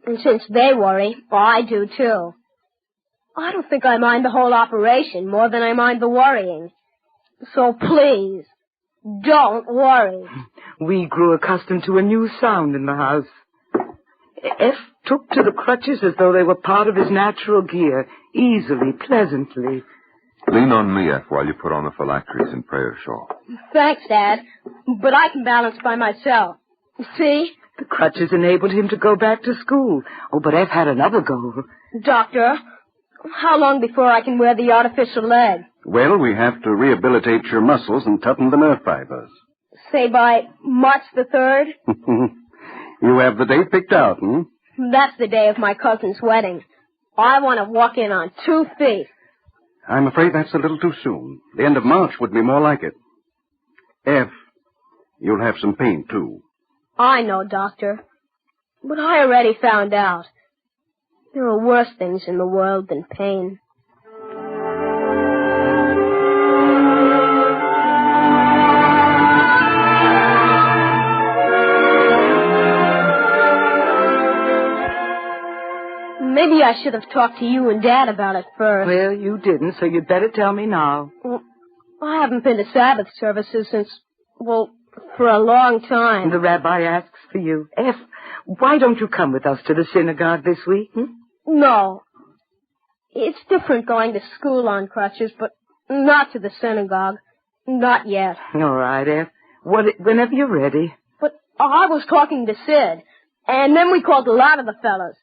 And since they worry, I do too. I don't think I mind the whole operation more than I mind the worrying. So please, don't worry. We grew accustomed to a new sound in the house. F took to the crutches as though they were part of his natural gear, easily, pleasantly. Lean on me, F, while you put on the phylacteries and prayer shawl. Thanks, Dad, but I can balance by myself. See? The crutches enabled him to go back to school. Oh, but F had another goal. Doctor, how long before I can wear the artificial leg? Well, we have to rehabilitate your muscles and toughen the nerve fibers. Say by March the 3rd? You have the date picked out, hmm? That's the day of my cousin's wedding. I want to walk in on 2 feet. I'm afraid that's a little too soon. The end of March would be more like it. F, you'll have some pain, too. I know, Doctor. But I already found out. There are worse things in the world than pain. Maybe I should have talked to you and Dad about it first. Well, you didn't, so you'd better tell me now. Well, I haven't been to Sabbath services since, for a long time. The rabbi asks for you. F, why don't you come with us to the synagogue this week? No. It's different going to school on crutches, but not to the synagogue. Not yet. All right, F. Whenever you're ready. But I was talking to Sid, and then we called a lot of the fellas.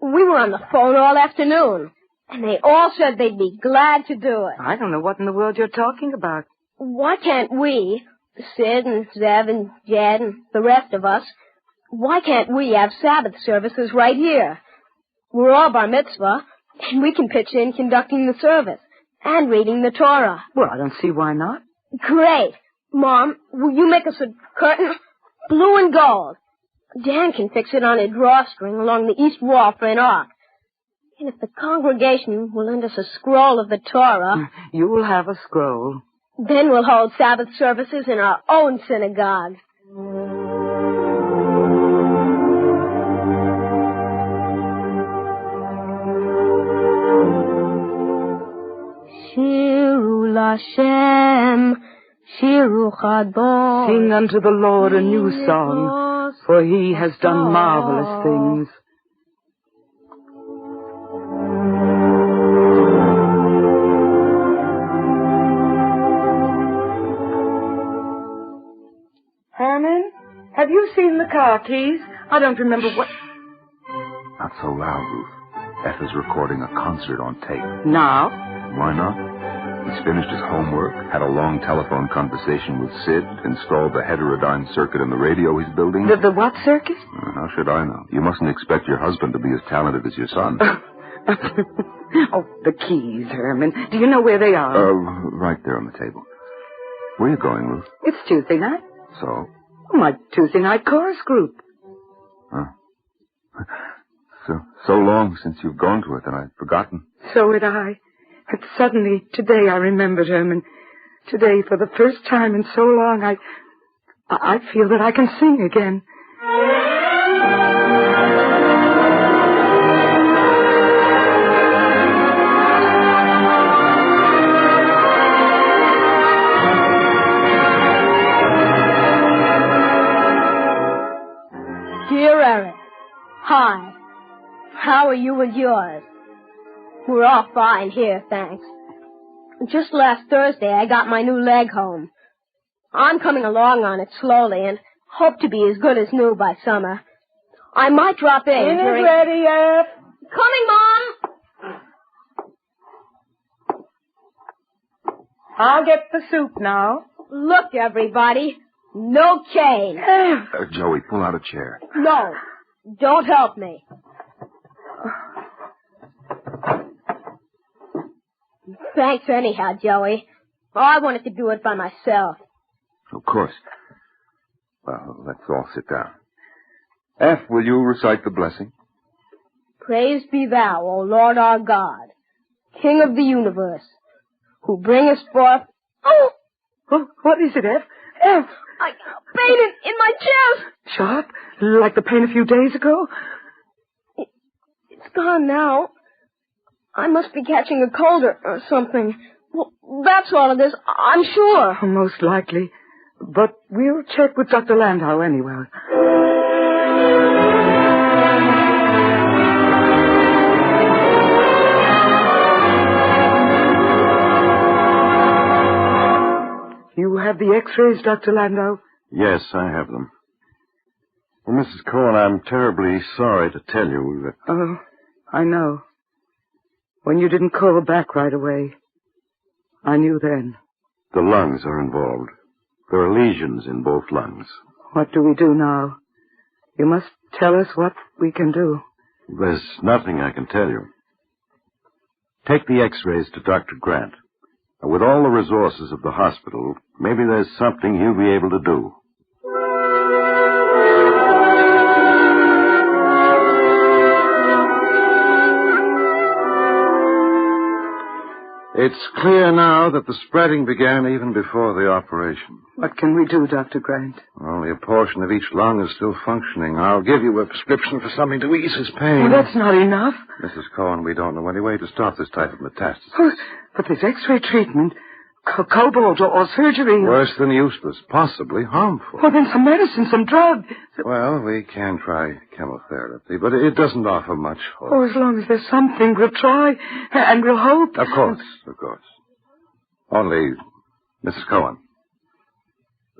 We were on the phone all afternoon, and they all said they'd be glad to do it. I don't know what in the world you're talking about. Why can't we, Sid and Zev and Jed and the rest of us, why can't we have Sabbath services right here? We're all bar mitzvah, and we can pitch in conducting the service and reading the Torah. Well, I don't see why not. Great. Mom, will you make us a curtain? Blue and gold. Dan can fix it on a drawstring along the east wall for an ark. And if the congregation will lend us a scroll of the Torah... You will have a scroll. Then we'll hold Sabbath services in our own synagogue. Shiru Lashem, Shiru Chador. Sing unto the Lord a new song, for he has done marvelous things. Herman, have you seen the car keys? I don't remember what... Not so loud, Ruth. F is recording a concert on tape. Now? Why not? He's finished his homework, had a long telephone conversation with Sid, installed the heterodyne circuit in the radio he's building. The what circuit? How should I know? You mustn't expect your husband to be as talented as your son. Oh, the keys, Herman. Do you know where they are? Right there on the table. Where are you going, Ruth? It's Tuesday night. So? My Tuesday night chorus group. Huh. So long since you've gone to it that I'd forgotten. So had I. And suddenly, today I remembered, Herman. Today, for the first time in so long, I feel that I can sing again. Dear Eric, hi. How are you with yours? We're all fine here, thanks. Just last Thursday, I got my new leg home. I'm coming along on it slowly and hope to be as good as new by summer. I might drop in during... ready, F. Coming, Mom! I'll get the soup now. Look, everybody. No cane. Joey, pull out a chair. No. Don't help me. Thanks anyhow, Joey. I wanted to do it by myself. Of course. Well, let's all sit down. F, will you recite the blessing? Praise be thou, O Lord our God, King of the universe, who bringest forth... Oh! What is it, F? F! I got a pain in my chest! Sharp? Like the pain a few days ago? It's gone now. I must be catching a cold or something. Well, that's all it is, I'm sure. Most likely. But we'll check with Dr. Landau anyway. You have the x-rays, Dr. Landau? Yes, I have them. Well, Mrs. Cohen, I'm terribly sorry to tell you that... Oh, I know. When you didn't call back right away, I knew then. The lungs are involved. There are lesions in both lungs. What do we do now? You must tell us what we can do. There's nothing I can tell you. Take the x-rays to Dr. Grant. With all the resources of the hospital, maybe there's something he'll be able to do. It's clear now that the spreading began even before the operation. What can we do, Dr. Grant? Only a portion of each lung is still functioning. I'll give you a prescription for something to ease his pain. Well, that's not enough. Mrs. Cohen, we don't know any way to stop this type of metastasis. Oh, but there's x-ray treatment, cobalt or surgery. Worse than useless, possibly harmful. Well, then some medicine, some drug. Well, we can try chemotherapy, but it doesn't offer much hope. Oh, as long as there's something, we'll try, and we'll hope. Of course. Only, Mrs. Cohen,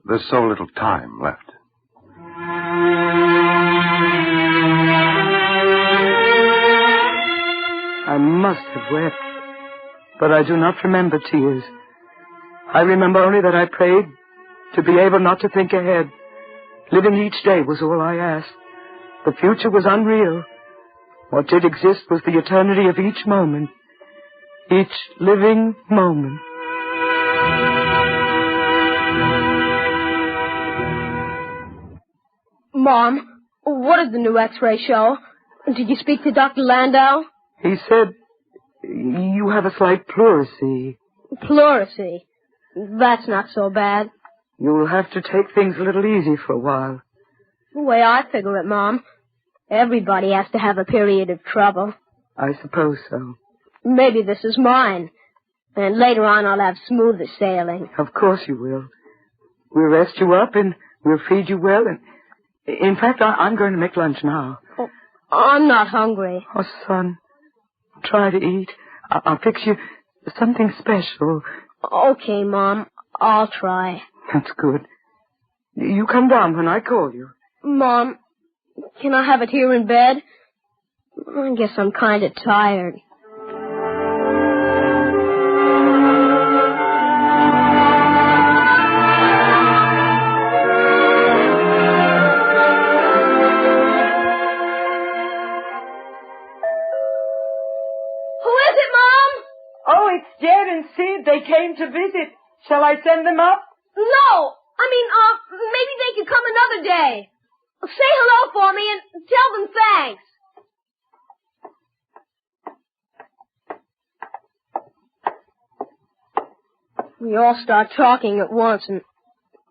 there's so little time left. I must have wept. But I do not remember tears. I remember only that I prayed to be able not to think ahead. Living each day was all I asked. The future was unreal. What did exist was the eternity of each moment. Each living moment. Mom, what does the new X-ray show? Did you speak to Dr. Landau? He said you have a slight pleurisy. Pleurisy? That's not so bad. You'll have to take things a little easy for a while. The way I figure it, Mom, everybody has to have a period of trouble. I suppose so. Maybe this is mine. And later on I'll have smoother sailing. Of course you will. We'll rest you up and we'll feed you well. And in fact, I'm going to make lunch now. Oh, I'm not hungry. Oh, son, try to eat. I'll fix you something special. Okay, Mom. I'll try. That's good. You come down when I call you. Mom, can I have it here in bed? I guess I'm kind of tired. They came to visit. Shall I send them up? No! Maybe they could come another day. Say hello for me and tell them thanks. We all start talking at once, and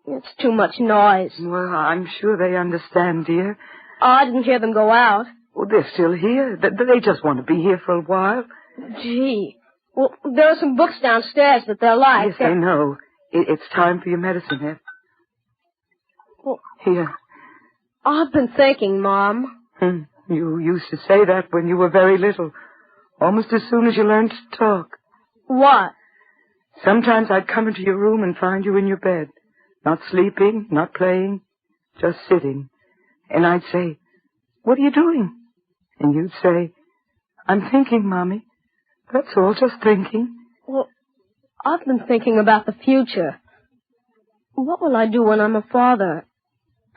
it's too much noise. Well, I'm sure they understand, dear. I didn't hear them go out. Well, they're still here. They just want to be here for a while. Gee. Well, there are some books downstairs that they'll like. Yes, I know. It's time for your medicine, Ed. Well, here. I've been thinking, Mom. You used to say that when you were very little. Almost as soon as you learned to talk. What? Sometimes I'd come into your room and find you in your bed. Not sleeping, not playing, just sitting. And I'd say, "What are you doing?" And you'd say, "I'm thinking, Mommy. That's all, just thinking." Well, I've been thinking about the future. What will I do when I'm a father?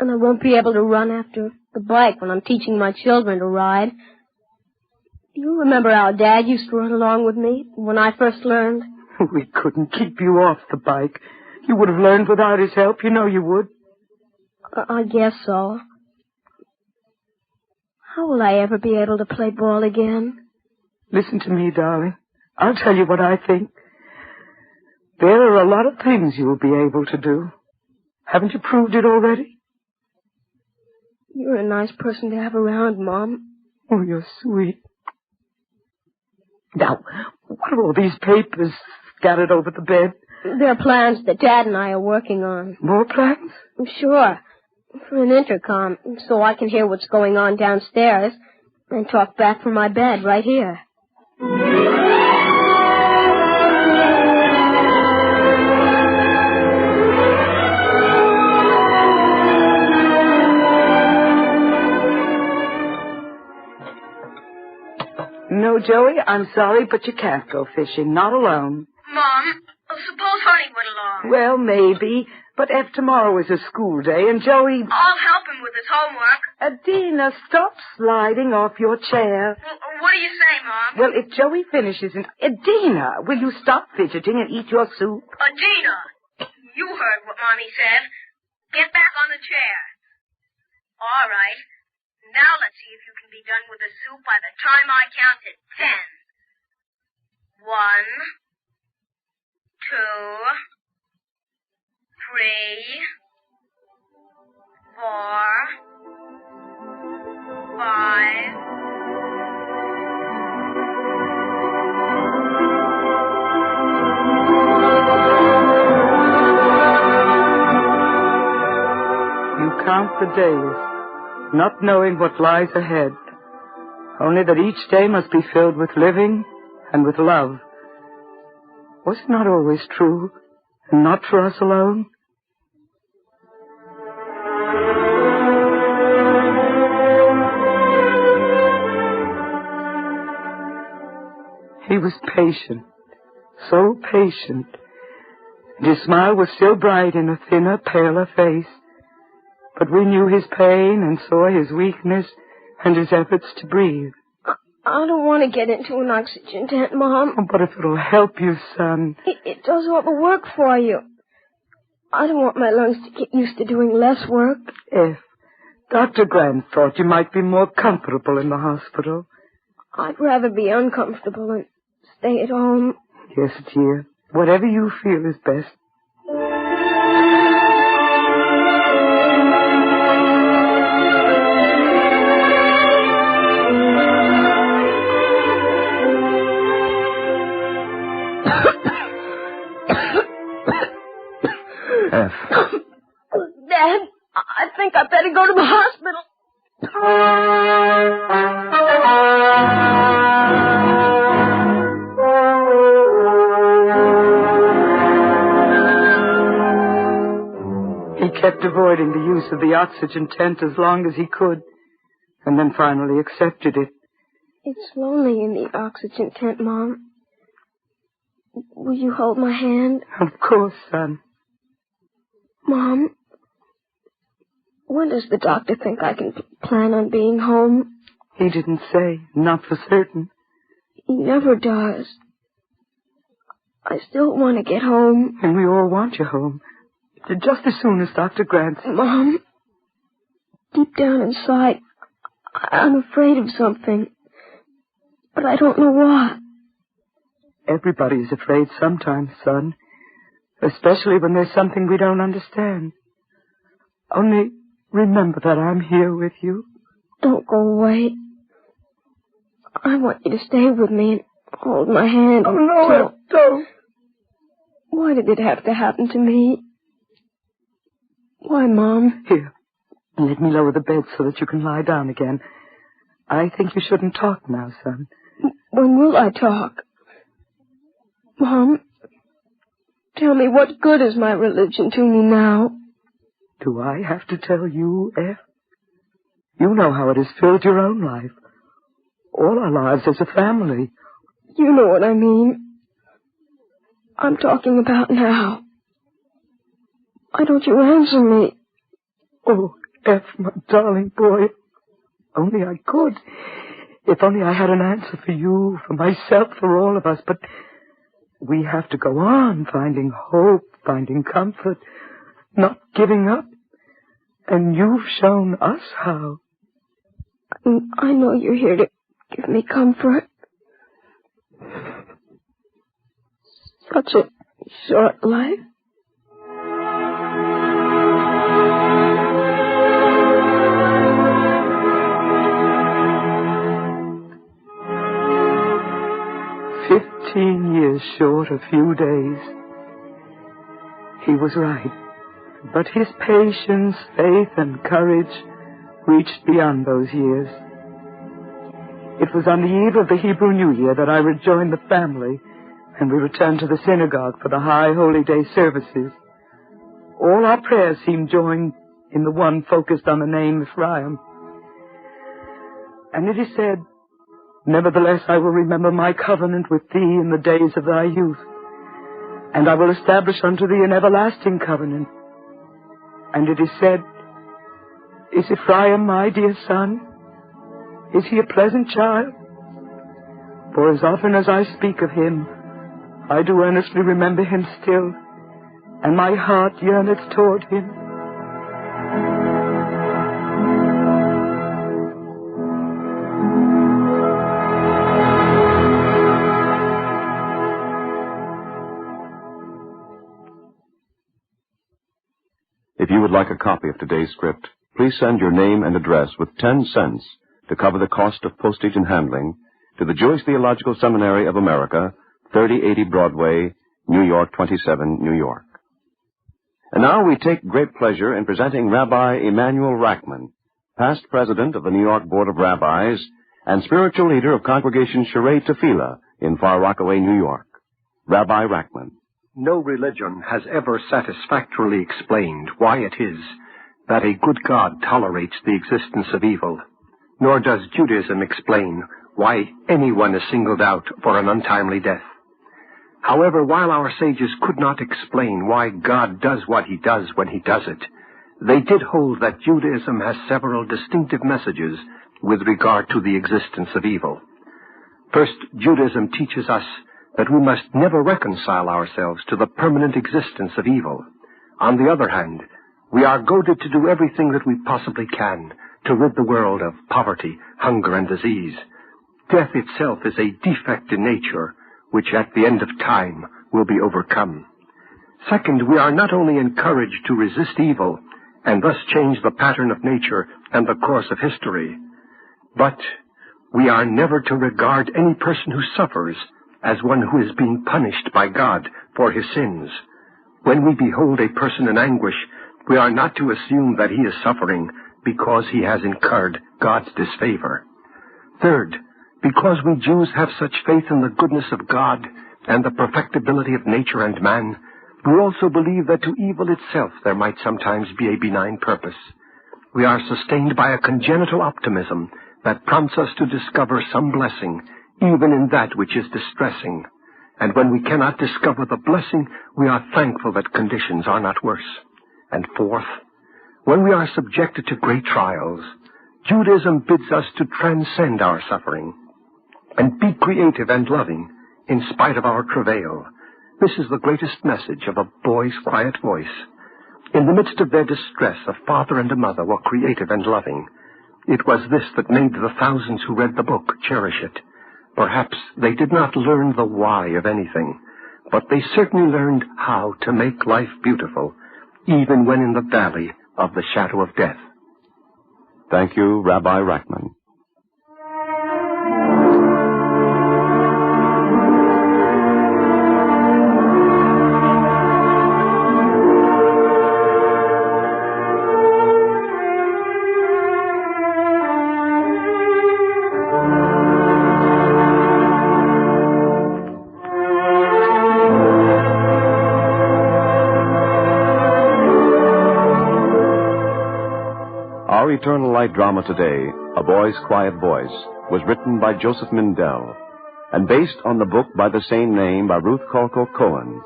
And I won't be able to run after the bike when I'm teaching my children to ride. Do you remember how Dad used to run along with me when I first learned? We couldn't keep you off the bike. You would have learned without his help. You know you would. I guess so. How will I ever be able to play ball again? Listen to me, darling. I'll tell you what I think. There are a lot of things you will be able to do. Haven't you proved it already? You're a nice person to have around, Mom. Oh, you're sweet. Now, what are all these papers scattered over the bed? They're plans that Dad and I are working on. More plans? Sure. For an intercom, so I can hear what's going on downstairs and talk back from my bed right here. No, Joey, I'm sorry, but you can't go fishing. Not alone. Mom, suppose Honey went along. Well, maybe. But if tomorrow is a school day and Joey... I'll help him with his homework. Adina, stop sliding off your chair. What do you say, Mom? Well, if Joey finishes and... Adina, will you stop fidgeting and eat your soup? Adina, you heard what Mommy said. Get back on the chair. All right. Now let's see if you can be done with the soup by the time I count to 10. 1, 2, 3, 4, 5. You count the days, not knowing what lies ahead, only that each day must be filled with living and with love. Was it not always true, and not for us alone? He was patient, so patient. And his smile was still bright in a thinner, paler face. But we knew his pain and saw his weakness and his efforts to breathe. I don't want to get into an oxygen tent, Mom. Oh, but if it'll help you, son. It does all the work for you. I don't want my lungs to get used to doing less work. If Dr. Grant thought you might be more comfortable in the hospital. I'd rather be uncomfortable and stay at home. Yes, dear. Whatever you feel is best. F. Dad, I think I better go to the hospital. He kept avoiding the use of the oxygen tent as long as he could, and then finally accepted it. It's lonely in the oxygen tent, Mom. Will you hold my hand? Of course, son. Mom, when does the doctor think I can plan on being home? He didn't say, not for certain. He never does. I still want to get home. And we all want you home. Just as soon as Dr. Grant... Mom, deep down inside, I'm afraid of something. But I don't know what. Everybody's afraid sometimes, son. Especially when there's something we don't understand. Only remember that I'm here with you. Don't go away. I want you to stay with me and hold my hand. Oh, no, don't. Why did it have to happen to me? Why, Mom? Here, let me lower the bed so that you can lie down again. I think you shouldn't talk now, son. When will I talk? Mom, tell me, what good is my religion to me now? Do I have to tell you, F? You know how it has filled your own life. All our lives as a family. You know what I mean. I'm talking about now. Why don't you answer me? Oh, F, my darling boy. Only I could. If only I had an answer for you, for myself, for all of us. But we have to go on, finding hope, finding comfort, not giving up. And you've shown us how. I know you're here to give me comfort. Such a short life. Years short a few days. He was right, but his patience, faith, and courage reached beyond those years. It was on the eve of the Hebrew New Year that I rejoined the family, and we returned to the synagogue for the High Holy Day services. All our prayers seemed joined in the one focused on the name Ephraim. And it is said, "Nevertheless, I will remember my covenant with thee in the days of thy youth, and I will establish unto thee an everlasting covenant." And it is said, "Is Ephraim my dear son? Is he a pleasant child? For as often as I speak of him, I do earnestly remember him still, and my heart yearneth toward him." If you would like a copy of today's script, please send your name and address with 10 cents to cover the cost of postage and handling to the Jewish Theological Seminary of America, 3080 Broadway, New York 27, New York. And now we take great pleasure in presenting Rabbi Emanuel Rackman, past president of the New York Board of Rabbis and spiritual leader of Congregation Sherei Tefillah in Far Rockaway, New York. Rabbi Rackman. No religion has ever satisfactorily explained why it is that a good God tolerates the existence of evil, nor does Judaism explain why anyone is singled out for an untimely death. However, while our sages could not explain why God does what he does when he does it, they did hold that Judaism has several distinctive messages with regard to the existence of evil. First, Judaism teaches us that we must never reconcile ourselves to the permanent existence of evil. On the other hand, we are goaded to do everything that we possibly can to rid the world of poverty, hunger, and disease. Death itself is a defect in nature, which at the end of time will be overcome. Second, we are not only encouraged to resist evil and thus change the pattern of nature and the course of history, but we are never to regard any person who suffers as one who is being punished by God for his sins. When we behold a person in anguish, we are not to assume that he is suffering because he has incurred God's disfavor. Third, because we Jews have such faith in the goodness of God and the perfectibility of nature and man, we also believe that to evil itself there might sometimes be a benign purpose. We are sustained by a congenital optimism that prompts us to discover some blessing, even in that which is distressing. And when we cannot discover the blessing, we are thankful that conditions are not worse. And fourth, when we are subjected to great trials, Judaism bids us to transcend our suffering and be creative and loving in spite of our travail. This is the greatest message of a boy's quiet voice. In the midst of their distress, a father and a mother were creative and loving. It was this that made the thousands who read the book cherish it. Perhaps they did not learn the why of anything, but they certainly learned how to make life beautiful, even when in the valley of the shadow of death. Thank you, Rabbi Rackman. Our Eternal Light drama today, A Boy's Quiet Voice, was written by Joseph Mindell and based on the book by the same name by Ruth Colco Cohen,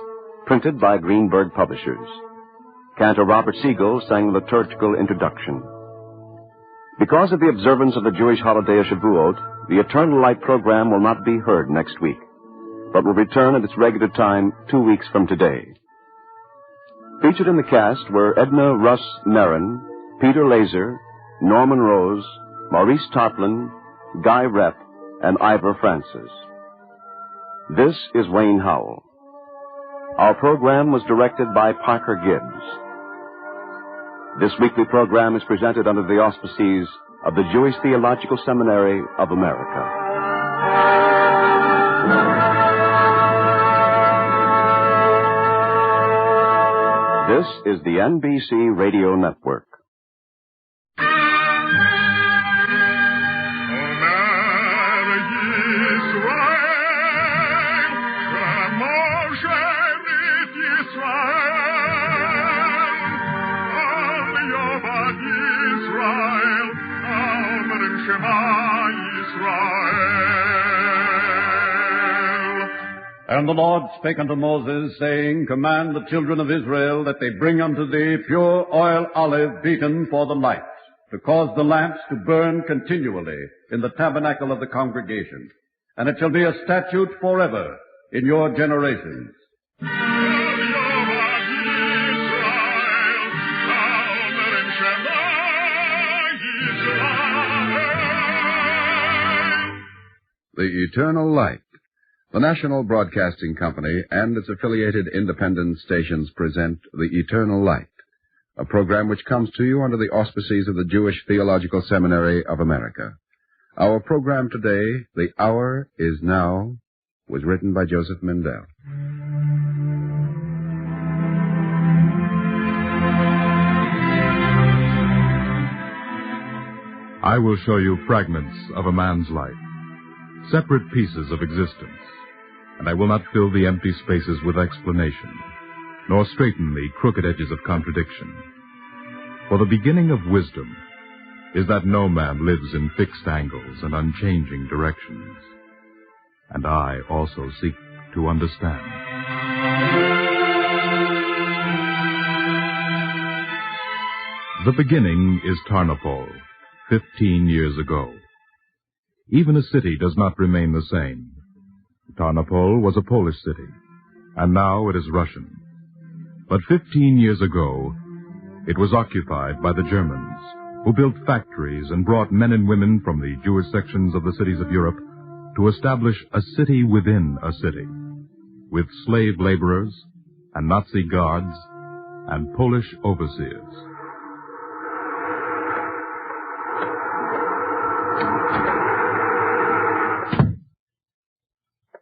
printed by Greenberg Publishers. Cantor Robert Siegel sang the liturgical introduction. Because of the observance of the Jewish holiday of Shavuot, the Eternal Light program will not be heard next week, but will return at its regular time 2 weeks from today. Featured in the cast were Edna Russ Merrin, Peter Laser, Norman Rose, Maurice Totlin, Guy Rep, and Ivor Francis. This is Wayne Howell. Our program was directed by Parker Gibbs. This weekly program is presented under the auspices of the Jewish Theological Seminary of America. This is the NBC Radio Network. And the Lord spake unto Moses, saying, Command the children of Israel that they bring unto thee pure oil olive beaten for the light, to cause the lamps to burn continually in the tabernacle of the congregation. And it shall be a statute forever in your generations. The Eternal Light. The National Broadcasting Company and its affiliated independent stations present The Eternal Light, a program which comes to you under the auspices of the Jewish Theological Seminary of America. Our program today, The Hour Is Now, was written by Joseph Mindell. I will show you fragments of a man's life, separate pieces of existence, and I will not fill the empty spaces with explanation, nor straighten the crooked edges of contradiction. For the beginning of wisdom, is that no man lives in fixed angles and unchanging directions. And I also seek to understand. The beginning is Tarnopol, 15 years ago. Even a city does not remain the same. Tarnopol was a Polish city, and now it is Russian. But 15 years ago, it was occupied by the Germans, who built factories and brought men and women from the Jewish sections of the cities of Europe to establish a city within a city, with slave laborers and Nazi guards and Polish overseers.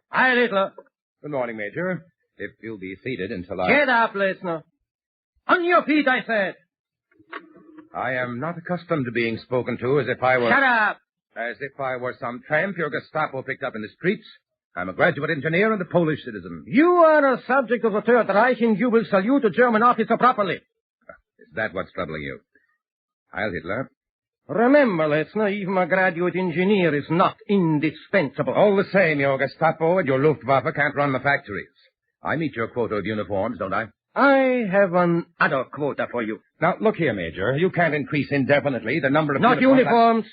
Hi, Littler. Good morning, Major. If you'll be seated until I... Get up, listener. On your feet, I said. I am not accustomed to being spoken to as if I were... Shut up! As if I were some tramp your Gestapo picked up in the streets. I'm a graduate engineer and a Polish citizen. You are a subject of the Third Reich, and you will salute a German officer properly. Is that what's troubling you? Heil Hitler. Remember, listener, even a graduate engineer is not indispensable. All the same, your Gestapo and your Luftwaffe can't run the factories. I meet your quota of uniforms, don't I? I have another quota for you. Now, look here, Major. You can't increase indefinitely the number of Not uniforms.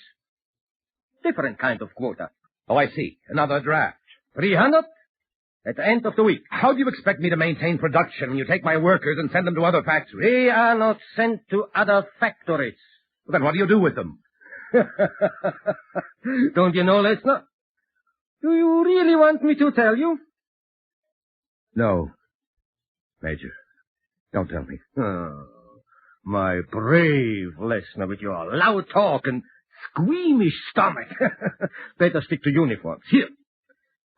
Different kind of quota. Oh, I see. Another draft. 300 at the end of the week. How do you expect me to maintain production when you take my workers and send them to other factories? They are not sent to other factories. Well, then what do you do with them? Don't you know, listener? Do you really want me to tell you? No. Major, don't tell me. Oh, my brave listener with your loud talk and squeamish stomach. Better stick to uniforms. Here.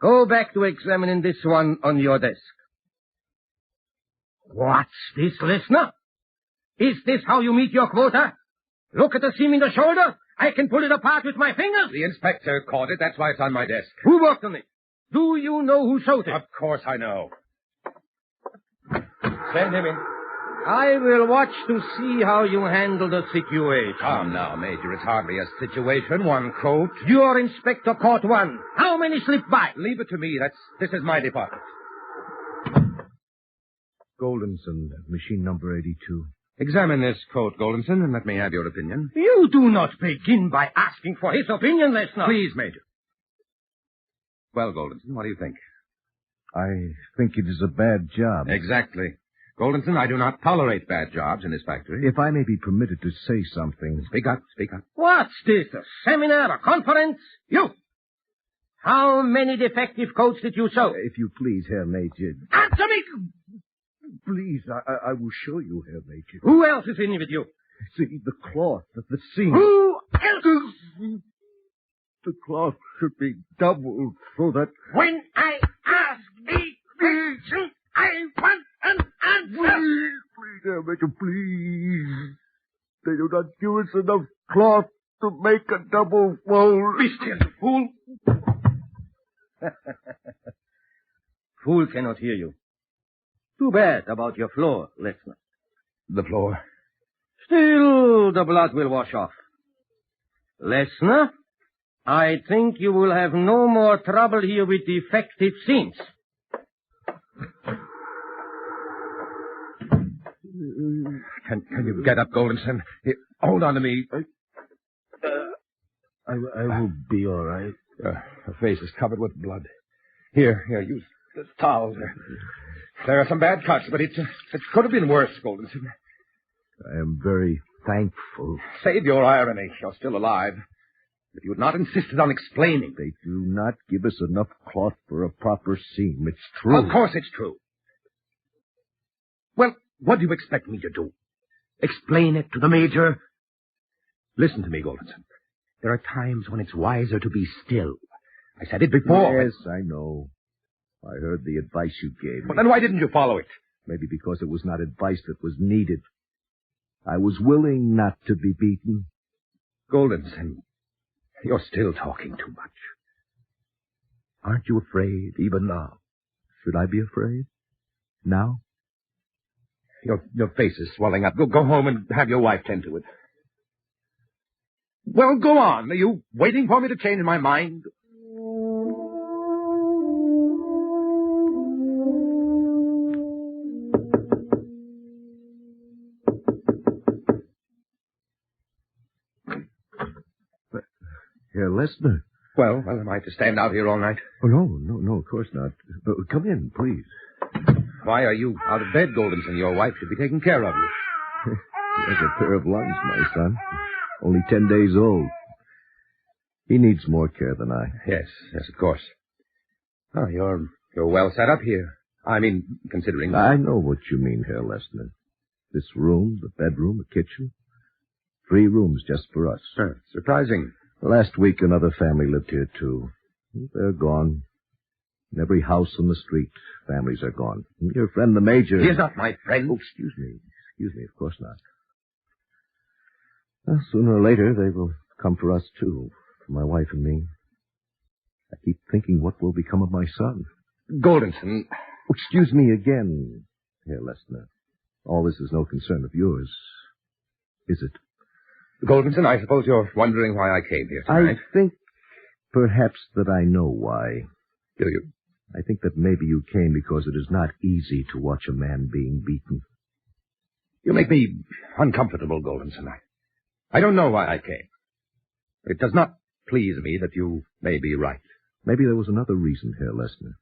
Go back to examining this one on your desk. What's this, listener? Is this how you meet your quota? Look at the seam in the shoulder. I can pull it apart with my fingers. The inspector caught it. That's why it's on my desk. Who worked on it? Do you know who sewed it? Of course I know. Send him in. I will watch to see how you handle the situation. Come now, Major. It's hardly a situation. One coat. Your inspector caught one. How many slipped by? Leave it to me. This is my department. Goldenson, machine number 82. Examine this coat, Goldenson, and let me have your opinion. You do not begin by asking for his opinion, listener. Please, Major. Well, Goldenson, what do you think? I think it is a bad job. Exactly. Goldenson, I do not tolerate bad jobs in this factory. If I may be permitted to say something. Speak up, speak up. What's this, a seminar, a conference? You! How many defective coats did you sew? If you please, Herr Major. Answer me! Please, I will show you, Herr Major. Who else is in with you? See, the cloth, the seam. Who else? The cloth should be doubled so that... When I ask the question, I want an answer. Please, Herr Major, please. They do not give us enough cloth to make a double fold. Be still, fool. Fool cannot hear you. Too bad about your floor, listener. The floor? Still, the blood will wash off. Listener, I think you will have no more trouble here with defective seams. Can you get up, Goldenson? Here, hold on to me. I will be all right. Her face is covered with blood. Here, use this towel. There are some bad cuts, but it could have been worse, Goldenson. I am very thankful. Save your irony. You're still alive. If you had not insisted on explaining. They do not give us enough cloth for a proper seam. It's true. Of course it's true. Well, what do you expect me to do? Explain it to the Major? Listen to me, Goldenson. There are times when it's wiser to be still. I said it before. Yes, I know. I heard the advice you gave me. Well, then why didn't you follow it? Maybe because it was not advice that was needed. I was willing not to be beaten. Goldenson, you're still talking too much. Aren't you afraid, even now? Should I be afraid? Now? Your face is swelling up. Go home and have your wife tend to it. Well, go on. Are you waiting for me to change my mind? Herr Lessner. Well, am I to stand out here all night? Oh, no, of course not. Come in, please. Why are you out of bed, Goldenson? Your wife should be taking care of you. He has a pair of lungs, my son. Only 10 days old. He needs more care than I. Yes, of course. Oh, you're well set up here. I mean, considering... I know what you mean, Herr Lessner. This room, the bedroom, the kitchen. 3 rooms just for us. Surprising. Last week, another family lived here, too. They're gone. In every house on the street, families are gone. Your friend, the Major... He is not my friend. Oh, excuse me, of course not. Well, sooner or later, they will come for us, too. For my wife and me. I keep thinking what will become of my son. Goldenson... Oh, excuse me again, Herr Lessner. All this is no concern of yours, is it? Goldenson, I suppose you're wondering why I came here tonight. I think perhaps that I know why. Do you? I think that maybe you came because it is not easy to watch a man being beaten. You make me uncomfortable, Goldenson. I don't know why I came. It does not please me that you may be right. Maybe there was another reason, Herr Lessner.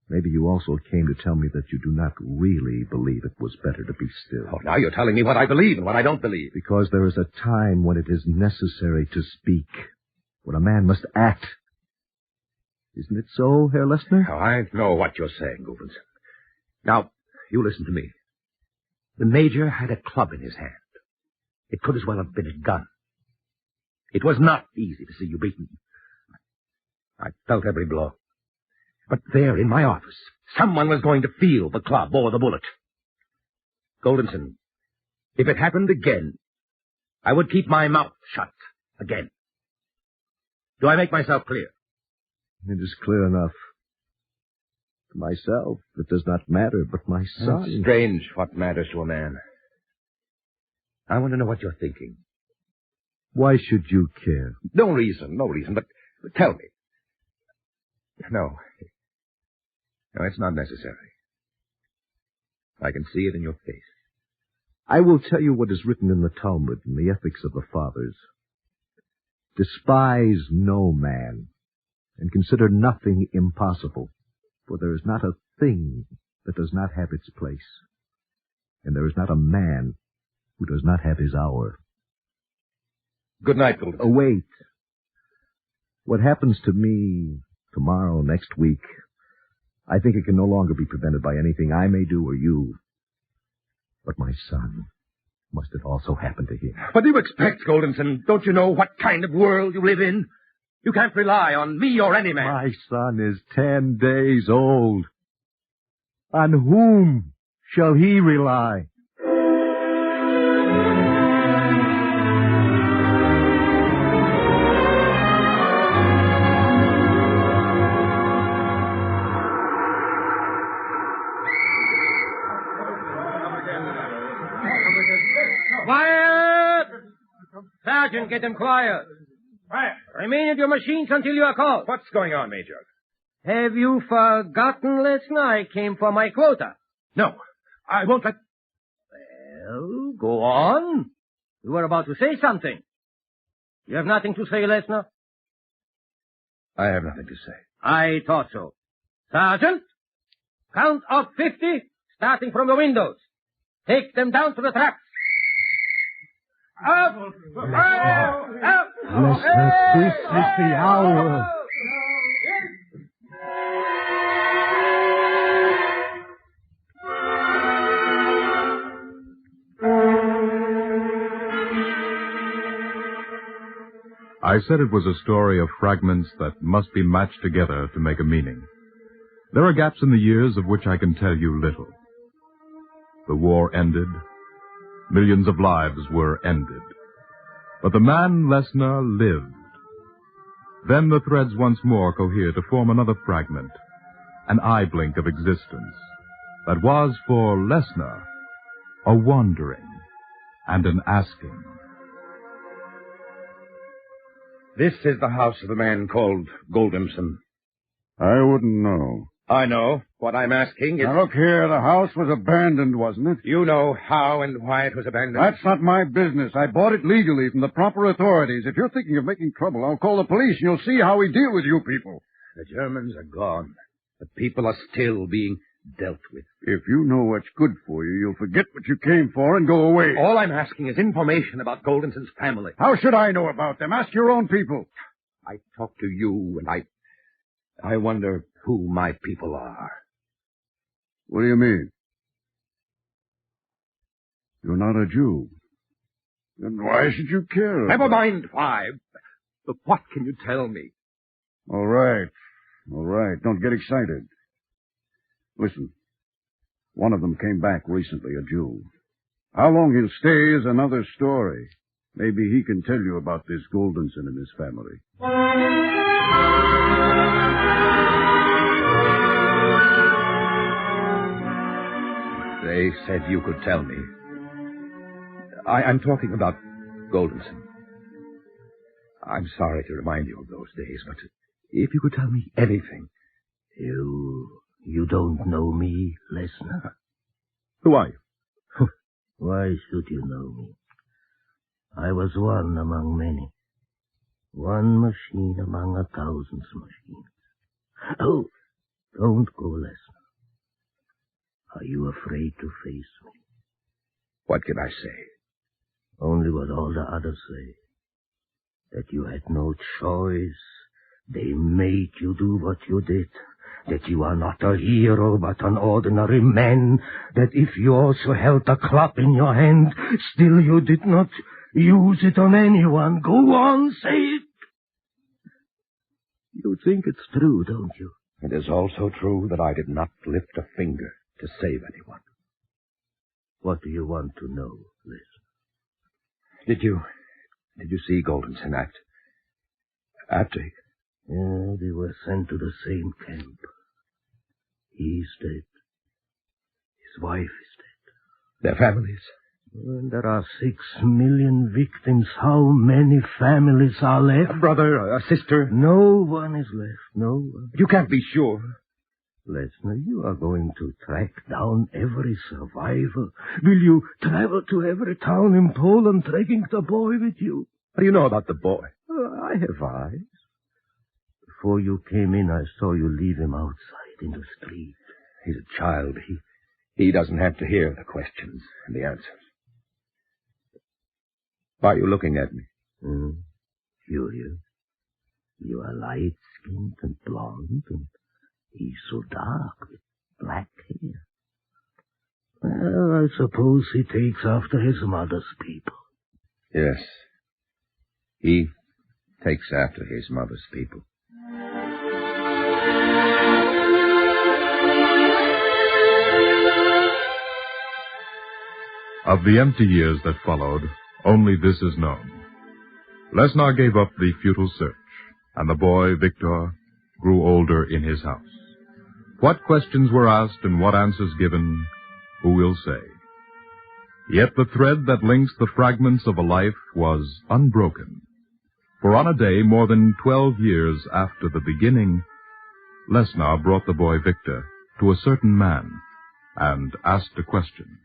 Maybe you also came to tell me that you do not really believe it was better to be still. Oh, now you're telling me what I believe and what I don't believe. Because there is a time when it is necessary to speak, when a man must act. Isn't it so, Herr Lessner? Oh, I know what you're saying, Goldenson. Now, you listen to me. The Major had a club in his hand. It could as well have been a gun. It was not easy to see you beaten. I felt every blow. But there, in my office, someone was going to feel the club or the bullet. Goldenson, if it happened again, I would keep my mouth shut again. Do I make myself clear? It is clear enough. To myself, it does not matter, but my son... It's strange what matters to a man. I want to know what you're thinking. Why should you care? No reason, but tell me. No, it's not necessary. I can see it in your face. I will tell you what is written in the Talmud and the ethics of the fathers. Despise no man, and consider nothing impossible, for there is not a thing that does not have its place, and there is not a man who does not have his hour. Good night, Golden. Oh, wait. What happens to me tomorrow, next week, I think it can no longer be prevented by anything I may do or you. But my son, must it also happen to him? What do you expect, Goldenson? Don't you know what kind of world you live in? You can't rely on me or any man. My son is 10 days old. On whom shall he rely? Quiet! Sergeant, get them quiet. Quiet. Remain at your machines until you are called. What's going on, Major? Have you forgotten last night I came for my quota? No, I won't let... Well, go on. You were about to say something. You have nothing to say, Lesnar? I have nothing to say. I thought so. Sergeant, count up 50, starting from the windows. Take them down to the traps. Up! Up! Lester, this is the hour. I said it was a story of fragments that must be matched together to make a meaning. There are gaps in the years of which I can tell you little. The war ended. Millions of lives were ended. But the man Lessner lived. Then the threads once more cohere to form another fragment, an eye blink of existence that was for Lessner a wandering and an asking. This is the house of the man called Goldimson. I wouldn't know. I know. What I'm asking is... Now, look here. The house was abandoned, wasn't it? You know how and why it was abandoned? That's not my business. I bought it legally from the proper authorities. If you're thinking of making trouble, I'll call the police and you'll see how we deal with you people. The Germans are gone. The people are still being dealt with. If you know what's good for you, you'll forget what you came for and go away. All I'm asking is information about Goldenson's family. How should I know about them? Ask your own people. I talk to you, and I wonder who my people are. What do you mean? You're not a Jew. Then why should you care? Never mind why. But what can you tell me? All right. Don't get excited. Listen. One of them came back recently, a Jew. How long he'll stay is another story. Maybe he can tell you about this Goldenson and his family. They said you could tell me. I'm talking about Goldenson. I'm sorry to remind you of those days, but if you could tell me anything. You don't know me, Lesnar? Who are you? Why should you know me? I was one among many. One machine among 1,000 machines. Oh, don't go, Lesnar. Are you afraid to face me? What can I say? Only what all the others say. That you had no choice. They made you do what you did. That you are not a hero, but an ordinary man. That if you also held a club in your hand, still you did not use it on anyone. Go on, say it. You think it's true, don't you? It is also true that I did not lift a finger to save anyone. What do you want to know, Liz? Did you see Goldenson after? Yeah, they were sent to the same camp. He's dead. His wife is dead. Their families? Well, there are 6 million victims. How many families are left? A brother, a sister? No one is left. No one. You can't be sure. Lesnar, you are going to track down every survivor. Will you travel to every town in Poland taking the boy with you? How do you know about the boy? I have eyes. Before you came in, I saw you leave him outside in the street. He's a child. He doesn't have to hear the questions and the answers. Why are you looking at me? Curious. You are light-skinned and blonde, and he's so dark with black hair. Well, I suppose he takes after his mother's people. Yes. He takes after his mother's people. Of the empty years that followed, only this is known. Lesnar gave up the futile search, and the boy, Victor, grew older in his house. What questions were asked and what answers given, who will say? Yet the thread that links the fragments of a life was unbroken. For on a day more than 12 years after the beginning, Lesnar brought the boy Victor to a certain man and asked a question.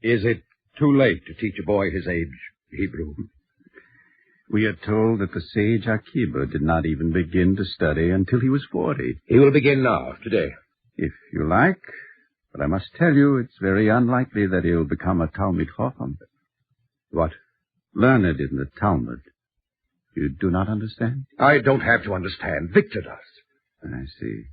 Is it too late to teach a boy his age Hebrew? We are told that the sage Akiba did not even begin to study until he was 40. He will begin now, today. If you like. But I must tell you, it's very unlikely that he'll become a Talmid Chacham. What? Learned in the Talmud. You do not understand? I don't have to understand. Victor does. I see.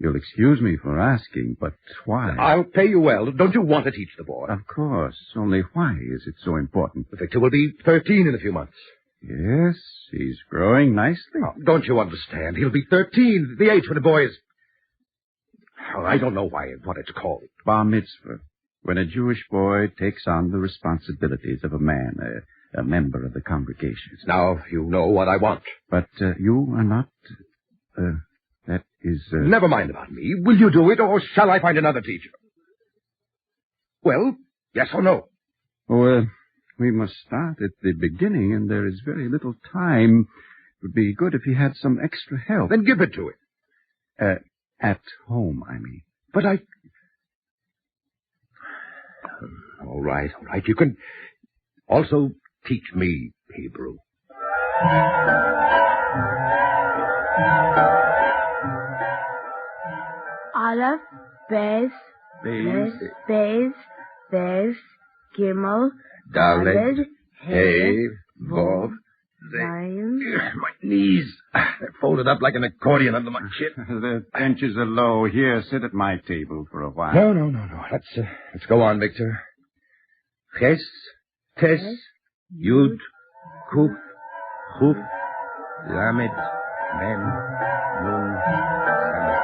You'll excuse me for asking, but why? I'll pay you well. Don't you want to teach the boy? Of course. Only why is it so important? Victor will be 13 in a few months. Yes, he's growing nicely. Oh, don't you understand? He'll be 13, the age when a boy is... Oh, I don't know why I wanted to call it. Bar mitzvah. When a Jewish boy takes on the responsibilities of a man, a member of the congregation. Now you know what I want. But you are not... that is... Never mind about me. Will you do it, or shall I find another teacher? Well, yes or no? Oh, we must start at the beginning, and there is very little time. It would be good if he had some extra help. Then give it to him. At home, I mean. But I... All right. You can also teach me Hebrew. Aleph, Bez, Gimel, Dalet, Hey, Vav, Zayin. My knees. They're folded up like an accordion under my chin. The benches are low. Here, sit at my table for a while. No. Let's go on, Victor. Ches, Tes, Yud, Kuf, Chuf, Lamed, Mem, Nun, Sameh.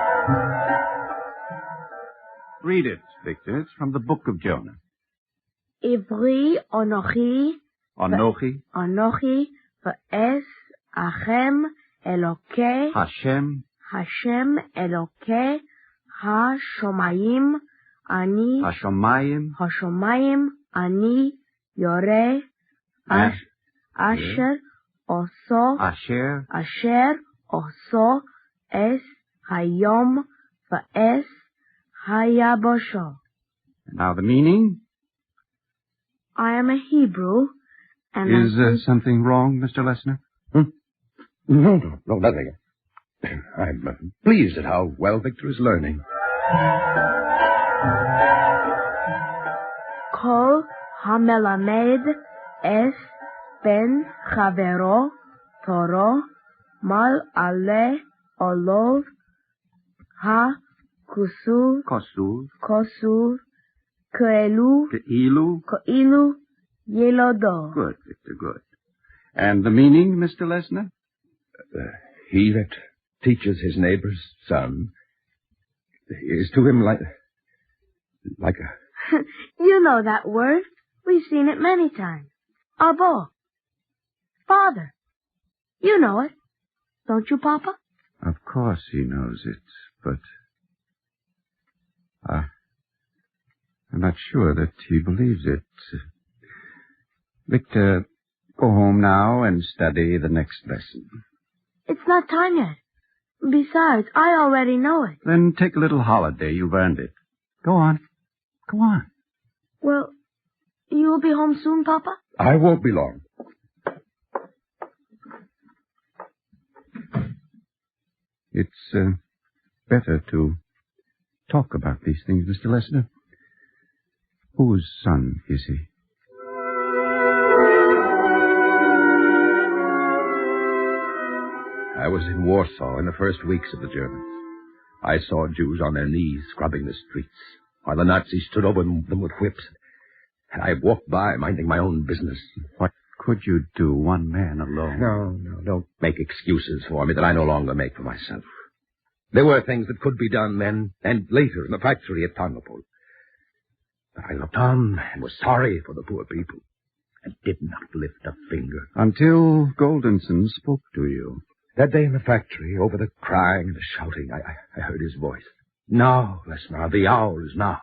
Read it, Victor. It's from the book of Jonah. Ivri, Onochi, Ve'es, Achem, Elokeh, Hashem, Elokeh, HaShomayim, Ani, Hashomayim, Ani, Yoreh, Asher, Oso, Es, Hayom, Ve'es, Hayabosho. Now the meaning? I am a Hebrew, and Is something wrong, Mr. Lessner? No, nothing. I'm pleased at how well Victor is learning. Kol hamelamed es ben chavero toro mal ale olov ha kosur Ko'ilu yelodo. Good, Victor, good. And the meaning, Mr. Lessner? He that teaches his neighbor's son is to him like a... You know that word. We've seen it many times. Abo. Father. You know it. Don't you, Papa? Of course he knows it, but... I'm not sure that he believes it. Victor, go home now and study the next lesson. It's not time yet. Besides, I already know it. Then take a little holiday. You've earned it. Go on. Go on. Well, you'll be home soon, Papa? I won't be long. It's better to talk about these things, Mr. Lessner. Whose son is he? I was in Warsaw in the first weeks of the Germans. I saw Jews on their knees scrubbing the streets, while the Nazis stood over them with whips. And I walked by, minding my own business. What could you do, one man alone? No, don't make excuses for me that I no longer make for myself. There were things that could be done then and later in the factory at Tarnopol. But I looked on and was sorry for the poor people and did not lift a finger. Until Goldenson spoke to you. That day in the factory, over the crying and the shouting, I heard his voice. Now, Lesnar, the hour is now.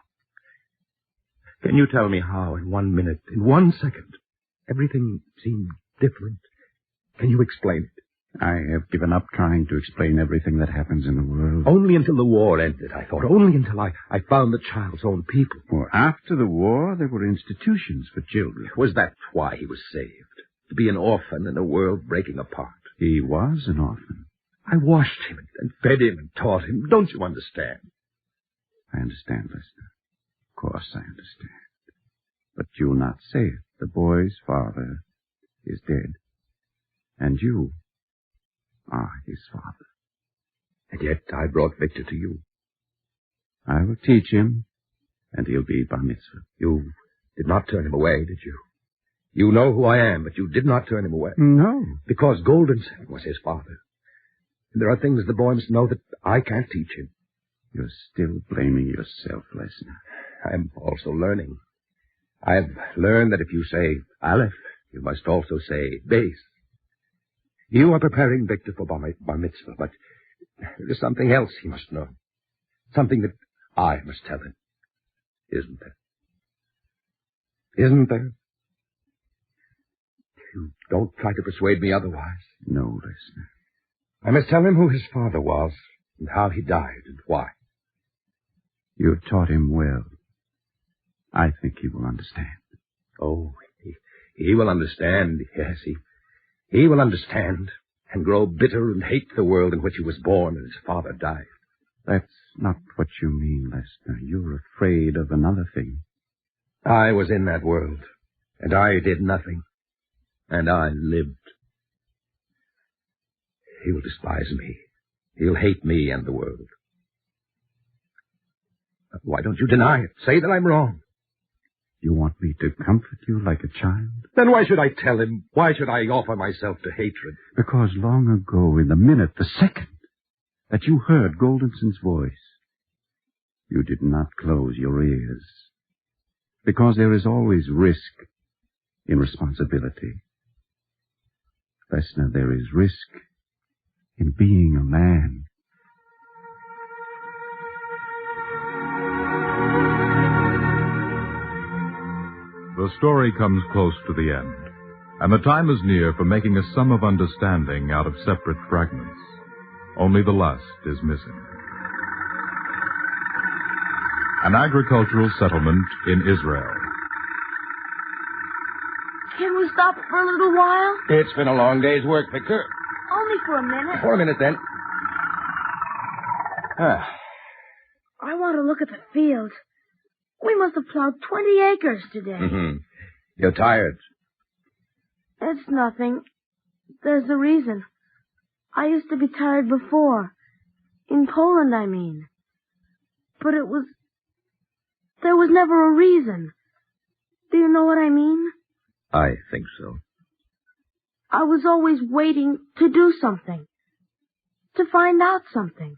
Can you tell me how in 1 minute, in 1 second, everything seemed different? Can you explain it? I have given up trying to explain everything that happens in the world. Only until the war ended, I thought. Only until I found the child's own people. Well, after the war, there were institutions for children. Was that why he was saved? To be an orphan in a world breaking apart? He was an orphan. I washed him and fed him and taught him. Don't you understand? I understand, Lester. Of course I understand. But you're not saved. The boy's father is dead. And you are his father. And yet I brought Victor to you. I will teach him, and he'll be bar mitzvah. You did not turn him away, did you? You know who I am, but you did not turn him away. No. Because Goldenson was his father. And there are things the boy must know that I can't teach him. You're still blaming yourself, Lesnar. I'm also learning. I've learned that if you say Aleph, you must also say Beis. You are preparing Victor for bar mitzvah, but there is something else he must know. Something that I must tell him. Isn't there? Isn't there? You don't try to persuade me otherwise. No, Lester. I must tell him who his father was, and how he died, and why. You've taught him well. I think he will understand. Oh, he will understand, yes. He will understand, and grow bitter and hate the world in which he was born and his father died. That's not what you mean, Lester. You're afraid of another thing. I was in that world, and I did nothing, and I lived. He will despise me. He'll hate me and the world. Why don't you deny it? Say that I'm wrong. You want me to comfort you like a child? Then why should I tell him? Why should I offer myself to hatred? Because long ago, in the minute, the second, that you heard Goldenson's voice, you did not close your ears. Because there is always risk in responsibility. Vesna, there is risk in being a man. The story comes close to the end, and the time is near for making a sum of understanding out of separate fragments. Only the last is missing. An agricultural settlement in Israel. Can we stop for a little while? It's been a long day's work, Victor. Only for a minute. For a minute, then. I want to look at the fields. We must have plowed 20 acres today. Mm-hmm. You're tired. It's nothing. There's a reason. I used to be tired before. In Poland, I mean. But there was never a reason. Do you know what I mean? I think so. I was always waiting to do something. To find out something.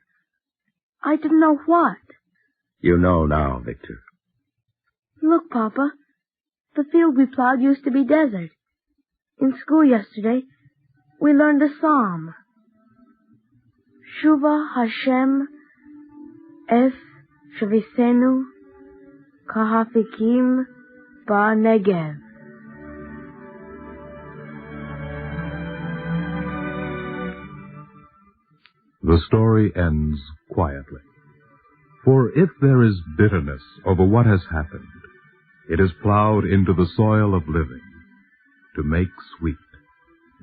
I didn't know what. You know now, Victor. Look, Papa. The field we plowed used to be desert. In school yesterday, we learned a psalm. Shuva Hashem Es Shvisenu Kahafikim Ba Negev. The story ends quietly. For if there is bitterness over what has happened, it is plowed into the soil of living to make sweet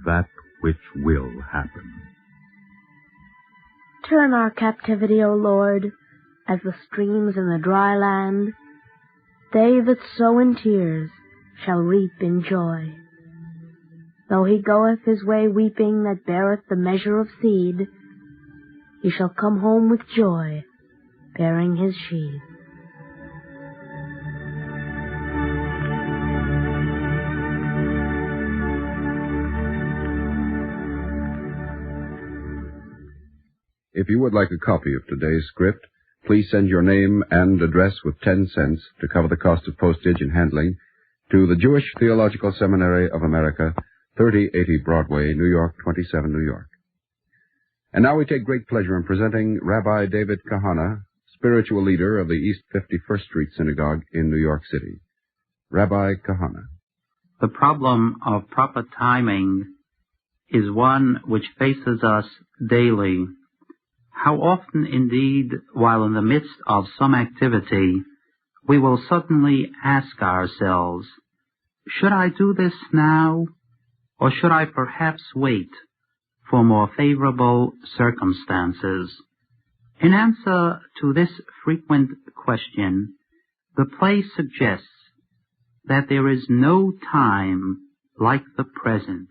that which will happen. Turn our captivity, O Lord, as the streams in the dry land. They that sow in tears shall reap in joy. Though he goeth his way weeping that beareth the measure of seed, he shall come home with joy, bearing his sheaf. If you would like a copy of today's script, please send your name and address with 10 cents to cover the cost of postage and handling to the Jewish Theological Seminary of America, 3080 Broadway, New York, 27, New York. And now we take great pleasure in presenting Rabbi David Kahana, spiritual leader of the East 51st Street Synagogue in New York City. Rabbi Kahana. The problem of proper timing is one which faces us daily. How often, indeed, while in the midst of some activity, we will suddenly ask ourselves, should I do this now, or should I perhaps wait for more favorable circumstances? In answer to this frequent question, the play suggests that there is no time like the present,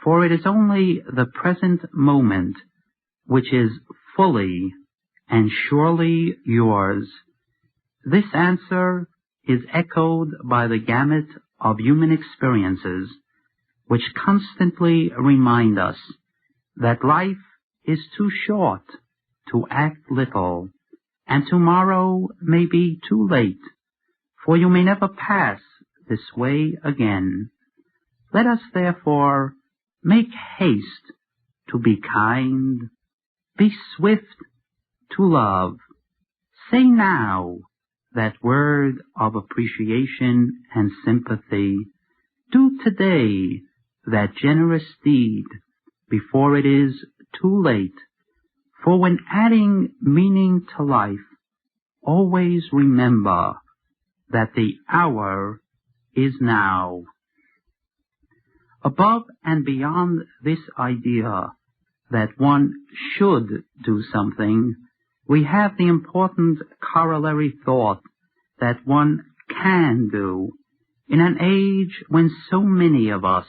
for it is only the present moment which is fully and surely yours. This answer is echoed by the gamut of human experiences which constantly remind us that life is too short to act little, and tomorrow may be too late, for you may never pass this way again. Let us therefore make haste to be kind, be swift to love. Say now that word of appreciation and sympathy. Do today that generous deed before it is too late. For when adding meaning to life, always remember that the hour is now. Above and beyond this idea that one should do something, we have the important corollary thought that one can do. In an age when so many of us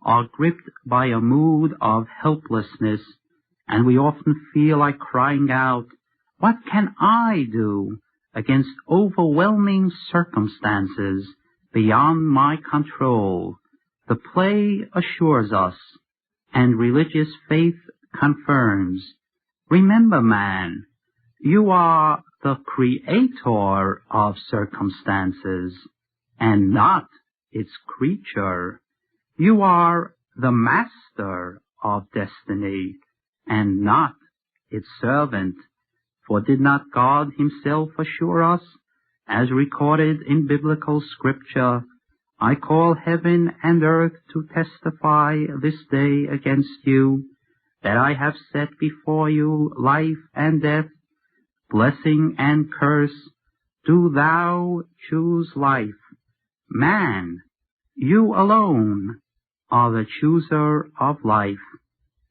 are gripped by a mood of helplessness, and we often feel like crying out, "What can I do?" against overwhelming circumstances beyond my control, the play assures us, and religious faith confirms, remember, man, you are the creator of circumstances, and not its creature. You are the master of destiny, and not its servant. For did not God himself assure us, as recorded in biblical scripture, I call heaven and earth to testify this day against you, that I have set before you life and death, blessing and curse. Do thou choose life. Man, you alone are the chooser of life.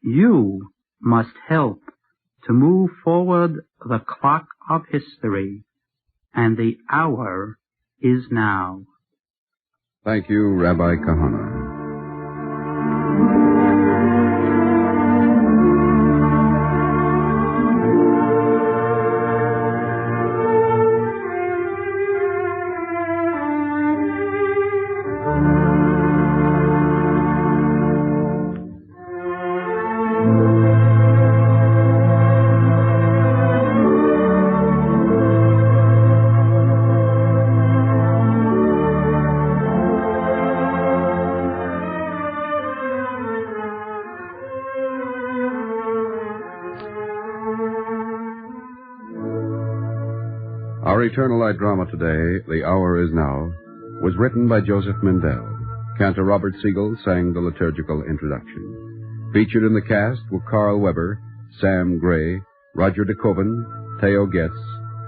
You must help to move forward the clock of history, and the hour is now. Thank you, Rabbi Kahana. Our Eternal Light drama today, The Hour Is Now, was written by Joseph Mindell. Cantor Robert Siegel sang the liturgical introduction. Featured in the cast were Carl Weber, Sam Gray, Roger DeKoven, Theo Getz,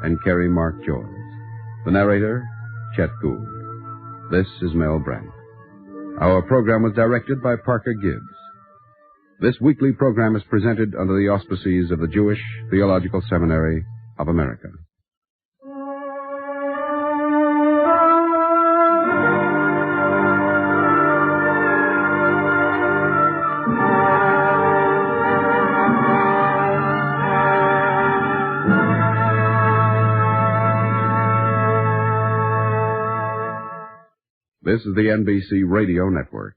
and Kerry Mark George. The narrator, Chet Gould. This is Mel Brandt. Our program was directed by Parker Gibbs. This weekly program is presented under the auspices of the Jewish Theological Seminary of America. This is the NBC Radio Network.